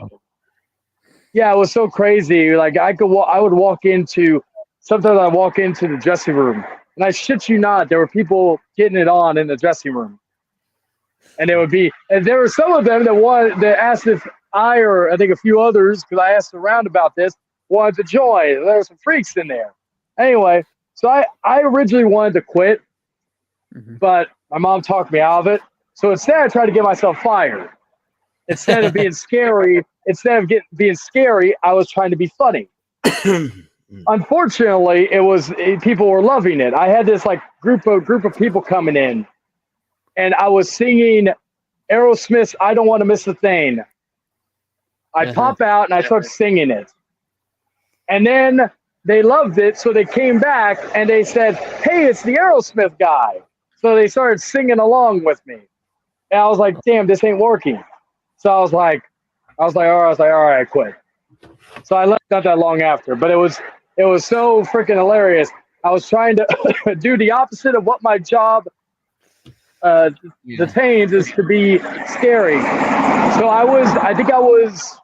Speaker 3: Yeah, it was so crazy. Like I would walk into. Sometimes I walk into the dressing room, and I shit you not, there were people getting it on in the dressing room, and there were some of them that asked if I, or I think a few others, because I asked around about this, wanted to join. There were some freaks in there. Anyway, so I originally wanted to quit, but my mom talked me out of it. So instead, I tried to get myself fired. Instead of being scary, I was trying to be funny. Unfortunately, people were loving it. I had this like group of people coming in, and I was singing Aerosmith's "I Don't Want to Miss a Thing." I pop out and I start singing it, and then they loved it, so they came back and they said, "Hey, it's the Aerosmith guy." So they started singing along with me, and I was like, "Damn, this ain't working." So I was like, all right, I quit. So I left not that long after, but it was so freaking hilarious. I was trying to do the opposite of what my job detains is to be scary. So I think I was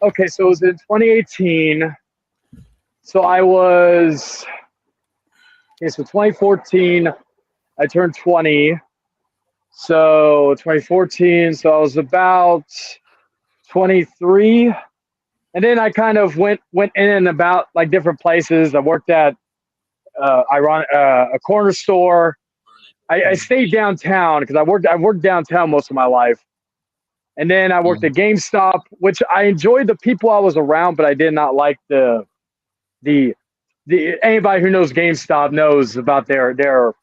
Speaker 3: okay. So it was in 2018. So I was okay. So 2014, I turned 20. So 2014. So I was about 23. And then I kind of went in and about like different places. I worked at a corner store. I stayed downtown because I worked downtown most of my life. And then I worked at GameStop, which I enjoyed the people I was around, but I did not like the anybody who knows GameStop knows about their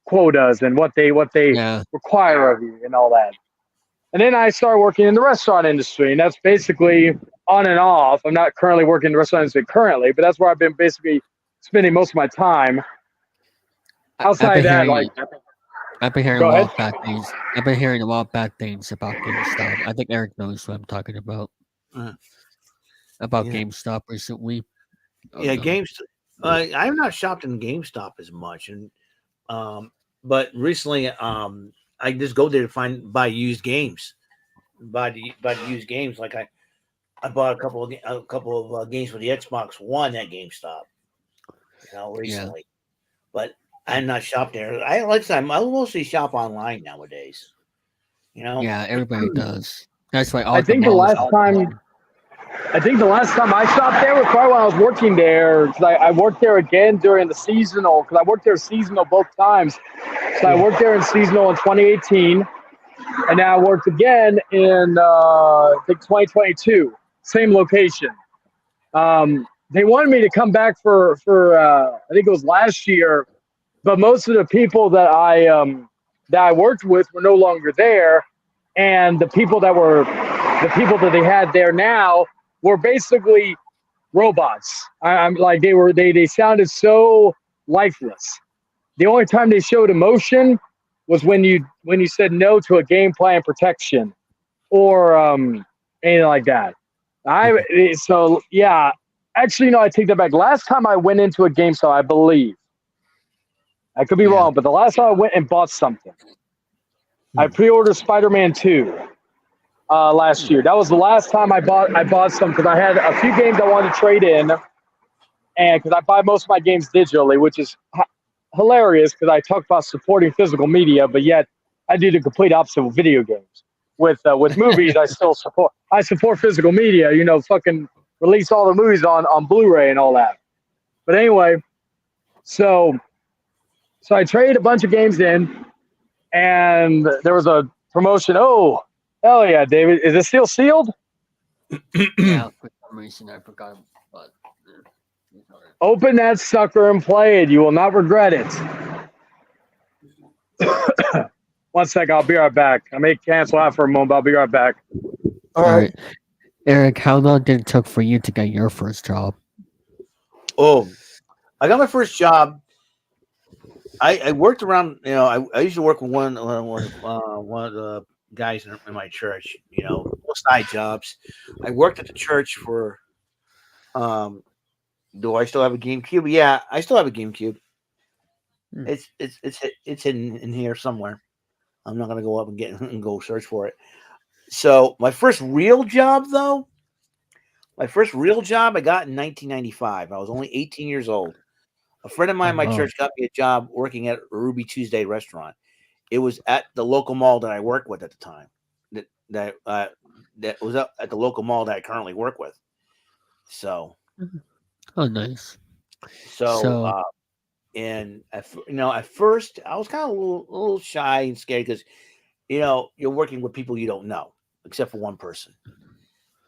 Speaker 3: quotas and what they require of you and all that. And then I started working in the restaurant industry, and that's basically on and off. I'm not currently working in the restaurant industry currently, but that's where I've been basically spending most of my time. Outside that, like,
Speaker 1: I've been hearing a lot of bad things. I've been hearing a lot of bad things about GameStop. I think Eric knows what I'm talking about. About GameStop recently.
Speaker 4: GameStop. I've not shopped in GameStop as much, and but recently, I just go there to buy used games. Buy used games. Like I bought a couple of games for the Xbox One at GameStop. Recently, but I'm not shopped there. I mostly shop online nowadays.
Speaker 1: Yeah, everybody does. That's why
Speaker 3: I think the last time I shopped there was probably when I was working there, because I worked there again during the seasonal, because I worked there seasonal both times. So I worked there in seasonal in 2018, and now I worked again in I think 2022, same location. They wanted me to come back for I think it was last year, but most of the people that I worked with were no longer there, and the people that they had there now were basically robots. I'm like they sounded so lifeless. The only time they showed emotion was when you said no to a game plan protection or anything like that. Actually, no, I take that back. Last time I went into a GameStop, I believe, I could be wrong, but the last time I went and bought something, I pre-ordered Spider-Man 2 last year. That was the last time I bought some, because I had a few games I wanted to trade in, and because I buy most of my games digitally, which is hilarious because I talk about supporting physical media, but yet I do the complete opposite with video games. With movies, I support physical media. Fucking release all the movies on Blu-ray and all that. But anyway, so I traded a bunch of games in, and there was a promotion. Oh, hell yeah, David! Is it still sealed?
Speaker 1: Yeah, for some reason I forgot. But
Speaker 3: open that sucker and play it. You will not regret it. 1 sec, I'll be right back. I may cancel out for a moment, but I'll be right back.
Speaker 1: All right. Eric, how long did it take for you to get your first job?
Speaker 4: Oh, I got my first job. I worked around. I used to work with one of the guys in my church. Side jobs. I worked at the church for. Do I still have a GameCube? Yeah, I still have a GameCube. It's hidden in here somewhere. I'm not gonna go up and go search for it. So my first real job I got in 1995. I was only 18 years old. A friend of mine in my church got me a job working at a Ruby Tuesday restaurant. It was at the local mall that I worked with at the time. That was up at the local mall that I currently work with. So.
Speaker 1: Oh, nice.
Speaker 4: So and at first I was kind of a little shy and scared because, you're working with people you don't know, except for one person.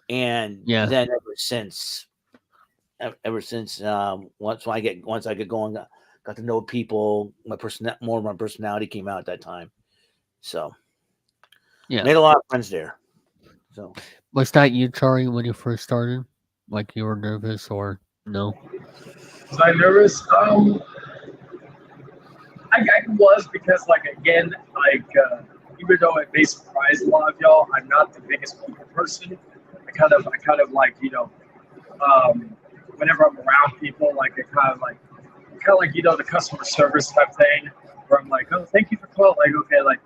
Speaker 4: And then ever since once I get going, got to know people, more of my personality came out at that time. So made a lot of friends there. So
Speaker 1: was that you, Charlie, when you first started? Like you were nervous or No.
Speaker 3: Was I nervous? I was because, like, again, like, even though it may surprise a lot of y'all, I'm not the biggest people person. I kind of like, whenever I'm around people, like, I kind of like, the customer service type thing, where I'm like, oh, thank you for calling. Like,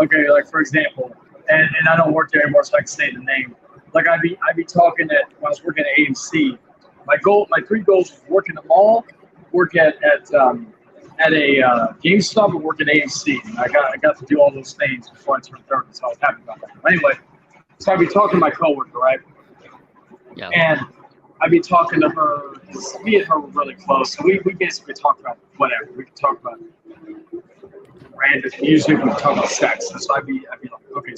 Speaker 3: okay, for example, and I don't work there anymore, so I can say the name. Like, I'd be talking when I was working at AMC. My 3 goals was work in the mall, work at a GameStop, and work at AMC. And I got to do all those things before I turned 30, so I was happy about that. But anyway, so I'd be talking to my coworker, right?
Speaker 1: Yeah.
Speaker 3: And I'd be talking to her. Me and her were really close, so we basically talk about whatever. We could talk about random music. We could talk about sex. And so I'd be like, okay.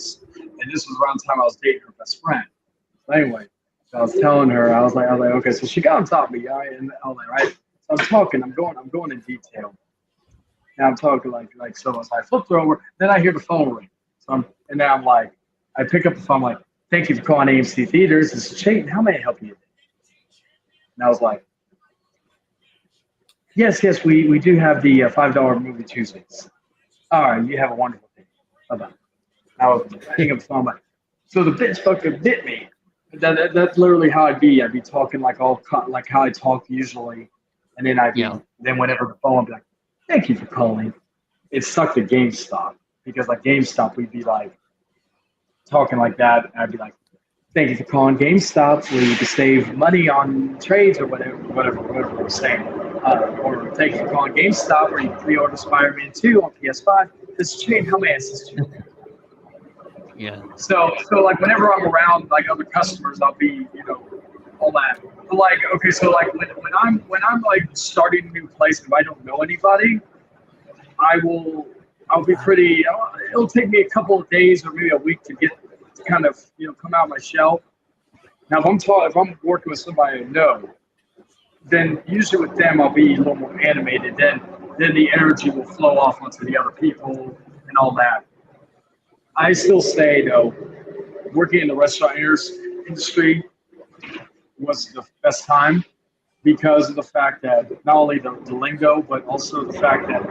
Speaker 3: And this was around the time I was dating her best friend. So anyway, so I was telling her, I was like, okay. So she got on top of me, all right? And I was like, right. So I'm talking. I'm going in detail. And I'm talking like so. So I flipped her over. Then I hear the phone ring. And then I'm like, I pick up the phone. I'm like, thank you for calling AMC Theaters. This is Chayton. How may I help you? And I was like, yes, we do have the $5 movie Tuesdays. All right, you have a wonderful day. Bye-bye. I was hanging up the phone. Like, so the bitch fucking bit me. That's literally how I'd be. I'd be talking like how I talk usually, and then then whenever the phone, I'd be like, thank you for calling. It sucked at GameStop because like GameStop, we'd be like talking like that. And I'd be like, thank you for calling GameStop, where you can save money on trades or whatever we're saying. Or thank you for calling GameStop, where you can pre-order Spider-Man 2 on PS5. This is Shane. How may I assist you?
Speaker 1: Yeah.
Speaker 3: So like whenever I'm around like other customers, I'll be all that. But like okay, so like when I'm like starting a new place, if I don't know anybody, I'll be pretty. It'll take me a couple of days or maybe a week to kind of come out of my shell. Now if I'm working with somebody I know, then usually with them I'll be a little more animated. Then the energy will flow off onto the other people and all that. I still say though, working in the restaurant industry was the best time because of the fact that not only the lingo, but also the fact that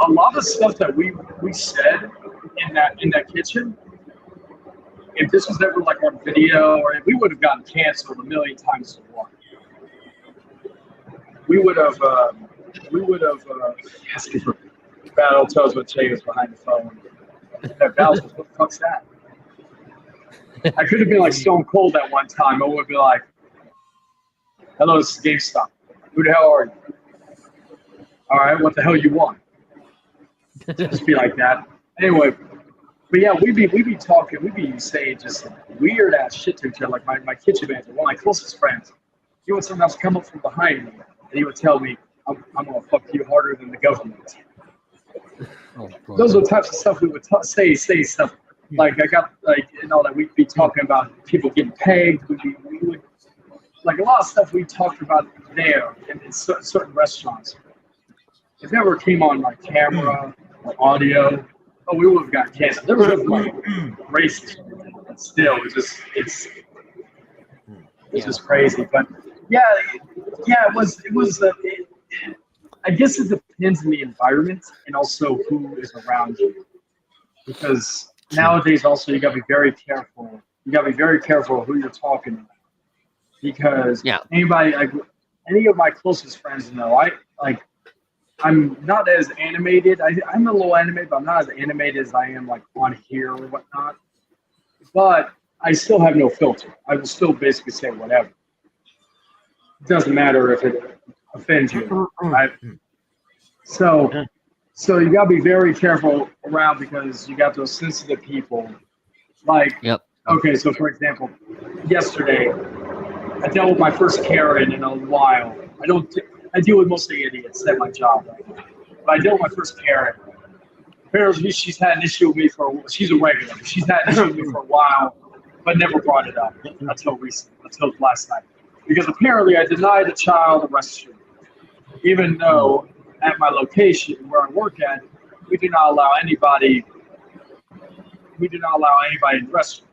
Speaker 3: a lot of stuff that we said in that kitchen, if this was ever like on video, or we would have gotten canceled a million times to one. We would have Battle tells what Jay was behind the phone. That Battle what the fuck's that? I could have been like Stone Cold at one time. I would be like, hello, this is GameStop. Who the hell are you? All right, what the hell you want? Just be like that. Anyway, but yeah, we'd be talking, we'd be saying just weird ass shit to each other. Like my kitchen manager, one of my closest friends, he would sometimes come up from behind me and he would tell me, I'm gonna fuck you harder than the government.
Speaker 1: Oh,
Speaker 3: those are the types of stuff we would say stuff. Like I got like that we'd be talking about people getting pegged. We would like a lot of stuff we talked about there in certain restaurants. If it ever came on like camera or audio, we would have got canceled. There was no like racist, but still, it's just crazy. But yeah, it was. I guess it depends on the environment and also who is around you, because nowadays also you gotta be very careful. You gotta be very careful who you're talking about, because any of my closest friends know I'm not as animated. I'm a little animated, but I'm not as animated as I am like on here or whatnot. But I still have no filter. I will still basically say whatever. It doesn't matter if it offends you, right? So you gotta be very careful around, because you got those sensitive people. Like, okay, so for example, yesterday I dealt with my first Karen in a while. I deal with mostly idiots at my job right now. But I dealt with my first Karen. Apparently, she's had an issue with me she's a regular. She's had an issue with me for a while, but never brought it up until last night. Because apparently I denied the child a restroom, even though at my location where I work at, we do not allow anybody in the restroom.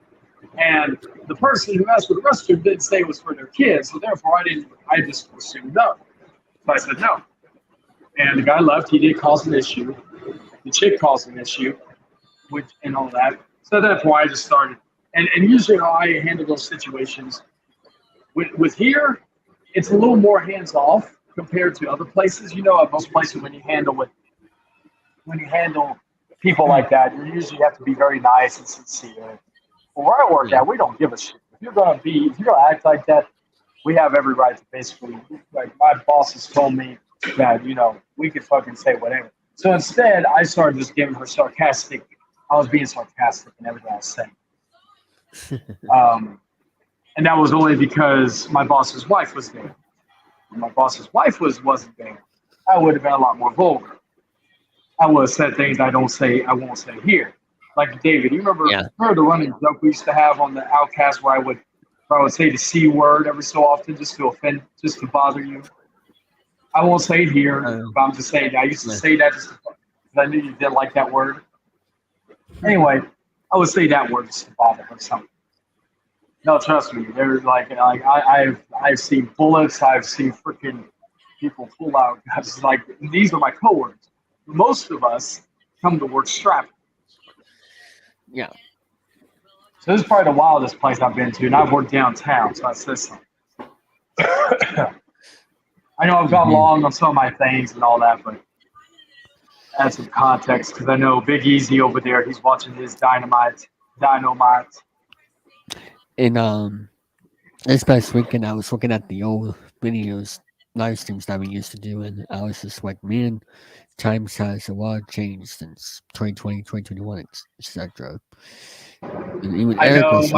Speaker 3: And the person who asked for the restroom didn't say it was for their kids, so therefore I just assumed no. So I said no. And the guy left. He did cause an issue. The chick caused an issue, and all that. So at that point, I just started. And usually how I handle those situations, with here, it's a little more hands off compared to other places. You know, at most places when you handle people like that, you usually have to be very nice and sincere. But where I work at, we don't give a shit. If you're gonna act like that, we have every right to basically, like, my boss has told me that, you know, we can fucking say whatever. So instead, I started just giving her sarcastic. I was being sarcastic in everything I was saying. And that was only because my boss's wife was there. If my boss's wife wasn't there, I would have been a lot more vulgar. I would have said things I won't say here. Like, David, you remember the running joke we used to have on the Outcast where I would say the C word every so often just to offend, just to bother you? I won't say it here, but I'm just saying that. I used to say that just because I knew you didn't like that word. Anyway, I would say that word just to bother or something. No, trust me. There's I've seen bullets. I've seen freaking people pull out. These are my coworkers. Most of us come to work strapped.
Speaker 1: Yeah.
Speaker 3: So this is probably the wildest place I've been to, and I've worked downtown, so I said something. I know I've gone long on some of my things and all that, but add some context because I know Big Easy over there, he's watching his Dynamite.
Speaker 1: And this past weekend, I was looking at the old videos, live streams that we used to do, and I was just like, man, times has a lot changed since 2020, 2021, etc. And even Eric was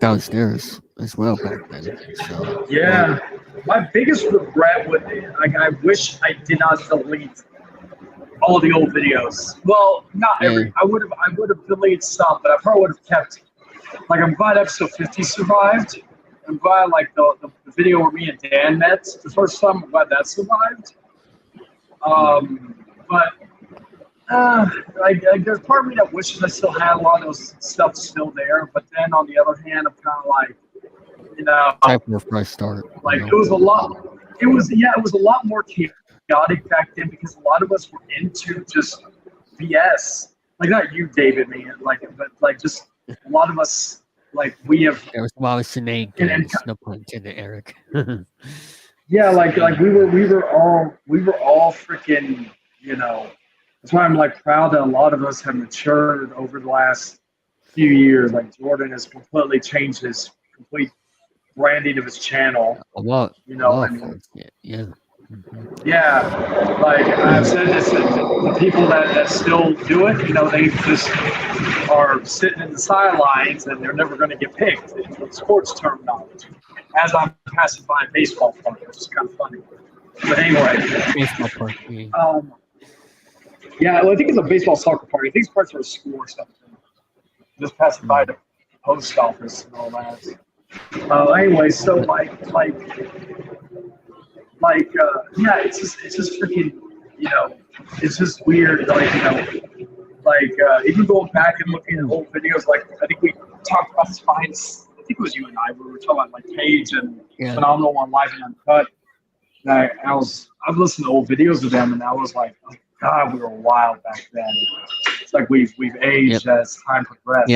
Speaker 1: downstairs as well back then. So,
Speaker 3: yeah. My biggest regret would be, I wish I did not delete all the old videos. Well, not every. I would have deleted some, but I probably would have kept. Like, I'm glad episode 50 survived. I'm glad, like, the video where me and Dan met the first time. I'm glad that survived. But there's part of me that wishes I still had a lot of those stuff still there. But then on the other hand, I'm kind of like, you know,
Speaker 1: type of fresh start.
Speaker 3: Like, it was a lot. It was a lot more chaotic back then because a lot of us were into just BS. Like, not you, David, man. But just a lot of us, like, we have.
Speaker 1: There was a lot of snake games, no pun intended, Eric.
Speaker 3: Yeah, like we were all freaking, you know. That's why I'm, like, proud that a lot of us have matured over the last few years. Like, Jordan has completely changed his complete branding of his channel.
Speaker 1: A lot,
Speaker 3: you know.
Speaker 1: I mean, yeah. Mm-hmm.
Speaker 3: Yeah, like I've said this, the people that still do it, you know, they just are sitting in the sidelines and they're never going to get picked in sports terminology. As I'm passing by a baseball park, which is kind of funny. But anyway,
Speaker 1: baseball park.
Speaker 3: Yeah, well, I think it's a baseball soccer park. I think it's parts of a school or something. Just passing by the post office and all that. Anyway, so yeah, it's just freaking, you know, it's just weird. Like, you know, even going back and looking at old videos, like, I think we talked about this behind. I think it was you and I. We were talking about, like, Paige and Phenomenal on Live and Uncut. And I've listened to old videos of them, and I was like, oh, God, we were wild back then. It's like we've aged as time progressed.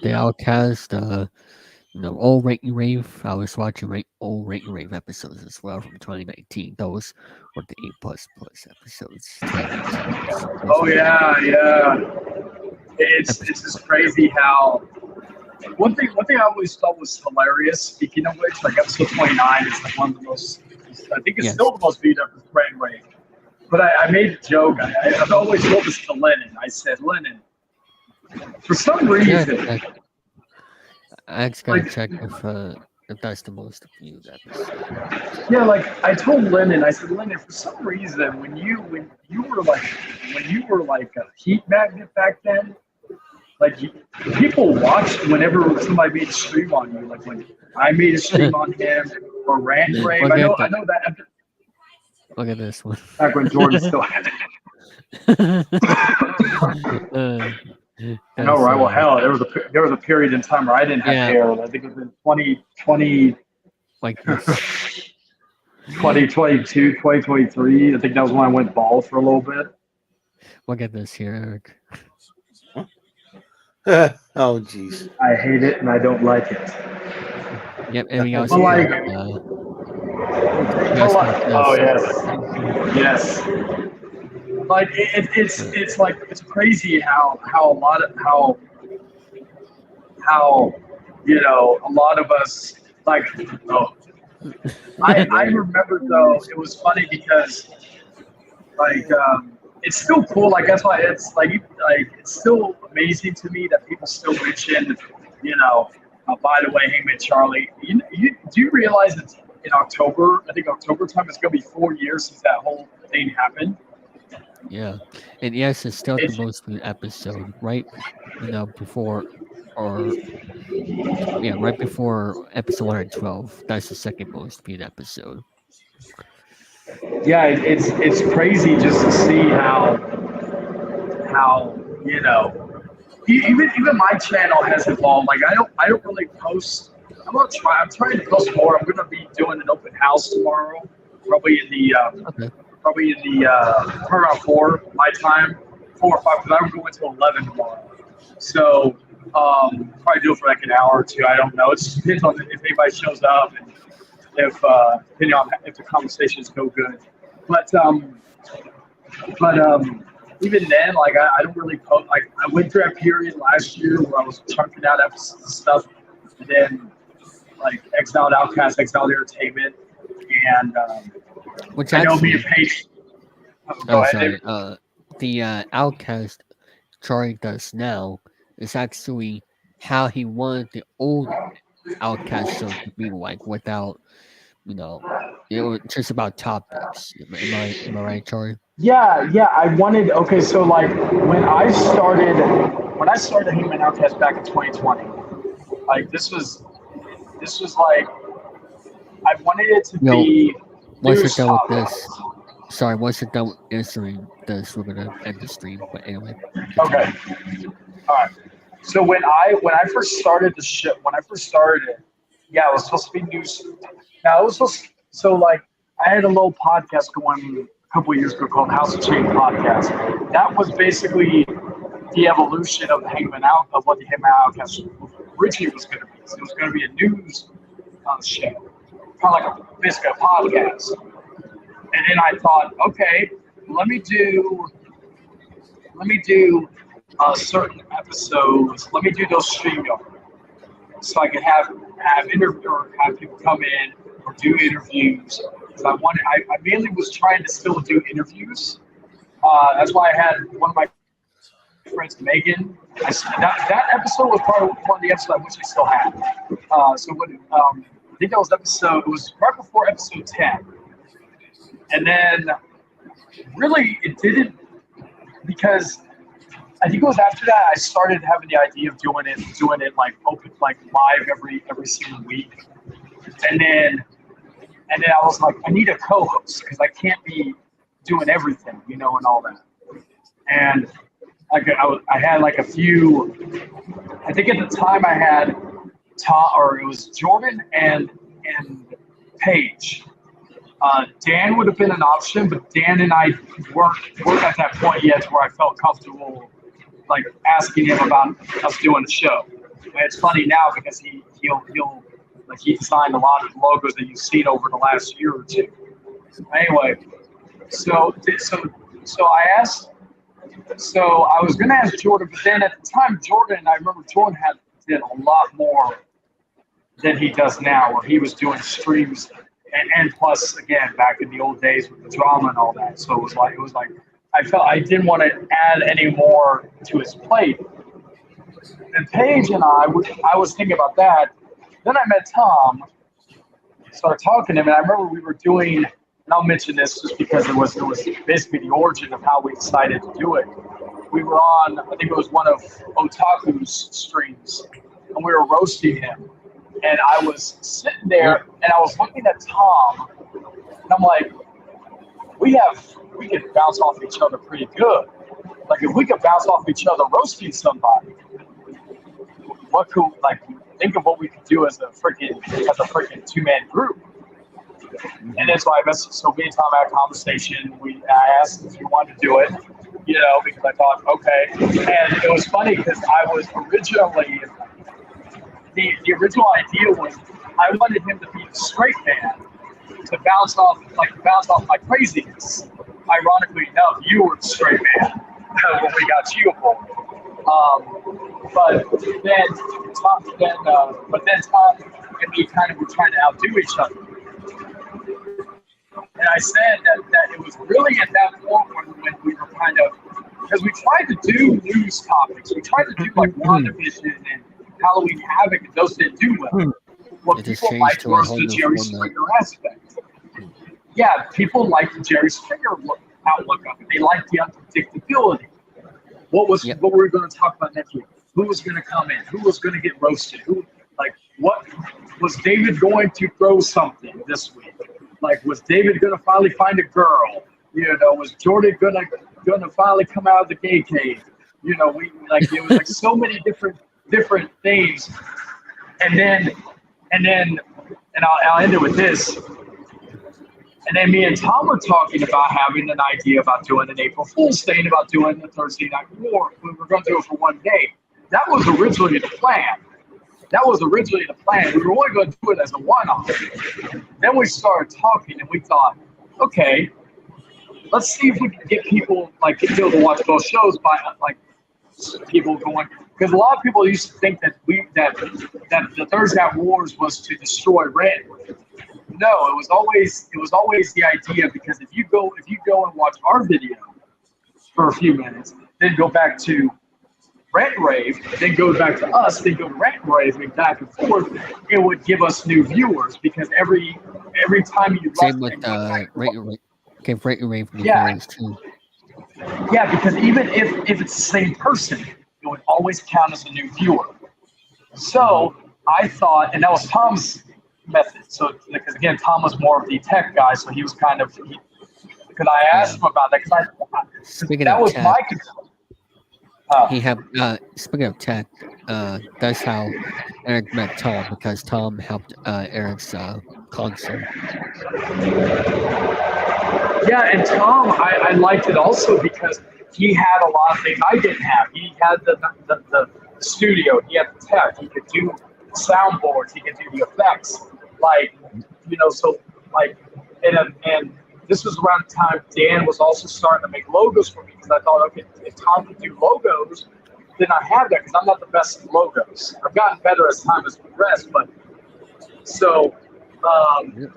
Speaker 1: The Outcast, you know, old Rate You Rave. I was watching old Rate You Rave episodes as well from 2019. Those were the A++ episodes.
Speaker 3: Oh yeah. It's just crazy how one thing I always thought was hilarious. Speaking of which, like, episode 29 is like one of the most. I think it's still the most beat up with Brain Wave. But I made a joke. I've always told this to Lennon. I said, Lennon, for some reason.
Speaker 1: I just gotta check if that's the most viewed episode.
Speaker 3: Yeah, like, I told Lennon, I said, Lennon, for some reason, when you were like a heat magnet back then, like, people watched whenever somebody made a stream on you. Like, when I made a stream on him or Rant Brave. I know that.
Speaker 1: Look at this one.
Speaker 3: Back when Jordan still had it. I know, right? Well, hell, there was a period in time where I didn't have hair. I think it was in 2020,
Speaker 1: like
Speaker 3: 2022, 2023. I think that was when I went bald for a little bit.
Speaker 1: Look at this here, Eric.
Speaker 4: Oh, jeez.
Speaker 3: I hate it and I don't like it.
Speaker 1: Yep, and we
Speaker 3: But
Speaker 1: also
Speaker 3: like,
Speaker 1: got,
Speaker 3: oh yes. Like it's like it's crazy how a lot of how a lot of us like. Oh, I remember though it was funny because like it's still cool. Like that's why it's like it's still amazing to me that people still mention by the way, Hangman Charlie. Do you realize it's in October? I think October time it's gonna be 4 years since that whole thing happened.
Speaker 1: Yeah, and yes, it's still the most viewed episode, right? Before, or right before episode 112. That's the second most viewed episode.
Speaker 3: Yeah, it's crazy just to see how even my channel has evolved. Like I don't really post. I'm trying to post more. I'm gonna be doing an open house tomorrow, probably in the around 4 my time, 4 or 5, because I'm going to 11 tomorrow. So probably do it for like an hour or two. I don't know. It just depends on if anybody shows up and if depending on if the conversations go good. But even then, like I don't really post. Like I went through a period last year where I was chunking out episodes and stuff, and then like Exiled Outcast, Exiled Entertainment, and
Speaker 1: which
Speaker 3: I know
Speaker 1: actually,
Speaker 3: me and Paige.
Speaker 1: The Outcast Charlie does now is actually how he wanted the old Outcast show to be like, without it was just about topics. Am I right, Charlie?
Speaker 3: Yeah. I wanted. Okay, so like when I started Hangman Outcast back in 2020, like this was like I wanted it to be.
Speaker 1: Once you're done with this, once you're done with answering this, we're gonna end the stream. But anyway.
Speaker 3: Okay. All right. So when I first started the show, it was supposed to be news. Now it was so like I had a little podcast going a couple of years ago called House of Change Podcast. That was basically the evolution of what the Hangman Outcast originally was going to be. So it was going to be a news show, kind of like basically a podcast. And then I thought, okay, let me do certain episodes. Let me do those StreamYard, so I could have people come in or do interviews. Because I mainly was trying to still do interviews. That's why I had one of my friends, Megan. That episode was probably one of the episodes I wish I still had. I think that was it was right before episode 10. And then really it didn't, because I think it was after that I started having the idea of doing it like open, like live every single week. And then I was like, I need a co-host because I can't be doing everything, and all that. And I had like a few. I think at the time I had it was Jordan and Paige. Dan would have been an option, but Dan and I weren't at that point yet where I felt comfortable like asking him about us doing the show. And it's funny now because he'll he designed a lot of the logos that you've seen over the last year or two. Anyway, so I asked. So I was gonna ask Jordan, but then at the time I remember Jordan did a lot more than he does now, where he was doing streams. And plus, again, back in the old days with the drama and all that. So it was like I felt I didn't want to add any more to his plate. And Paige and I was thinking about that. Then I met Tom, started talking to him, and I remember we were doing, and I'll mention this just because it was basically the origin of how we decided to do it. We were on, I think it was one of Otaku's streams, and we were roasting him. And I was sitting there, and I was looking at Tom, and I'm like, we can bounce off each other pretty good. Like if we could bounce off each other roasting somebody, what could think of what we could do as a freaking 2-man group. And then so me and Tom had a conversation. I asked if he wanted to do it, because I thought, okay. And it was funny because I was originally, the original idea was I wanted him to be the straight man to bounce off my craziness. Ironically enough, you were the straight man when we got you aboard. But then Tom and me kind of were trying to outdo each other. And I said that it was really at that point when we were kind of, because we tried to do news topics. We tried to do like WandaVision and Halloween Havoc, and those didn't do well. What people liked was the Jerry Springer aspect. Yeah, people liked the Jerry Springer outlook of it. They liked the unpredictability. What were we going to talk about next week? Who was going to come in? Who was going to get roasted? What was David going to throw something this week? Like, was David going to finally find a girl? Was Jordan going to finally come out of the gay cave? It was like so many different things. And I'll end it with this. And then me and Tom were talking about having an idea about doing an April Fool's Day, about doing the Thursday Night War. We were going to do it for one day. That was originally the plan. We were only going to do it as a one-off. Then we started talking, and we thought, okay, let's see if we can get people to watch both shows by people going. Because a lot of people used to think that the Thursday Night Wars was to destroy Rant. No, it was always the idea, because if you go and watch our video for a few minutes, then go back to Rant and Rave, then go back to us, then go to Rant and Rave, and back and forth, it would give us new viewers, because every time you
Speaker 1: same with Rant and Rave. Okay, Rant and Rave new viewers too.
Speaker 3: Yeah, because even if it's the same person, it would always count as a new viewer. So I thought, and that was Tom's method. So because again, Tom was more of the tech guy, so he was kind of because I asked him about that because that was my concern.
Speaker 1: Speaking of tech, that's how Eric met Tom, because Tom helped Eric's console.
Speaker 3: Yeah, and Tom, I liked it also because he had a lot of things I didn't have. He had the studio, he had the tech, he could do soundboards, he could do the effects. And this was around the time Dan was also starting to make logos for me, because I thought, okay, if Tom can do logos, then I have that, because I'm not the best at logos. I've gotten better as time has progressed, but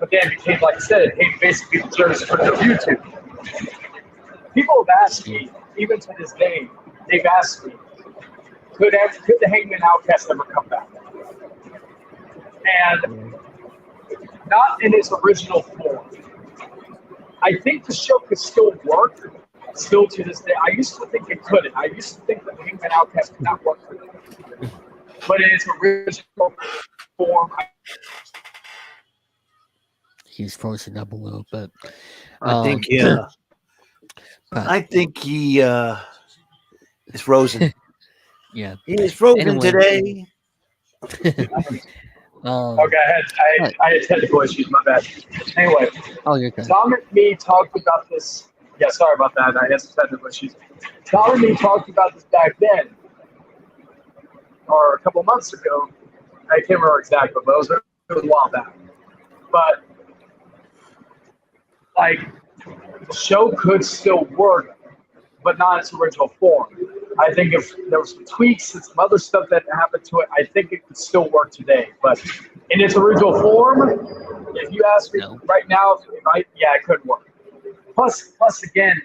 Speaker 3: Dan became, like I said, it became basically the Jerry Springer of YouTube. People have asked me, even to this day, they've asked me, could the Hangman Outcast ever come back? And not in its original form. I think the show could still work, still to this day. I used to think it couldn't. I used to think that Hangman Outcast could not work. But in its original form,
Speaker 1: he's frozen up a little bit.
Speaker 4: I think he is frozen.
Speaker 1: Yeah,
Speaker 4: he is frozen today.
Speaker 3: Okay, I had technical issues, my bad. Anyway,
Speaker 1: you're good.
Speaker 3: Tom and me talked about this. Yeah, sorry about that. I had some technical issues. Tom and me talked about this back then, or a couple months ago. I can't remember exactly, but it was a while back. But the show could still work, but not in its original form. I think if there were some tweaks and some other stuff that happened to it, I think it could still work today. But in its original form, if you ask me right now, it could work. Plus, again,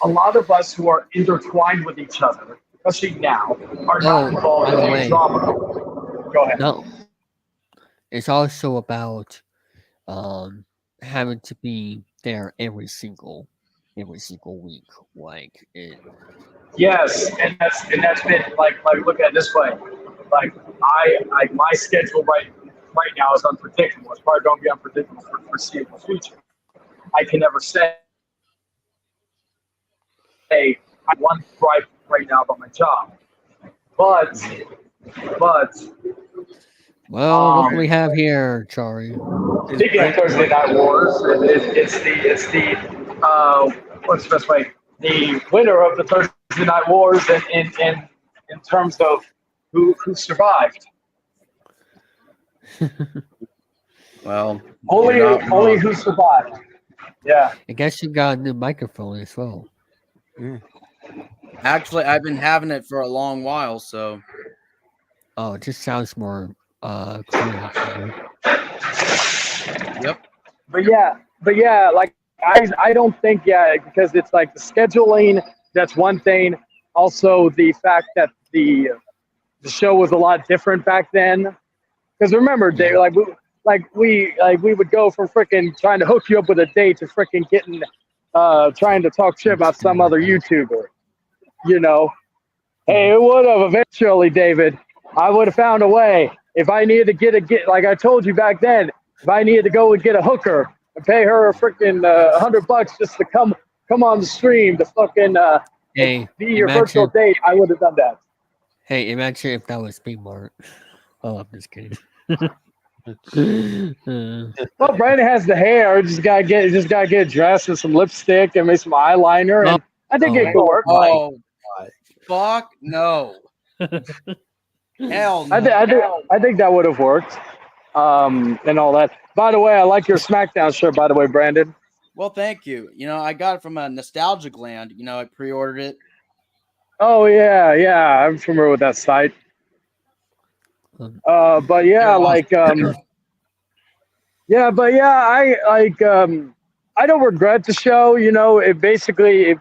Speaker 3: a lot of us who are intertwined with each other, especially now, are not involved in any drama. Go ahead.
Speaker 1: No, it's also about having to be there every single week,
Speaker 3: Yes, and that's been look at it this way. My schedule right now is unpredictable. It's probably going to be unpredictable for the foreseeable future. I can never say have one gripe right now about my job. But
Speaker 1: well, what do we have here, Charlie?
Speaker 3: speaking of Thursday Night Wars, it's the what's the best way? The winner of the Thursday Night Wars in terms of who survived.
Speaker 5: Well,
Speaker 3: only who survived. Yeah.
Speaker 1: I guess you got a new microphone as well.
Speaker 5: Actually, I've been having it for a long while, so.
Speaker 1: Oh, it just sounds more clear.
Speaker 5: Yep.
Speaker 3: But yeah, like I don't think because it's like the scheduling. That's one thing. Also, the fact that the show was a lot different back then. Because remember, Dave, we would go from freaking trying to hook you up with a date to freaking getting trying to talk shit about some other YouTuber. You know, hey, it would have eventually, David. I would have found a way if I needed to get like I told you back then. If I needed to go and get a hooker and pay her a freaking $100 just to come on the stream to fucking
Speaker 1: hey,
Speaker 3: be your virtual date, I would have done that.
Speaker 1: Hey, imagine if that was me, Mark. Oh, I'm just kidding.
Speaker 3: Well, Brandon has the hair. Just gotta get dressed with some lipstick and maybe some eyeliner, and I think it could work.
Speaker 5: Oh, fuck no. Hell no.
Speaker 3: I think that would have worked. And all that. By the way, I like your SmackDown shirt, by the way, Brandon.
Speaker 5: Well, thank you. You know, I got it from a Nostalgic Land. You know, I pre-ordered it.
Speaker 3: Oh, yeah. I'm familiar with that site. But yeah, I don't regret the show. You know, it basically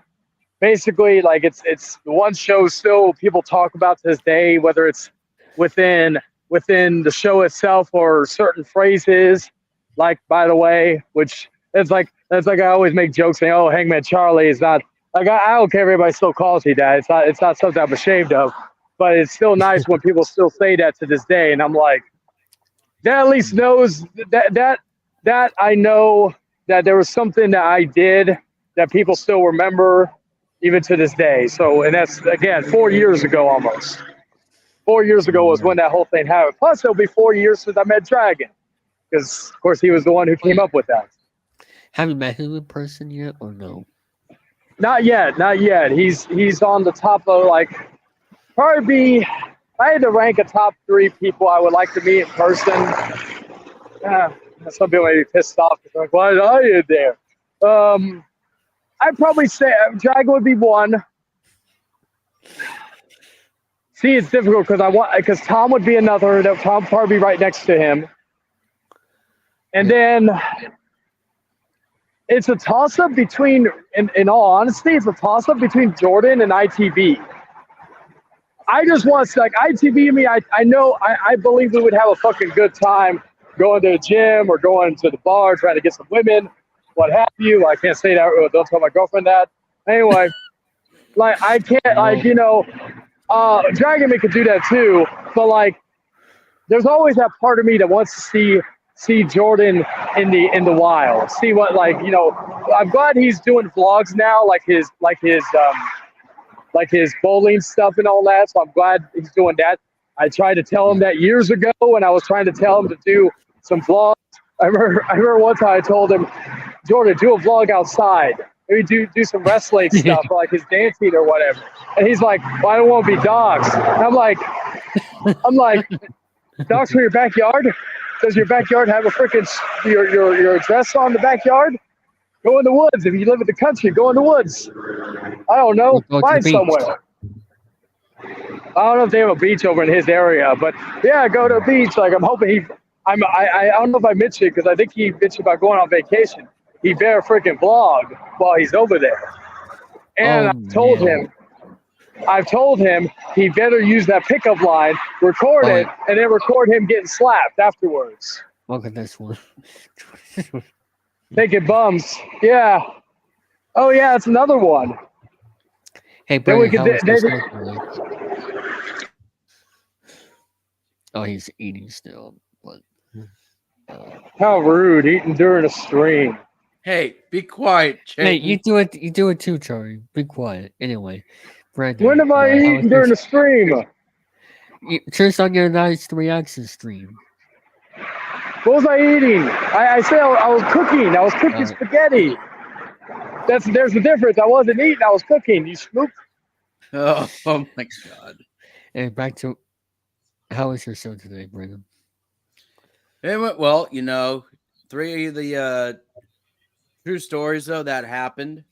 Speaker 3: like it's the one show still people talk about to this day, whether it's within the show itself or certain phrases, like, by the way, which it's like I always make jokes saying, oh, Hangman Charlie is not like I don't care if everybody still calls me that. It's not something I'm ashamed of, but it's still nice when people still say that to this day. And I'm like, that at least knows that I know that there was something that I did that people still remember even to this day. So, and that's again 4 years ago almost. 4 years ago was when that whole thing happened. Plus, it'll be 4 years since I met Dragon, because of course he was the one who came up with that.
Speaker 1: Have you met him in person yet, or no?
Speaker 3: Not yet. He's on the top of probably be. If I had to rank a top 3 people I would like to meet in person. Some people may be pissed off because like, why are you there? I'd probably say Dragon would be one. See, it's difficult because Tom would be another. That Tom would probably be right next to him. And then it's a toss-up between, in all honesty, it's a toss-up between Jordan and ITV. I just want to, like, ITV and me, I believe we would have a fucking good time going to the gym or going to the bar, trying to get some women, what have you. I can't say that. Don't tell my girlfriend that. Anyway, like, I can't, like, you know, Dragon Man could do that too, but like, there's always that part of me that wants to see Jordan in the wild. See what, like, you know, I'm glad he's doing vlogs now, like his bowling stuff and all that. So I'm glad he's doing that. I tried to tell him that years ago when I was trying to tell him to do some vlogs. I remember one time I told him, Jordan, do a vlog outside. Maybe do some wrestling stuff, or like his dancing or whatever. And he's like, well, I don't want to be dogs. And I'm like, dogs for your backyard? Does your backyard have a freaking your address on the backyard? Go in the woods. If you live in the country, go in the woods. I don't know. Find somewhere. I don't know if they have a beach over in his area, but yeah, go to a beach. Like, I'm hoping I don't know if I mentioned it because I think he mentioned about going on vacation. He better freaking vlog while he's over there. And I've told him he better use that pickup line, record it, and then record him getting slapped afterwards.
Speaker 1: Look at this one.
Speaker 3: Taking bums. Yeah. Oh, yeah, it's another one.
Speaker 1: Hey, Brandon, oh, he's eating still. But,
Speaker 3: how rude, eating during a stream.
Speaker 5: Hey, be quiet,
Speaker 1: Hey,
Speaker 5: Chayton.
Speaker 1: you do it too, Charlie. Be quiet. Anyway, Brandon.
Speaker 3: When have I eaten during the stream?
Speaker 1: Just on your nice reaction stream.
Speaker 3: What was I eating? I said I was cooking. I was cooking spaghetti. There's the difference. I wasn't eating. I was cooking. You snoop.
Speaker 5: Oh my God.
Speaker 1: And back to, how was your show today, Brandon?
Speaker 5: It went well. 3 of the true stories though that happened.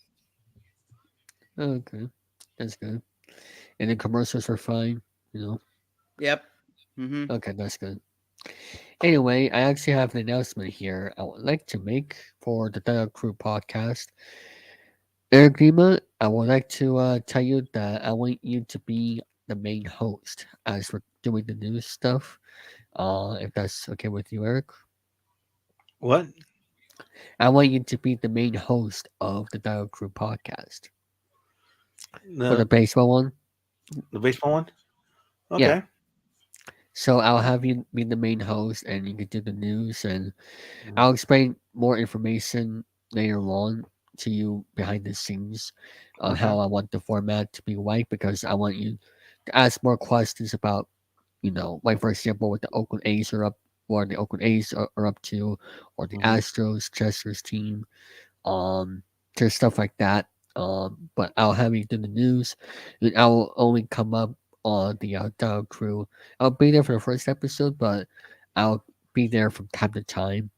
Speaker 1: Okay, that's good. And the commercials are fine.
Speaker 5: Yep. Mm-hmm.
Speaker 1: Okay, that's good. Anyway, I actually have an announcement here I would like to make for the Dial Crew podcast. Eric Grima, I would like to tell you that I want you to be the main host as we're doing the news stuff. If that's okay with you, Eric.
Speaker 4: What?
Speaker 1: I want you to be the main host of the Dial Crew podcast. For the baseball one?
Speaker 4: The baseball one? Okay.
Speaker 1: Yeah. So I'll have you be the main host and you can do the news, and I'll explain more information later on to you behind the scenes on how I want the format to be like, because I want you to ask more questions about, like for example, what the Oakland A's are up, or the Oakland A's are up to, or the Astros, Chester's team, just stuff like that. But I'll have you do the news, and I will only come up on the Dial Crew. I'll be there for the first episode, but I'll be there from time to time,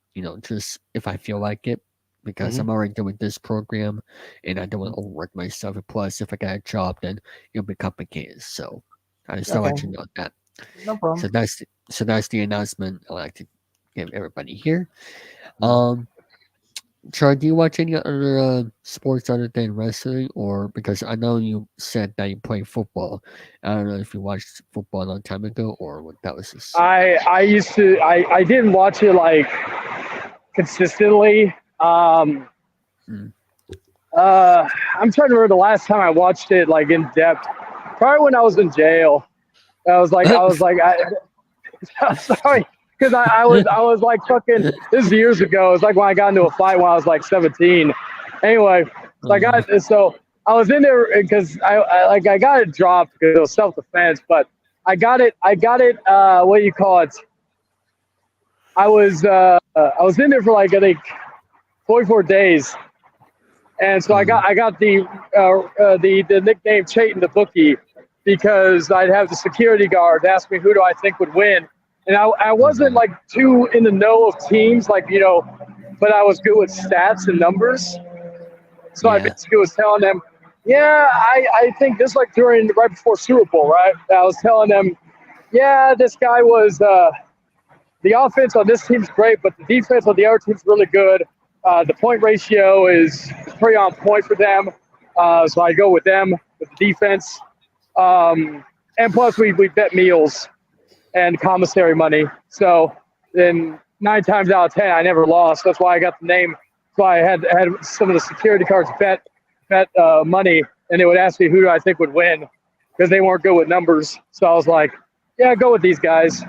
Speaker 1: just if I feel like it, because I'm already doing this program and I don't want to overwork myself. And plus, if I got a job, then it'll be complicated. So I just want you to know that.
Speaker 4: No problem.
Speaker 1: So that's the announcement I like to give everybody here. Char, do you watch any other sports other than wrestling, or because I know you said that you play football? I don't know if you watched football a long time ago or what that was.
Speaker 3: I used to. I didn't watch it like consistently. I'm trying to remember the last time I watched it like in depth. Probably when I was in jail. I'm sorry, because I was like fucking. This is years ago. It was like when I got into a fight when I was like 17. Anyway, so I was in there because I got it dropped because it was self-defense, but I got it. What do you call it? I was in there for like I think 44 days, and so I got the nickname Chayton the Bookie because I'd have the security guard ask me who do I think would win, and I wasn't like too in the know of teams but I was good with stats and numbers, so I basically was telling them, I think this like right before Super Bowl, right? I was telling them, this guy was the offense on this team's great, but the defense on the other team's really good. The point ratio is pretty on point for them. So I go with them, with the defense. And plus, we bet meals and commissary money. So then 9 times out of 10, I never lost. That's why I got the name. So I had some of the security cards bet money, and they would ask me who do I think would win because they weren't good with numbers. So I was like, go with these guys.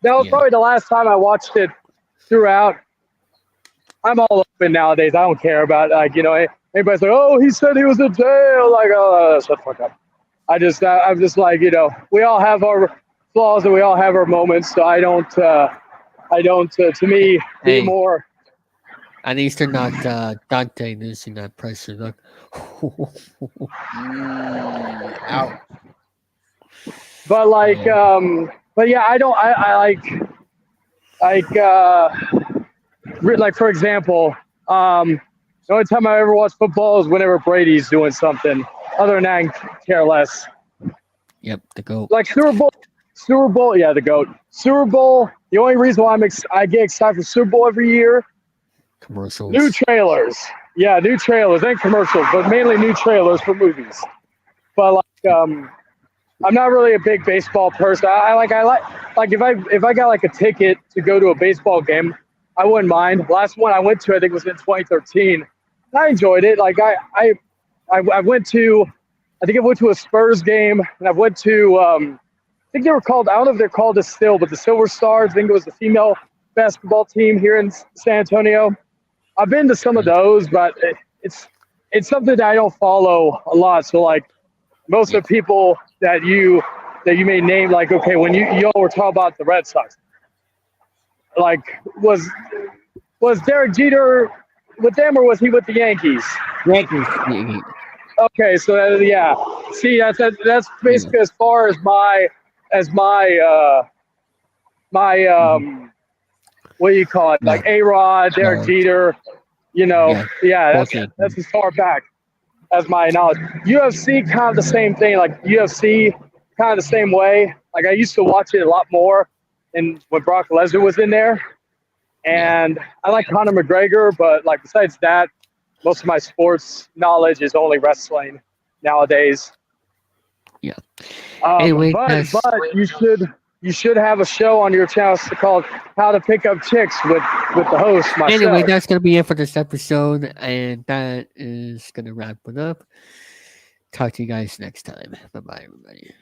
Speaker 3: That was probably the last time I watched it throughout. I'm all open nowadays. I don't care about everybody's like, oh, he said he was in jail. Like, oh, shut the fuck up. I'm just like, we all have our flaws and we all have our moments. So I don't to me, more.
Speaker 1: At least they're not Dante losing that pressure. Look.
Speaker 5: Out.
Speaker 3: But like for example, the only time I ever watch football is whenever Brady's doing something. Other than that, I care less.
Speaker 1: Yep, the GOAT.
Speaker 3: Like Super Bowl, the GOAT. Super Bowl, the only reason why I get excited for Super Bowl every year,
Speaker 1: commercials.
Speaker 3: New trailers. Yeah, new trailers and commercials, but mainly new trailers for movies. But I'm not really a big baseball person. I like if I got like a ticket to go to a baseball game, I wouldn't mind. The last one I went to, I think, was in 2013. I enjoyed it. Like I went to, I think I went to a Spurs game, and I went to, I think they were called, I don't know if they're called this still, but the Silver Stars. I think it was the female basketball team here in San Antonio. I've been to some of those, but it's something that I don't follow a lot. So like most of the people that you may name, like, okay, when you all were talking about the Red Sox, like was Derek Jeter with them or was he with the Yankees?
Speaker 1: Yankees.
Speaker 3: Okay, so yeah. See, that's basically as far as my what do you call it? Like A-Rod, Derek Jeter, that's as far back as my knowledge. UFC kind of the same thing. Like UFC kind of the same way. Like I used to watch it a lot more, and when Brock Lesnar was in there, and I like Conor McGregor, but like besides that, most of my sports knowledge is only wrestling nowadays.
Speaker 1: Yeah.
Speaker 3: Anyway, but you should have a show on your channel called "How to Pick Up Chicks" with the host myself.
Speaker 1: Anyway, that's gonna be it for this episode, and that is gonna wrap it up. Talk to you guys next time. Bye bye, everybody.